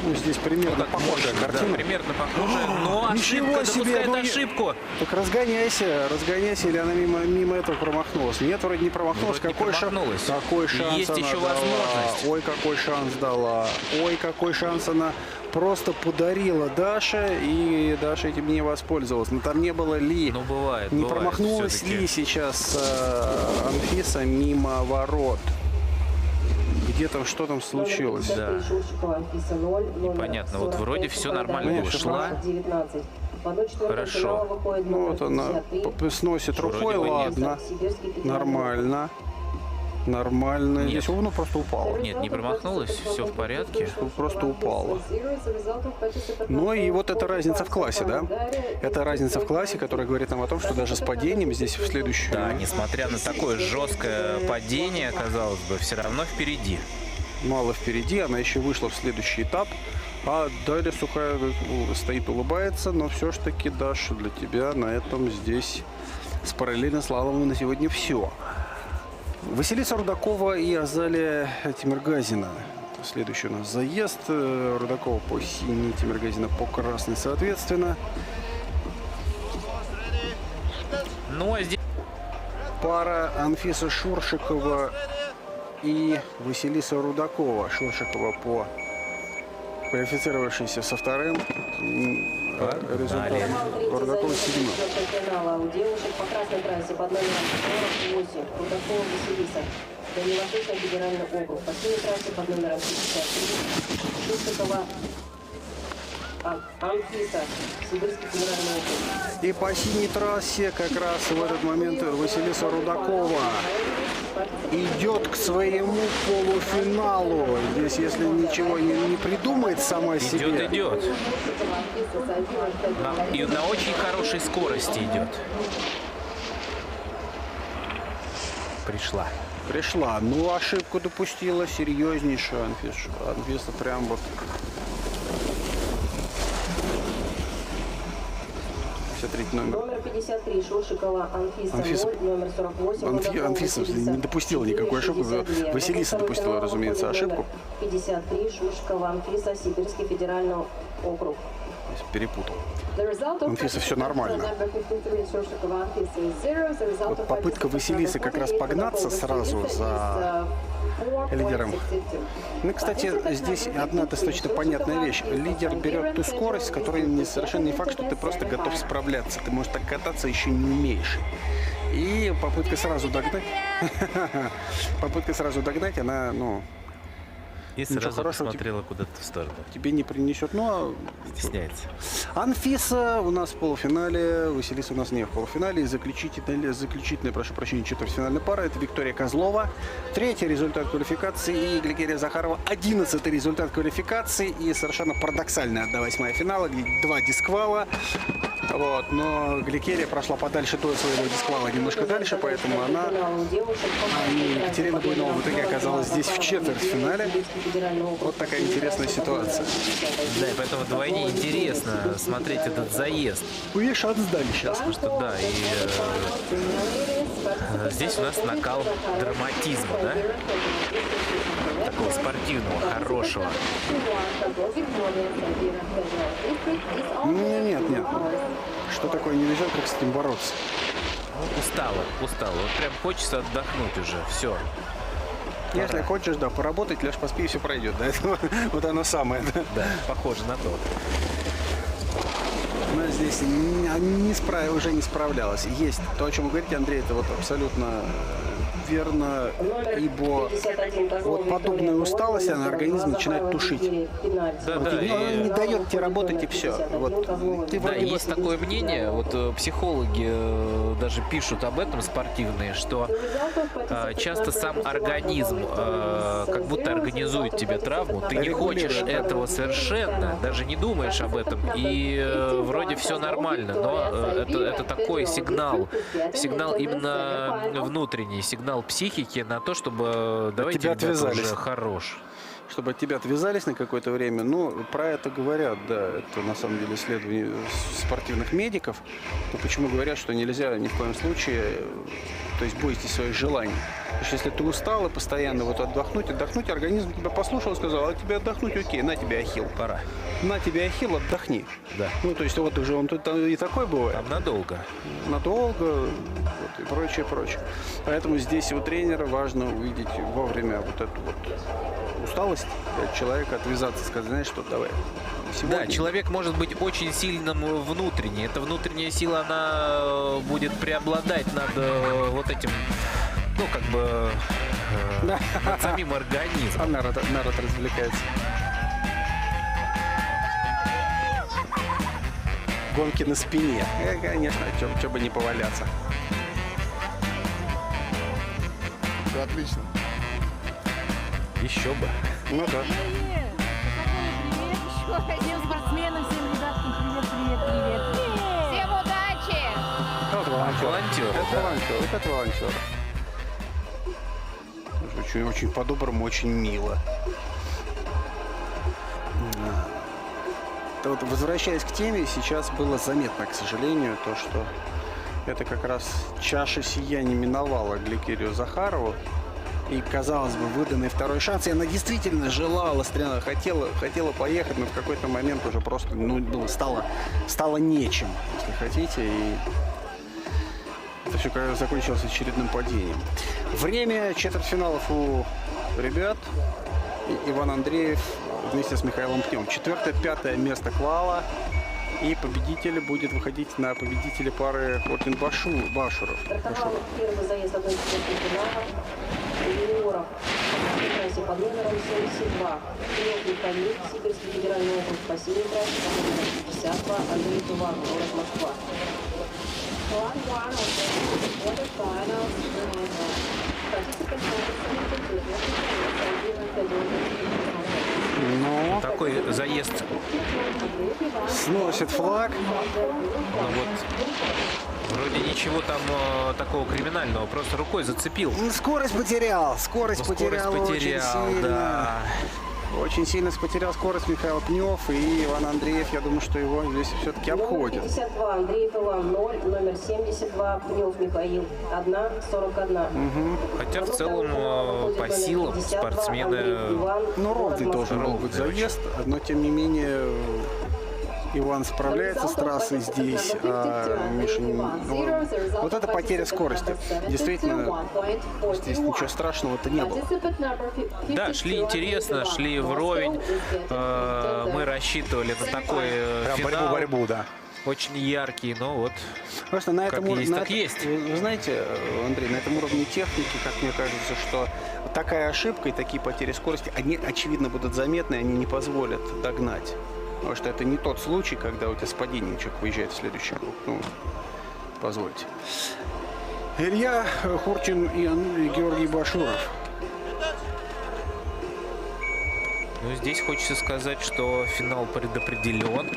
Ну, здесь примерно похожая картина. Да, примерно похожая, но ошибка, допускает ошибку. Так разгоняйся, или она мимо этого промахнулась. Нет, вроде не промахнулась. Какой шанс есть еще дала. возможность. Ой, какой шанс дала. Ой, какой шанс она просто подарила Даше, и Даша этим не воспользовалась. Но там не было ли. Ну, бывает. Не промахнулась ли сейчас Анфиса мимо ворот? Где там, что там случилось? Да. Непонятно. Вот вроде все нормально было. Шла. Хорошо. Ну вот она сносит рукой, ладно. Нормально. Здесь ну, просто упала. Нет, не промахнулась, все в порядке. Просто упала. Ну и вот эта разница в классе, да? Это разница в классе, которая говорит нам о том, что даже с падением здесь в следующую... Да, несмотря на такое жесткое падение, казалось бы, все равно впереди. Мало впереди, она еще вышла в следующий этап. А Дарья Сухая стоит, улыбается, но все ж таки, Даша, для тебя на этом здесь с параллельно слаломом на сегодня все. Василиса Рудакова и Азалия Тимиргазина. Следующий у нас заезд. Рудакова по синей, Тимиргазина по красной, соответственно. Ну, а здесь... Пара Анфиса Шуршикова и Василиса Рудакова. Шуршикова по квалифицировавшейся со вторым результатом. Рудакова седьмым. У девушек по красной трассе под номером 48 Рудакова Василиса. Дальневосточный федеральный округ. По синей трассе под номером 53 Шуршикова Анфиса, Сибирский федеральный округ. И по синей трассе как раз в этот момент Василиса Рудакова идет к своему полуфиналу. Здесь, если ничего не придумает сама себе... Идет. И на очень хорошей скорости идет. Пришла. Ну, ошибку допустила серьезнейшую Анфиса. Анфиса прям вот 53 номер. Номер 53 Шуршикова Анфиса 0, номер 48 Анфиса не допустила никакой ошибки. Василиса допустила, разумеется, ошибку. 53 Шуршикова Анфиса, Сибирский федеральный округ. Перепутал. Анфиса, все нормально. Вот попытка Василисы как раз погнаться сразу за лидером. Ну, кстати, здесь одна достаточно понятная вещь. Лидер берет ту скорость, с которой совершенно не факт, что ты просто готов справляться. Ты, может, так кататься еще не умеешь. И попытка сразу догнать... Попытка сразу догнать, она, ну... И сразу посмотрела куда-то в сторону. Тебе не принесет, но... Стесняется. Анфиса у нас в полуфинале, Василиса у нас не в полуфинале. И заключительная, прошу прощения, четвертьфинальная пара — это Виктория Козлова. 3-й результат квалификации и Гликерия Захарова. 11-й результат квалификации и совершенно парадоксальная 1/8 финала, где 2 дисквала. Вот, но Гликерия прошла подальше до своего дисквала, немножко дальше, поэтому она, Екатерина Буйнова, в итоге оказалась здесь в четвертьфинале. Вот такая интересная ситуация. Да, и поэтому вдвойне интересно смотреть этот заезд. Вы шанс дали сейчас. Потому что, да, и здесь у нас накал драматизма, да? Такого спортивного, хорошего. Нет. Что такое не везет, как с этим бороться? Устала. Вот прям хочется отдохнуть уже, все. Если хочешь, да, поработать, ляжь поспи, и все пройдет. Да? Это вот оно самое. Да, похоже на то. Она здесь уже не справлялась. Есть то, о чем вы говорите, Андрей, это вот абсолютно верно, ибо вот подобная усталость, она организм начинает тушить. Да, вот да. И не дает тебе работать, и все. Вот, да, есть такое мнение, вот психологи даже пишут об этом, спортивные, что часто сам организм как будто организует тебе травму, ты не хочешь этого совершенно, даже не думаешь об этом, и вроде все нормально, но это такой сигнал именно внутренний, сигнал психики на то, чтобы давайте, ребята, уже хорош. Чтобы от тебя отвязались на какое-то время. Ну, про это говорят, да, это на самом деле исследование спортивных медиков. Но почему говорят, что нельзя ни в коем случае, то есть бойтесь своих желаний. Потому что если ты устал и постоянно вот отдохнуть, организм тебя послушал и сказал, а тебе отдохнуть, окей, на тебе ахилл. Пора. На тебе ахилл, отдохни. Да. Ну, то есть вот уже он тут и такой бывает. Там надолго. Надолго, вот, и прочее. Поэтому здесь у тренера важно увидеть вовремя вот эту вот усталость от человека, отвязаться, сказать, знаешь что, давай. Сегодня... Да, человек может быть очень сильным внутренне. Эта внутренняя сила, она будет преобладать над вот этим, ну, как бы, над самим организмом. Народ развлекается. Гонки на спине. Конечно, что бы не поваляться. Все отлично. Еще бы. Ну да. Всем спортсменам, всем ребяткам привет. Всем удачи! Волонтер. Это волонтер. Очень по-доброму, очень мило. Вот, возвращаясь к теме, сейчас было заметно, к сожалению, то, что это как раз чаша сия не миновала Гликерию Захарову. И, казалось бы, выданный второй шанс. И она действительно желала, хотела поехать, но в какой-то момент уже просто стало нечем, если хотите. И это все закончилось очередным падением. Время четвертьфиналов у ребят. Иван Андреев вместе с Михаилом Пнем. 4-5 место Клала. И победитель будет выходить на победителя пары Орден-Башуров. Первый заезд 1/4 финала юниоров на трассе под номером 72. Пилотный Камиль, Сибирский федеральный округ, спасибо, трассе под номером 52, Андрей Туван, город Москва. Ну, Такой заезд. Сносит флаг. Ну вот, вроде ничего там такого криминального, просто рукой зацепил. Скорость потерял очень сильно. Да. Очень сильно потерял скорость Михаил Пнев и Иван Андреев. Я думаю, что его здесь все-таки Номер обходит. 52 Андреев Иван 0, номер 72 Пнев Михаил 1:41. Хотя в целом по силам спортсмены Ну, ровный должен был быть заезд, но тем не менее Иван справляется с трассой здесь, а Миша вот это потеря скорости. Действительно, здесь ничего страшного-то не было. Да, шли интересно, шли вровень. Мы рассчитывали на такой финал. Борьбу, да. Очень яркий, но вот Просто на этом как есть, уровне, так есть. Вы знаете, Андрей, на этом уровне техники, как мне кажется, что такая ошибка и такие потери скорости, они, очевидно, будут заметны, они не позволят догнать. Потому что это не тот случай, когда у тебя с падением человек выезжает в следующий круг. Ну, позвольте. Илья Хурчин и Георгий Башуров. Ну, здесь хочется сказать, что финал предопределен.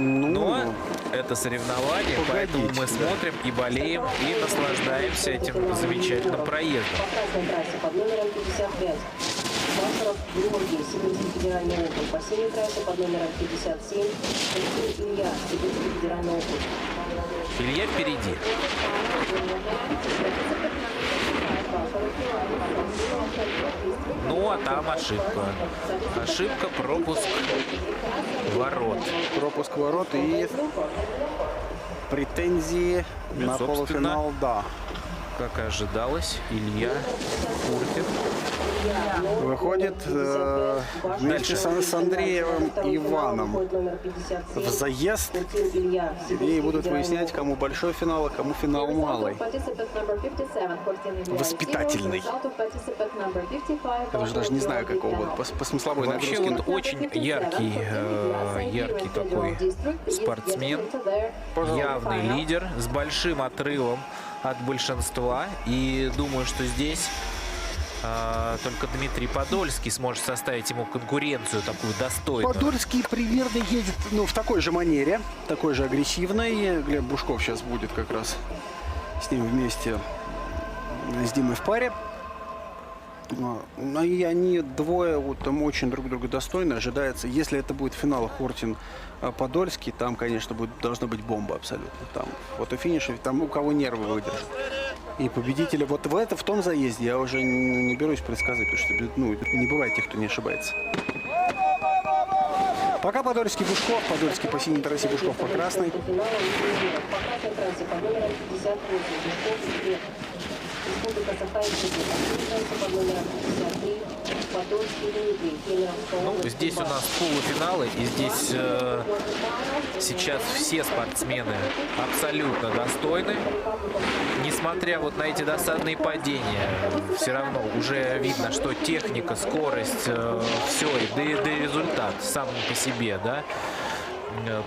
Ну, Но это соревнование, поэтому мы смотрим и болеем, и наслаждаемся этим замечательным проездом. По красной трассе под номером 55 Башаров Георгий, Сибирский федеральный округ. По синей трассе под номером 57 Илья, Сибирский федеральный округ. Илья впереди. Ну, а там ошибка. Ошибка, пропуск ворот. пропуск ворот и претензии на собственно, полуфинал, да. Как и ожидалось, Илья Куртин. Выходит вместе с Андреевым и Иваном в заезд, и будут выяснять, кому большой финал, а кому финал малый. Воспитательный. Я уже даже не знаю, какого вот по смысловой Вообще нагрузке. вот очень яркий такой спортсмен, явный лидер с большим отрывом от большинства. И думаю, что здесь только Дмитрий Подольский сможет составить ему конкуренцию такую достойную. Подольский примерно едет в такой же манере, такой же агрессивной. Глеб Бушков сейчас будет как раз с ним вместе, с Димой в паре. И они двое вот, там очень друг друга достойны. Ожидается, если это будет финал Хуртин-Подольский, там, конечно, должна быть бомба абсолютно. Там фото-финиш, там у кого нервы выдержат. И победителя вот в том заезде я уже не берусь предсказать, потому что не бывает тех, кто не ошибается. Пока Подольский Бушков, Подольский по синей трассе, Бушков по красной. По красной трассе под номером 58 Бушков и Республика Саха-Якутия. Под номером 53 Подольский Дмитрий, Кемеровская область. Здесь у нас полуфиналы, и здесь сейчас все спортсмены абсолютно достойны. Несмотря вот на эти досадные падения, все равно уже видно, что техника, скорость, все, да и результат сам по себе, да,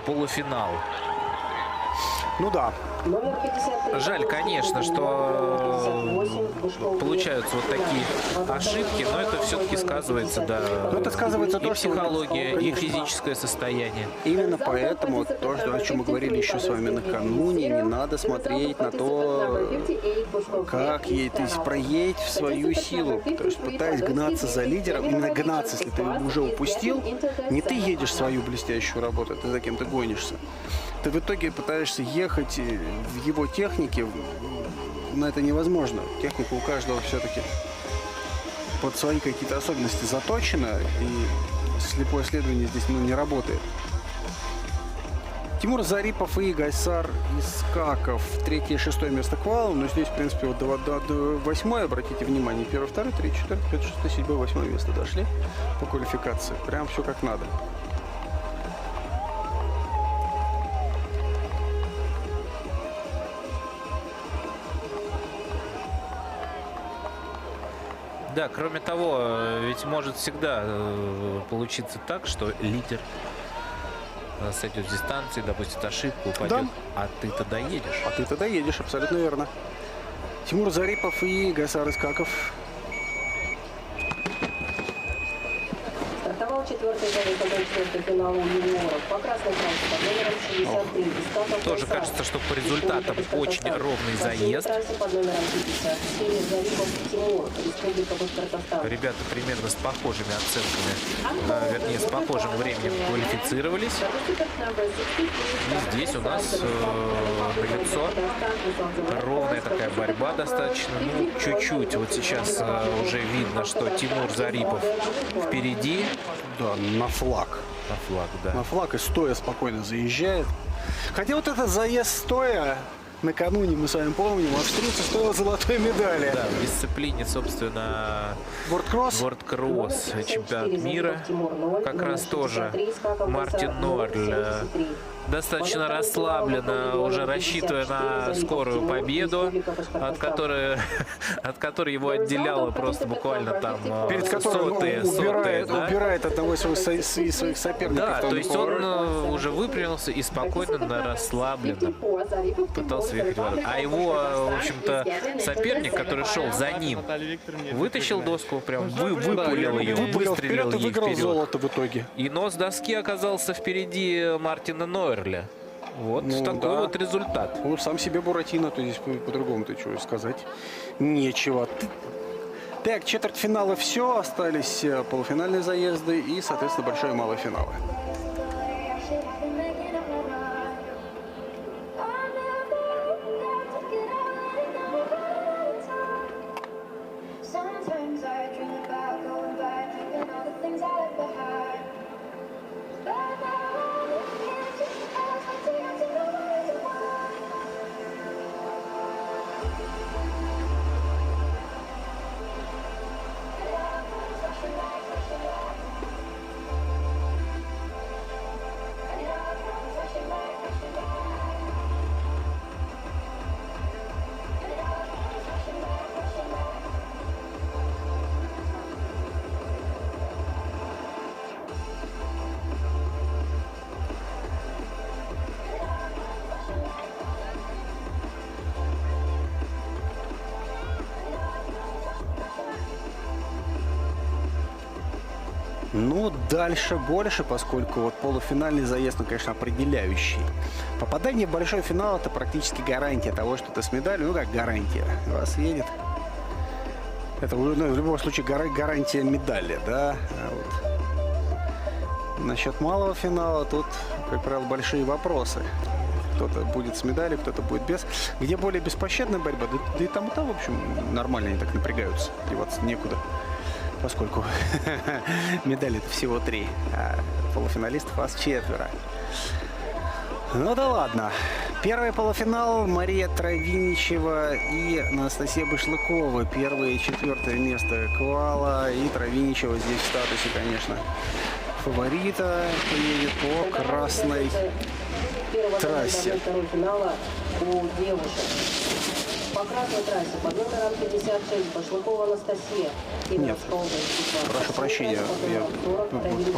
полуфинал. Ну да. Жаль, конечно, что получаются вот такие ошибки, но это все-таки сказывается, да, это сказывается и то, что психология, и конечно, физическое состояние. Именно поэтому то, о чем мы говорили еще с вами накануне, не надо смотреть на то, как едет, то есть проедь в свою силу. То есть пытаясь гнаться за лидером, именно гнаться, если ты уже упустил, не ты едешь свою блестящую работу, ты за кем-то гонишься. Ты в итоге пытаешься ехать в его технике, но это невозможно. Техника у каждого все-таки под свои какие-то особенности заточена, и слепое следование здесь не работает. Тимур Зарипов и Гайсар Искаков. 3-е и 6-е место к валу. Но здесь, в принципе, вот до 8-й, обратите внимание, 1, 2, 3, 4, 5, 6, 7, 8 место дошли по квалификации. Прям все как надо. Да, кроме того, ведь может всегда получиться так, что лидер сойдет с дистанции, допустит ошибку, упадет, да. А ты-то доедешь. А ты-то доедешь, абсолютно верно. Тимур Зарипов и Гайсар Искаков. Стартовал 4-й Четвертый заезд 1/4 финала юниоров. По красной трассе под номером 63. Искаков Тоже Кайсар. кажется, что по результатам очень ровный По синей заезд. трассе под номером 57. Зарипов Тимур. Республика Башкортостан. Ребята примерно с похожими оценками, вернее, с похожим временем квалифицировались. И здесь у нас налицо ровная такая борьба достаточно. Ну, чуть-чуть. Вот сейчас уже видно, что Тимур Зарипов впереди. Да, на флаг. На флаг, да. На флаг и стоя спокойно заезжает. Хотя вот этот заезд стоя, накануне, мы с вами помним, австрийцу стоил золотой медали. Да, в дисциплине, собственно, Вордкросс. Вордкросс, чемпионат мира. Как раз тоже Мартин Норль достаточно расслабленно, уже рассчитывая на скорую победу, от которой его отделяло просто буквально там Перед которым сотые, он убирает одного из своих соперников. Да, то есть он уже выпрямился и спокойно, расслабленно пытался въехать в ворота. А его, в общем-то, соперник, который шел за ним, вытащил доску, прям выпулил ее, выстрелил вперед и ей выиграл вперед. золото в итоге. И нос доски оказался впереди Мартина Нойерля. Вот такой да. вот результат. Он сам себе Буратино, то здесь по-другому-то что сказать нечего. Так, четвертьфиналы все, остались полуфинальные заезды и, соответственно, большой и малый финалы. Sometimes I dream about going back and all the things I left behind. But now I'm looking to us, I take to the world to find. Ну, дальше больше, поскольку вот полуфинальный заезд, ну, конечно, определяющий. Попадание в большой финал – это практически гарантия того, что ты с медалью, ну, как гарантия, вас едет. Это, ну, в любом случае гарантия медали, да. А вот. Насчет малого финала тут, как правило, большие вопросы. Кто-то будет с медалью, кто-то будет без. Где более беспощадная борьба, да и там, в общем, нормально они так напрягаются, деваться некуда. Поскольку медалей всего 3, а полуфиналистов аж 4. Ну да ладно. Первый полуфинал. Мария Травиничева и Анастасия Башлыкова. Первое и четвертое место Квала. И Травиничева здесь в статусе, конечно, фаворита. Едет по красной трассе. Второго финала у девушек. По красной трассе под номером 56 Башлыкова Анастасия. Нет, прошу прощения, я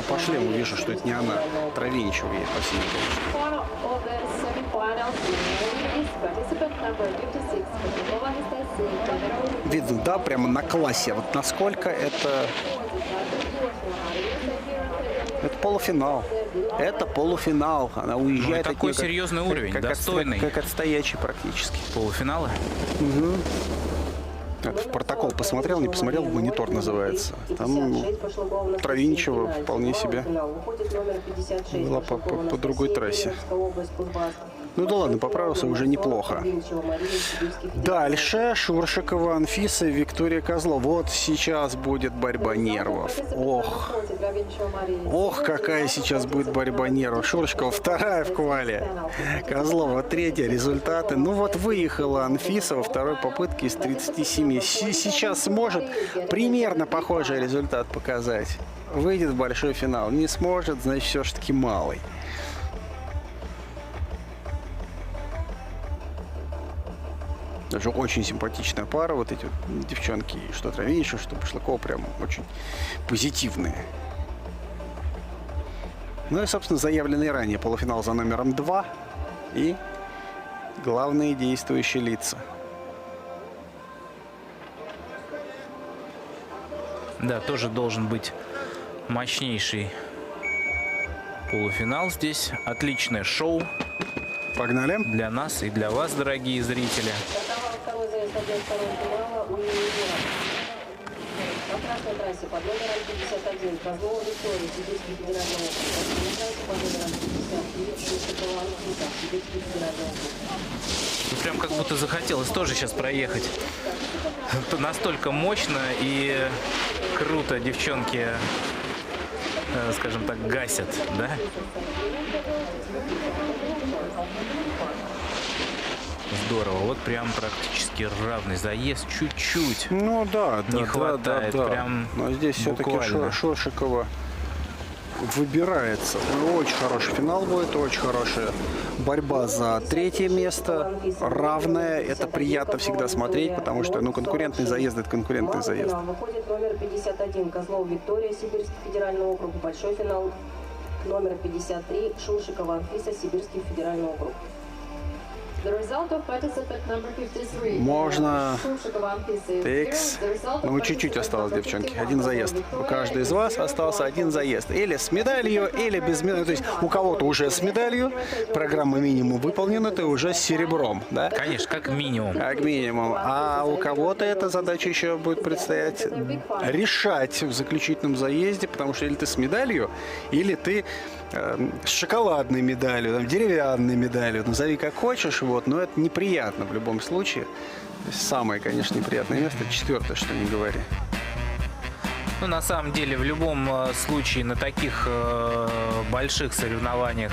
по шлему вижу, что это не она. Травиничева едет по синей, конечно. One of the semi-finals is participant number 56, Башлыкова Анастасия. Видно, да, прямо на классе. Вот насколько это полуфинал. Это полуфинал. Она уезжает такой от нее серьезный уровень, достойный. Как отстоячий практически. Полуфинала? В протокол посмотрел, не посмотрел, в монитор называется. Там Травиничева вполне себе была по другой трассе. Ну да ладно, поправился уже неплохо. Дальше Шуршикова Анфиса и Виктория Козлова. Вот сейчас будет борьба нервов. Ох, какая сейчас будет борьба нервов. Шуршикова вторая в квале. Козлова третья. Результаты. Ну вот выехала Анфиса во второй попытке из 37. Сейчас сможет примерно похожий результат показать. Выйдет в большой финал. Не сможет, значит, все-таки малый. Даже очень симпатичная пара, вот эти вот девчонки, что Травиничева, что Башлыкова, прям очень позитивные. Ну и, собственно, заявленный ранее полуфинал за номером 2 и главные действующие лица. Да, тоже должен быть мощнейший полуфинал здесь. Отличное шоу Погнали. для нас и для вас, дорогие зрители. Стартовал второй заезд 1/2 финала у Юнира. По красной трассе под номером 51 Козлова Виктория, Сибирский федеральный округ. По синей трассе под номером 53 Шушикова Анфиса, Сибирский федеральный округ. Ну, прям как будто захотелось тоже сейчас проехать. Это настолько мощно и круто девчонки, скажем так, гасят, да? Здорово. Вот прям практически равный заезд. Чуть-чуть Ну да, да, не хватает. да, да. Прям Но здесь все-таки буквально. Шуршикова выбирается. Очень хороший финал будет, очень хорошая борьба за третье место. Равная. Это приятно всегда смотреть, потому что конкурентный заезд — это конкурентный заезд. В финал выходит номер 51 Козлов Виктория, Сибирский федеральный округ. Большой финал номер 53 Шушикова Анфиса, Сибирский федеральный округ. The result of participant number 53. Можно... Шушикова Анфиса. Текс. The result of Ну, чуть-чуть participant осталось, number девчонки. 51. Один заезд. У каждой из вас остался один заезд. Или с медалью, или без медали. То есть у кого-то уже с медалью. Программа минимум выполнена, ты уже с серебром. Да? Конечно, как минимум. Как минимум. А у кого-то эта задача еще будет предстоять решать в заключительном заезде, потому что или ты с медалью, или ты с шоколадной медалью, там, деревянной медалью, назови как хочешь, вот, но это неприятно в любом случае. Самое, конечно, неприятное место, четвертое, что не говори. Ну, на самом деле, в любом случае, на таких больших соревнованиях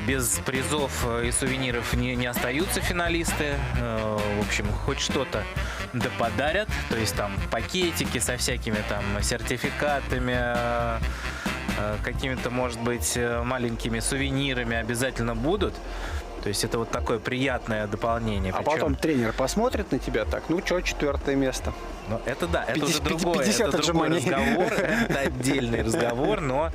без призов и сувениров не остаются финалисты. В общем, хоть что-то да подарят. То есть там пакетики со всякими там сертификатами, какими-то, может быть, маленькими сувенирами обязательно будут. То есть это вот такое приятное дополнение. А потом тренер посмотрит на тебя так, ну что, четвертое место. Ну, это да, это 50, уже другое, 50 это другой отжиманий. разговор, это отдельный разговор, но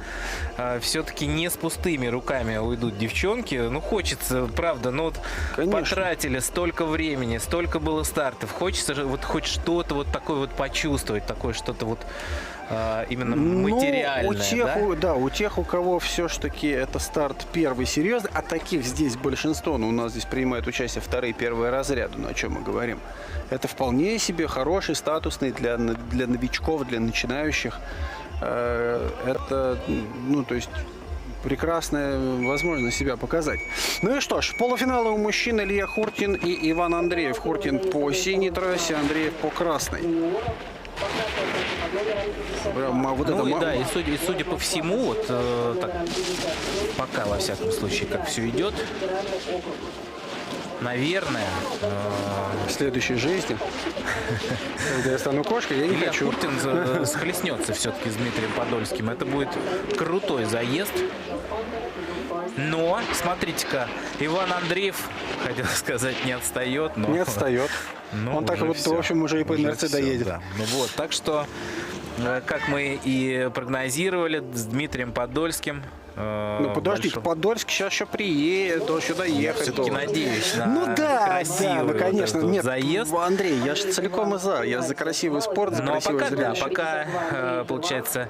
все-таки не с пустыми руками уйдут девчонки. Ну, хочется, правда, ну вот Конечно. потратили столько времени, столько было стартов, хочется же вот хоть что-то вот такое вот почувствовать, такое что-то вот именно материальное, у тех, да? у тех, у кого все-таки это старт первый серьезный, а таких здесь большинство, но у нас здесь принимают участие вторые, первые разряды, ну о чем мы говорим. Это вполне себе хороший, статусный для новичков, для начинающих. Это, ну, то есть прекрасная возможность себя показать. Ну и что ж, полуфиналы у мужчин: Илья Хуртин и Иван Андреев. Хуртин по синей трассе, Андреев по красной. Вот Ну это и да, и судя по всему, вот так, пока во всяком случае, как все идет, наверное, в следующей жизни, когда я стану кошкой, я не Илья хочу. Хуртин схлестнется все-таки с Дмитрием Подольским. Это будет крутой заезд. Но, смотрите-ка, Иван Андреев, хотел сказать, не отстает. Но, Не отстает. ну, Он так уже вот, всё. в общем, уже и по Уже инерции всё, доедет. да. Ну вот, так что, как мы и прогнозировали, с Дмитрием Подольским. Ну подожди, Подольск сейчас еще приедет, он еще доехать. Все-таки должен. надеюсь на Ну да, красивый да, ну конечно. вот этот Нет, заезд. Андрей, я же целиком и за. Я за красивый спорт, за Ну а красивое пока, да, зрелище. пока, получается,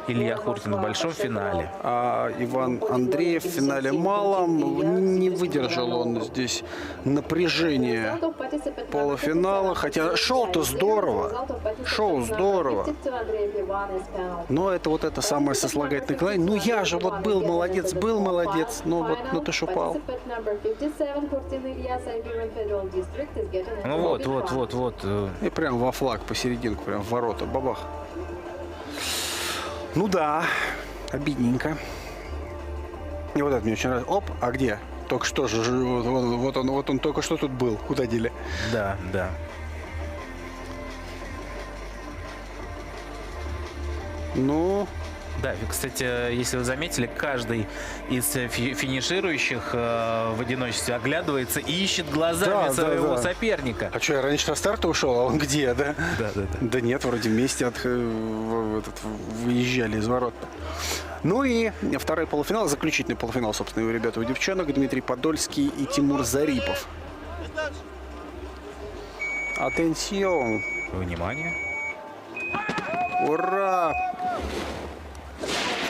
Илья Хуртин в большом финале. А Иван Андреев в финале малом. Не выдержал он здесь напряжения полуфинала. Хотя шоу-то здорово. Шоу здорово. Но это вот это самое сослагательное наклонение. Ну я же вот был молодец. Ну вот, ну ты ж упал. Ну вот. И прям во флаг посерединку, прям в ворота. Бабах. Ну да, обидненько. И вот это мне очень нравится. Оп, а где? Только что же, вот он только что тут был. Куда дели? Да. Ну, Да, кстати, если вы заметили, каждый из финиширующих в одиночестве оглядывается и ищет глазами своего соперника. А что, я раньше на старта ушел, а он где, да? Да. Да нет, вроде вместе выезжали из ворот. Ну и второй полуфинал, заключительный полуфинал, собственно, у ребят, у девчонок: Дмитрий Подольский и Тимур Зарипов. Атенсион. Внимание. Ура!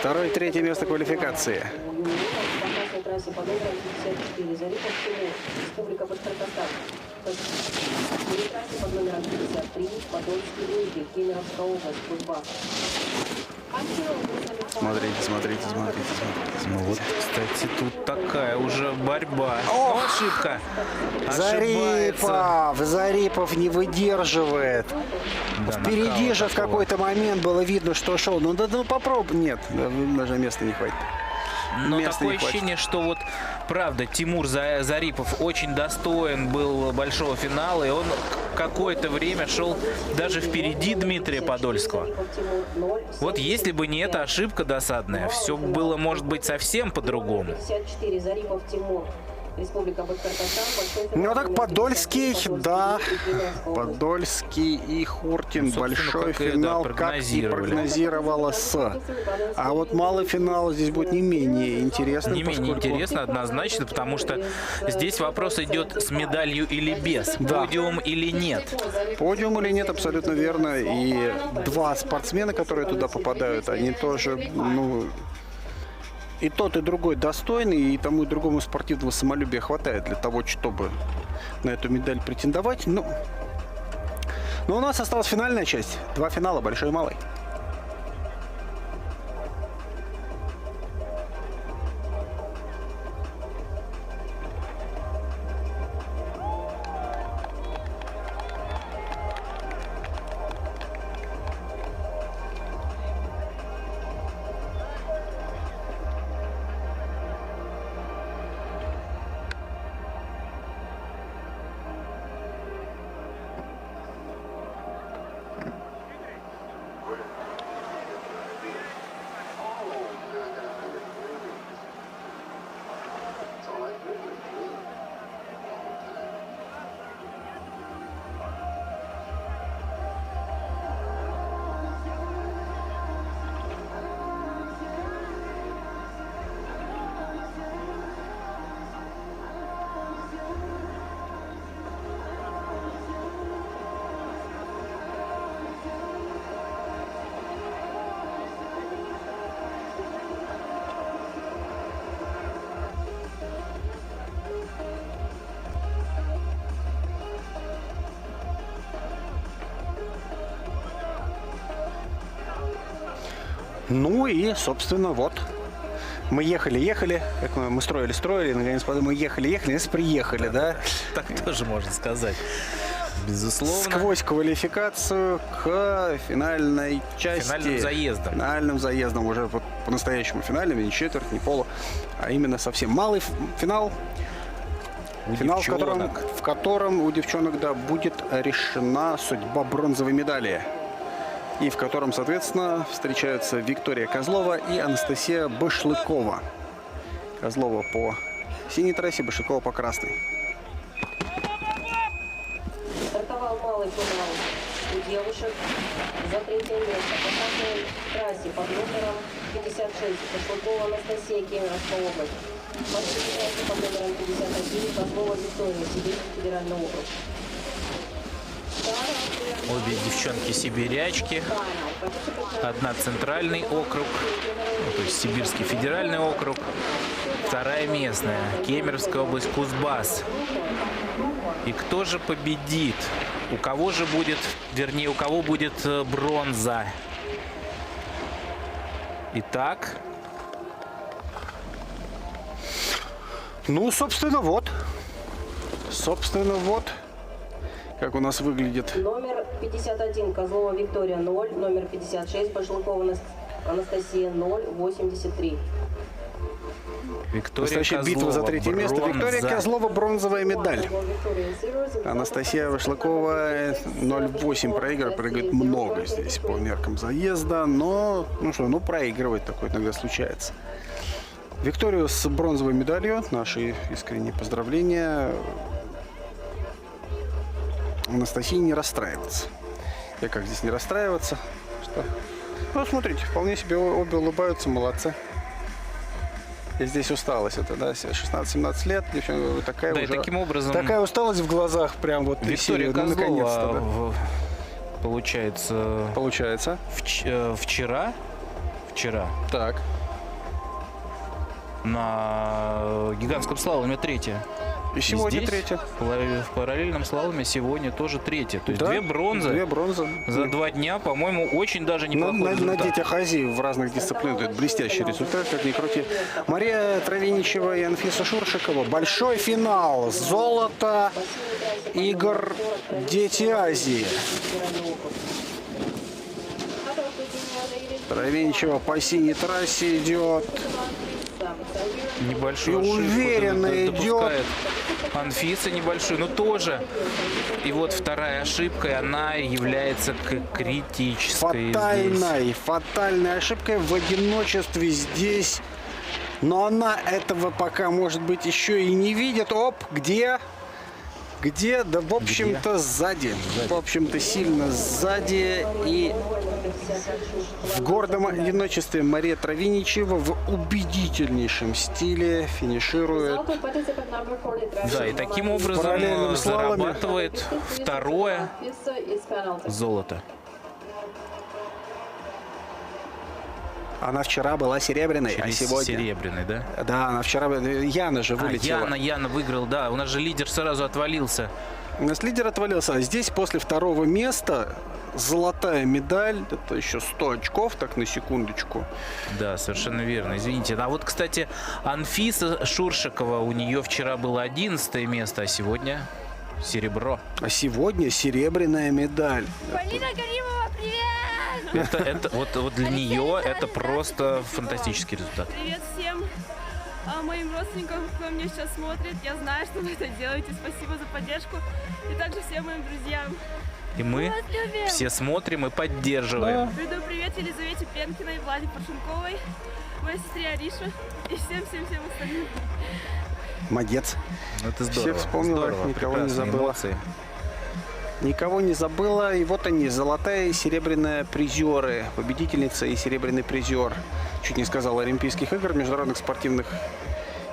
Второе и третье место квалификации. На красной трассе под номером 54 Зарипов Тимур, Республика Башкортостан. На трассе под номером 53 Подольский Дмитрий, Кемеровская область, Кузбасс. Смотрите. Ну вот, кстати, тут такая уже борьба. Ох! Ошибка. Ошибается. Зарипов не выдерживает. Да, Впереди нокаут же в такого. какой-то момент было видно, что шел. Ну попробуй. Нет, даже места не хватит. Но Места такое не хватит. ощущение, что вот правда Тимур Зарипов очень достоин был большого финала, и он какое-то время шел даже впереди Дмитрия Подольского. Вот если бы не эта ошибка досадная, все было, может быть, совсем по-другому. 54 Зарипов Тимур, Республика Башкортостан. Большой финал Ну так номер Подольский, 56, да. Кемеровская область. Подольский и Хуртин. Ну, собственно, Большой как и, да, финал, как и прогнозировали. прогнозировалось. А вот малый финал здесь будет не менее интересным. Не менее поскольку- интересно однозначно, потому что здесь вопрос идет с медалью или без, Да. подиум или нет. Подиум или нет, абсолютно верно. И два спортсмена, которые туда попадают, они тоже, ну, и тот, и другой достойны, и тому, и другому спортивного самолюбия хватает для того, чтобы на эту медаль претендовать. Но у нас осталась финальная часть. Два финала, большой и малый. Ну и, собственно, вот. Мы ехали, как мы строили, наконец мы ехали, наконец приехали, да? Так тоже можно сказать. Безусловно. Сквозь квалификацию к финальной части. Финальным заездом. Финальным заездом, уже вот по-настоящему финальным, не четверть, не полу, а именно совсем малый финал. Финал, в котором у девчонок, да, будет решена судьба бронзовой медали. И в котором, соответственно, встречаются Виктория Козлова и Анастасия Башлыкова. Козлова по синей трассе, Башлыкова по красной. Стартовал малый финал у девушек за третье место. По красной трассе под номером 56 Башлыкова Анастасия, Кемеровская область. По синей трассе под номером 51 Козлова Виктория, Сибирский федеральный округ. Обе девчонки сибирячки. Одна центральный округ, ну, то есть Сибирский федеральный округ. Вторая местная, Кемеровская область, Кузбасс. И кто же победит? У кого же будет, вернее, у кого будет бронза? Итак. Ну, собственно, вот. Как у нас выглядит. Номер 51 Козлова Виктория 0, номер 56 Башлыкова Анастасия 0, 83. Виктория Настоящая Козлова, битва за третье место. бронза. Виктория Козлова, бронзовая медаль. Анастасия Башлыкова 0,8 проигрывает много здесь по меркам заезда, но, проигрывать такое иногда случается. Викторию с бронзовой медалью, наши искренние поздравления. Анастасии не расстраиваться. И как здесь не расстраиваться? Что? Ну, смотрите, вполне себе обе улыбаются, молодцы. И здесь усталость, это, да, 16-17 лет, девчонка такая Да, уже... и таким образом Такая усталость в глазах, прям вот. Виктория веселье, наконец-то, да. Козлова, получается, Получается. вчера Так. на гигантском слаломе третья. И сегодня здесь, третья. В параллельном слаломе сегодня тоже третья. То есть Да, две бронзы. Две бронзы. За 2 дня, по-моему, очень даже неплохой На результат. детях Азии в разных дисциплинах это блестящий результат, как ни крути. Мария Травиничева и Анфиса Шуршикова. Большой финал. Золото игр Дети Азии. Травиничева по синей трассе идет. Небольшую И уверенно ошибку допускает идет. Анфиса небольшую, но тоже. И вот вторая ошибка, и она является критической здесь. Фатальной ошибкой в одиночестве здесь. Но она этого пока, может быть, еще и не видит. Оп, где? Где? Да, в общем-то, сзади. В общем-то, сильно сзади. И в гордом одиночестве Мария Травиничева в убедительнейшем стиле финиширует. Да, и таким образом параллельном слаломе. зарабатывает второе золото. Она вчера была серебряной, а сегодня... Серебряный, да? Да, она вчера... Яна же вылетела. Яна выиграл, да. У нас же лидер сразу отвалился. У нас лидер отвалился, а здесь после второго места золотая медаль. Это еще 100 очков, так на секундочку. Да, совершенно верно. Извините. А вот, кстати, Анфиса Шуршикова, у нее вчера было 11 место, а сегодня серебро. А сегодня серебряная медаль. Полина Каримова, привет! Это вот для нее это просто фантастический результат. Привет всем моим родственникам, кто меня сейчас смотрит. Я знаю, что вы это делаете. Спасибо за поддержку. И также всем моим друзьям. И мы все смотрим и поддерживаем. Передаю привет Елизавете Пенкиной, Владе Паршенковой, моей сестре Арише и всем-всем-всем остальным. Молодец. Это здорово. Всех вспомнила, Здорово, никого не прекрасные забыла. эмоции. Никого не забыла. И вот они, золотая и серебряная призеры. Победительница и серебряный призер. Чуть не сказал Олимпийских игр, международных спортивных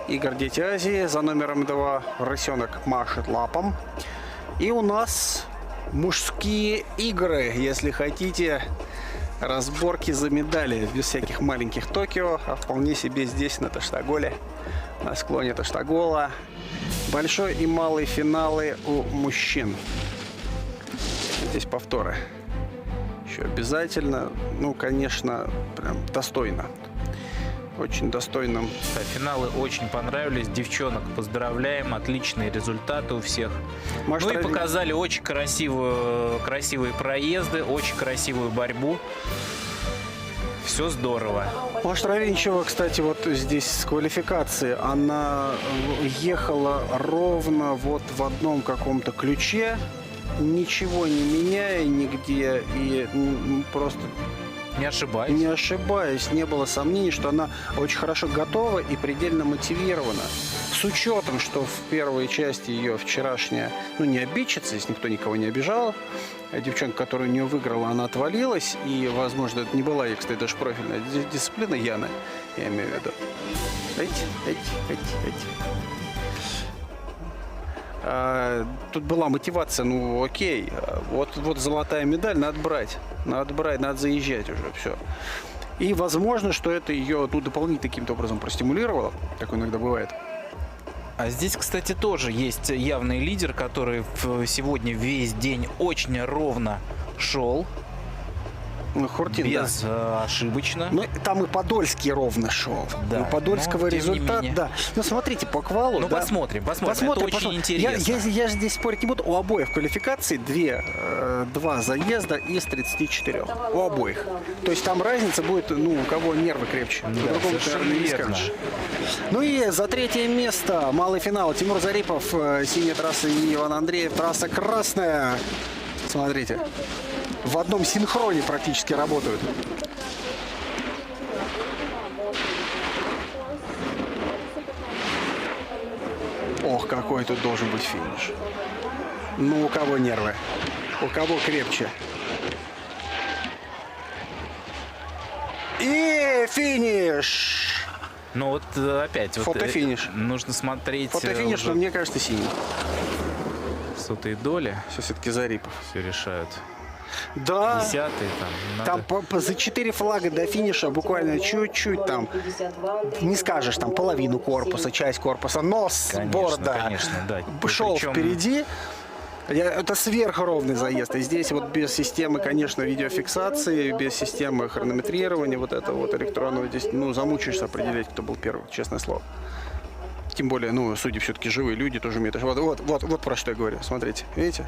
игр Дети Азии. За номером 2 рысенок машет лапом. И у нас мужские игры, если хотите. Разборки за медали. Без всяких маленьких Токио, а вполне себе здесь, на Таштаголе. На склоне Таштагола. Большой и малый финалы у мужчин. Здесь повторы. Еще обязательно. Ну, конечно, прям достойно. Очень достойно. Да, финалы очень понравились. Девчонок поздравляем. Отличные результаты у всех. Маш, Ну и показали очень красивые проезды, очень красивую борьбу. Все здорово. Маша Травиничева, кстати, вот здесь с квалификации, она ехала ровно вот в одном каком-то ключе, ничего не меняя нигде и просто Не ошибаюсь. не ошибаясь, не было сомнений, что она очень хорошо готова и предельно мотивирована. С учетом, что в первой части ее вчерашняя, ну не обидчица, здесь никто никого не обижал, а девчонка, которая у нее выиграла, она отвалилась, и, возможно, это не была ей, кстати, даже профильная дисциплина Яна, я имею в виду. Тут была мотивация, ну окей, вот золотая медаль, надо брать, надо заезжать уже, все. И возможно, что это ее дополнительно каким-то образом простимулировало, как иногда бывает. А здесь, кстати, тоже есть явный лидер, который сегодня весь день очень ровно шел. Хуртин, безошибочно. Ну, там и Подольский ровно шел. Да, у Подольского но, тем не результат, менее. да. Ну, смотрите, по квалу, Ну, да. посмотрим. Это очень интересно. Я же здесь спорить не буду. У обоих квалификаций два заезда из 34. У обоих. То есть там разница будет, ну, у кого нервы крепче. Да, совершенно не верно. скажешь. Ну и за третье место малый финал. Тимур Зарипов, синяя трасса, и Иван Андреев, трасса красная. Смотрите. В одном синхроне практически работают. Ох, какой тут должен быть финиш. Ну, у кого нервы? У кого крепче? И финиш! Ну вот опять. Фотофиниш. Нужно смотреть. Фотофиниш, но мне кажется, синий. Сотые доли. Все-таки Зарипов. Все решают. Да. 10-й там. Там за 4 флага до финиша буквально чуть-чуть там, не скажешь, там половину корпуса, часть корпуса, нос, Конечно, борда конечно, да. шел Причем- впереди. Это сверхровный заезд. И здесь вот без системы, конечно, видеофиксации, без системы хронометрирования, вот этого вот электронного, здесь, ну, замучаешься определять, кто был первый, честное слово. Тем более, ну, судьи все-таки живые люди, тоже умеют. Вот про что я говорю. Смотрите, видите?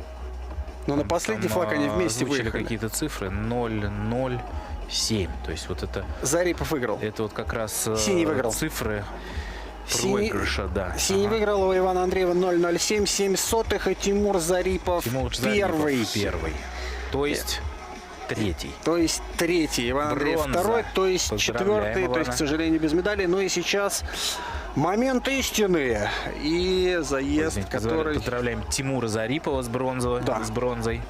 Но на последний флаг они вместе озвучили выехали. какие-то цифры 0,07. То есть вот это, Зарипов выиграл. это вот как раз Синий выиграл. цифры Синий- проигрыша, да. Синий выиграл у Ивана Андреева 0,07, 700, и Тимур Зарипов Тимур Зарипов первый. первый. То есть третий. То есть третий. Иван Андреев Бронза. второй, то есть Поздравляем, четвертый, то есть, Ивана. к сожалению, без медали. Ну и сейчас момент истины. И заезд, который... Поздравляем Тимура Зарипова с бронзой. Да. С бронзой.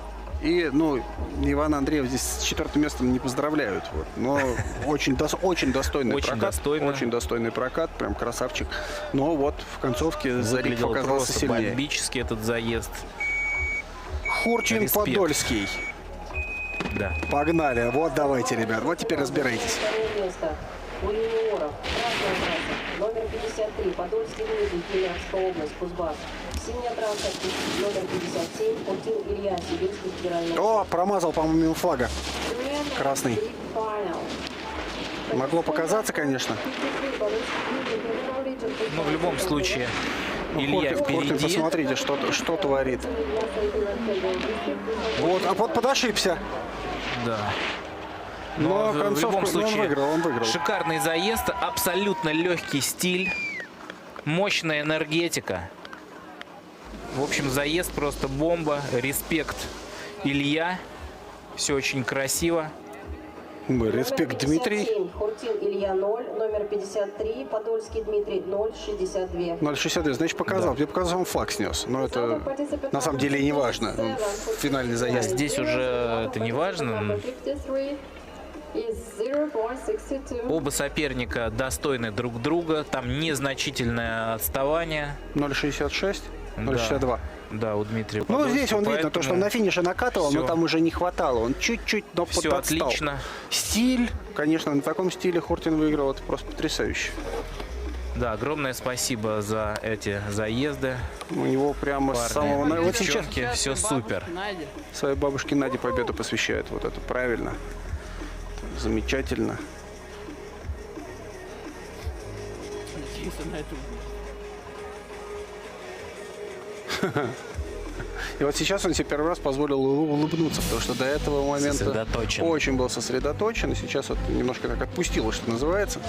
И, ну, Иван Андреев здесь с 4-м местом не поздравляют. Вот. Но очень достойный Очень прокат. достойно. Очень достойный прокат, прям красавчик. Но вот в концовке Зарипов Выглядел оказался просто сильнее. бомбически этот заезд. Хурчин Респект. Подольский. Да. Погнали. Вот давайте, ребят. Вот теперь разбирайтесь. Второе место у юниоров. Красная трасса. Номер 53. Подольский Дмитрий, Кемеровская область, Кузбасс. Синяя трасса. Номер 57. Хуртин Илья, Сибирский федеральный. О, промазал, по-моему, мимо флага. Красный. Могло показаться, конечно. Но в любом случае Илья Хуртин, впереди. посмотрите, что творит. Вот, а вот подошибся. Да. Но в концовку, любом ну, случае он выиграл. шикарный заезд, абсолютно легкий стиль, мощная энергетика. В общем, заезд просто бомба. Респект Илья. Все очень красиво. Респект, Дмитрий. Хуртин Илья 0. Номер 53. Подольский Дмитрий 0,62. 0,62, значит, показал. Мне показал, он флаг снес. Но это на самом деле и не важно. Финальный заезд. Здесь уже это не важно. Оба соперника достойны друг друга. Там незначительное отставание. 0,66, 0,62. Да, у Дмитрия Ну, Подольского. здесь он видно, то, что он на финише накатывал, но всё. там уже не хватало. Он чуть-чуть, но Все подотстал. отлично. Стиль, конечно, на таком стиле Хуртин выиграл. Это просто потрясающе. Да, огромное спасибо за эти заезды. У него прямо с самого... Парни, Вот сейчас девчонки, все супер. Надя. своей бабушке Наде победу посвящает. Вот это правильно. Замечательно. Надеюсь, на эту. И вот сейчас он себе первый раз позволил улыбнуться, потому что до этого момента Сосредоточен. очень был сосредоточен. И сейчас вот немножко так отпустило, что называется.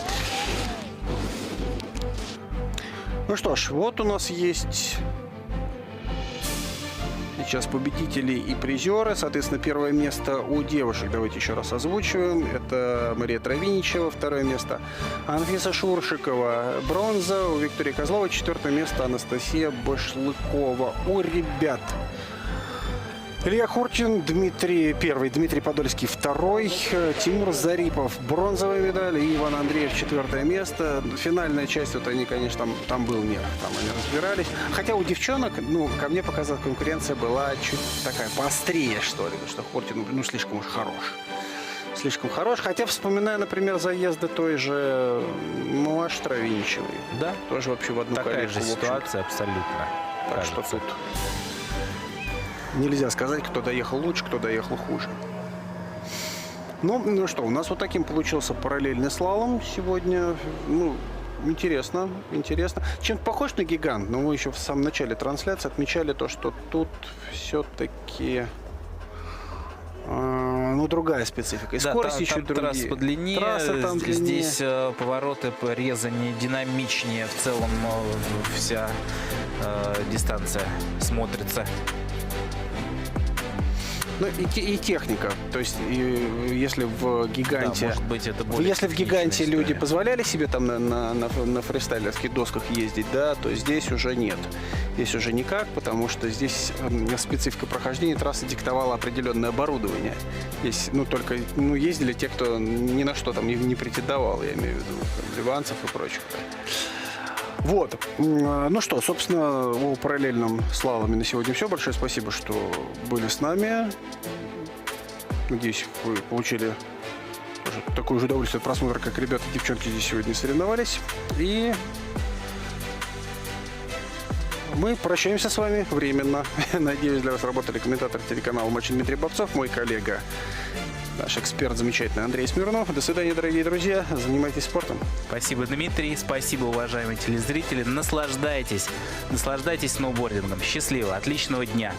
Ну что ж, вот у нас есть сейчас победители и призеры. Соответственно, первое место у девушек. Давайте еще раз озвучиваем. Это Мария Травиничева. Второе место Анфиса Шуршикова. Бронза у Виктории Козловой. Четвертое место Анастасия Башлыкова. У ребят Илья Хурчин, Дмитрий первый, Дмитрий Подольский второй, Тимур Зарипов бронзовая медаль и Иван Андреев четвертое место. Финальная часть, вот они, конечно, там был нерв, там они разбирались. Хотя у девчонок, ну, ко мне показалось, конкуренция была чуть такая поострее, что ли, потому что Хурчин, ну, слишком уж хорош. Слишком хорош. Хотя, вспоминая, например, заезды той же Маш Травиничевой. Да, Тоже вообще в одну такая коллегу, же в общем-то. ситуация абсолютно. Так что кажется. тут нельзя сказать, кто доехал лучше, кто доехал хуже. Ну что, у нас вот таким получился параллельный слалом сегодня. Ну, интересно, интересно. Чем-то похож на гигант, но мы еще в самом начале трансляции отмечали то, что тут все-таки ну, другая специфика. И Да, скорость там еще другие. трасса подлиннее, Трасса там длиннее. здесь повороты порезаннее, динамичнее. В целом вся дистанция смотрится. Ну и техника. То есть, если в гиганте... Да, может быть, это более Если в гиганте техничная люди история. позволяли себе там на фристайлерских досках ездить, да, то здесь уже нет. Здесь уже никак, потому что здесь специфика прохождения трассы диктовала определенное оборудование. Здесь, только ездили те, кто ни на что там не претендовал, я имею в виду ливанцев и прочих. Вот. Ну что, собственно, о параллельном слаломе на сегодня все. Большое спасибо, что были с нами. Надеюсь, вы получили тоже такое же удовольствие от просмотра, как ребята и девчонки здесь сегодня соревновались. И мы прощаемся с вами временно. Надеюсь, для вас работали комментаторы телеканала «Матч» Дмитрий Бобцов, мой коллега, наш эксперт замечательный Андрей Смирнов. До свидания, дорогие друзья. Занимайтесь спортом. Спасибо, Дмитрий. Спасибо, уважаемые телезрители. Наслаждайтесь. Наслаждайтесь сноубордингом. Счастливо. Отличного дня.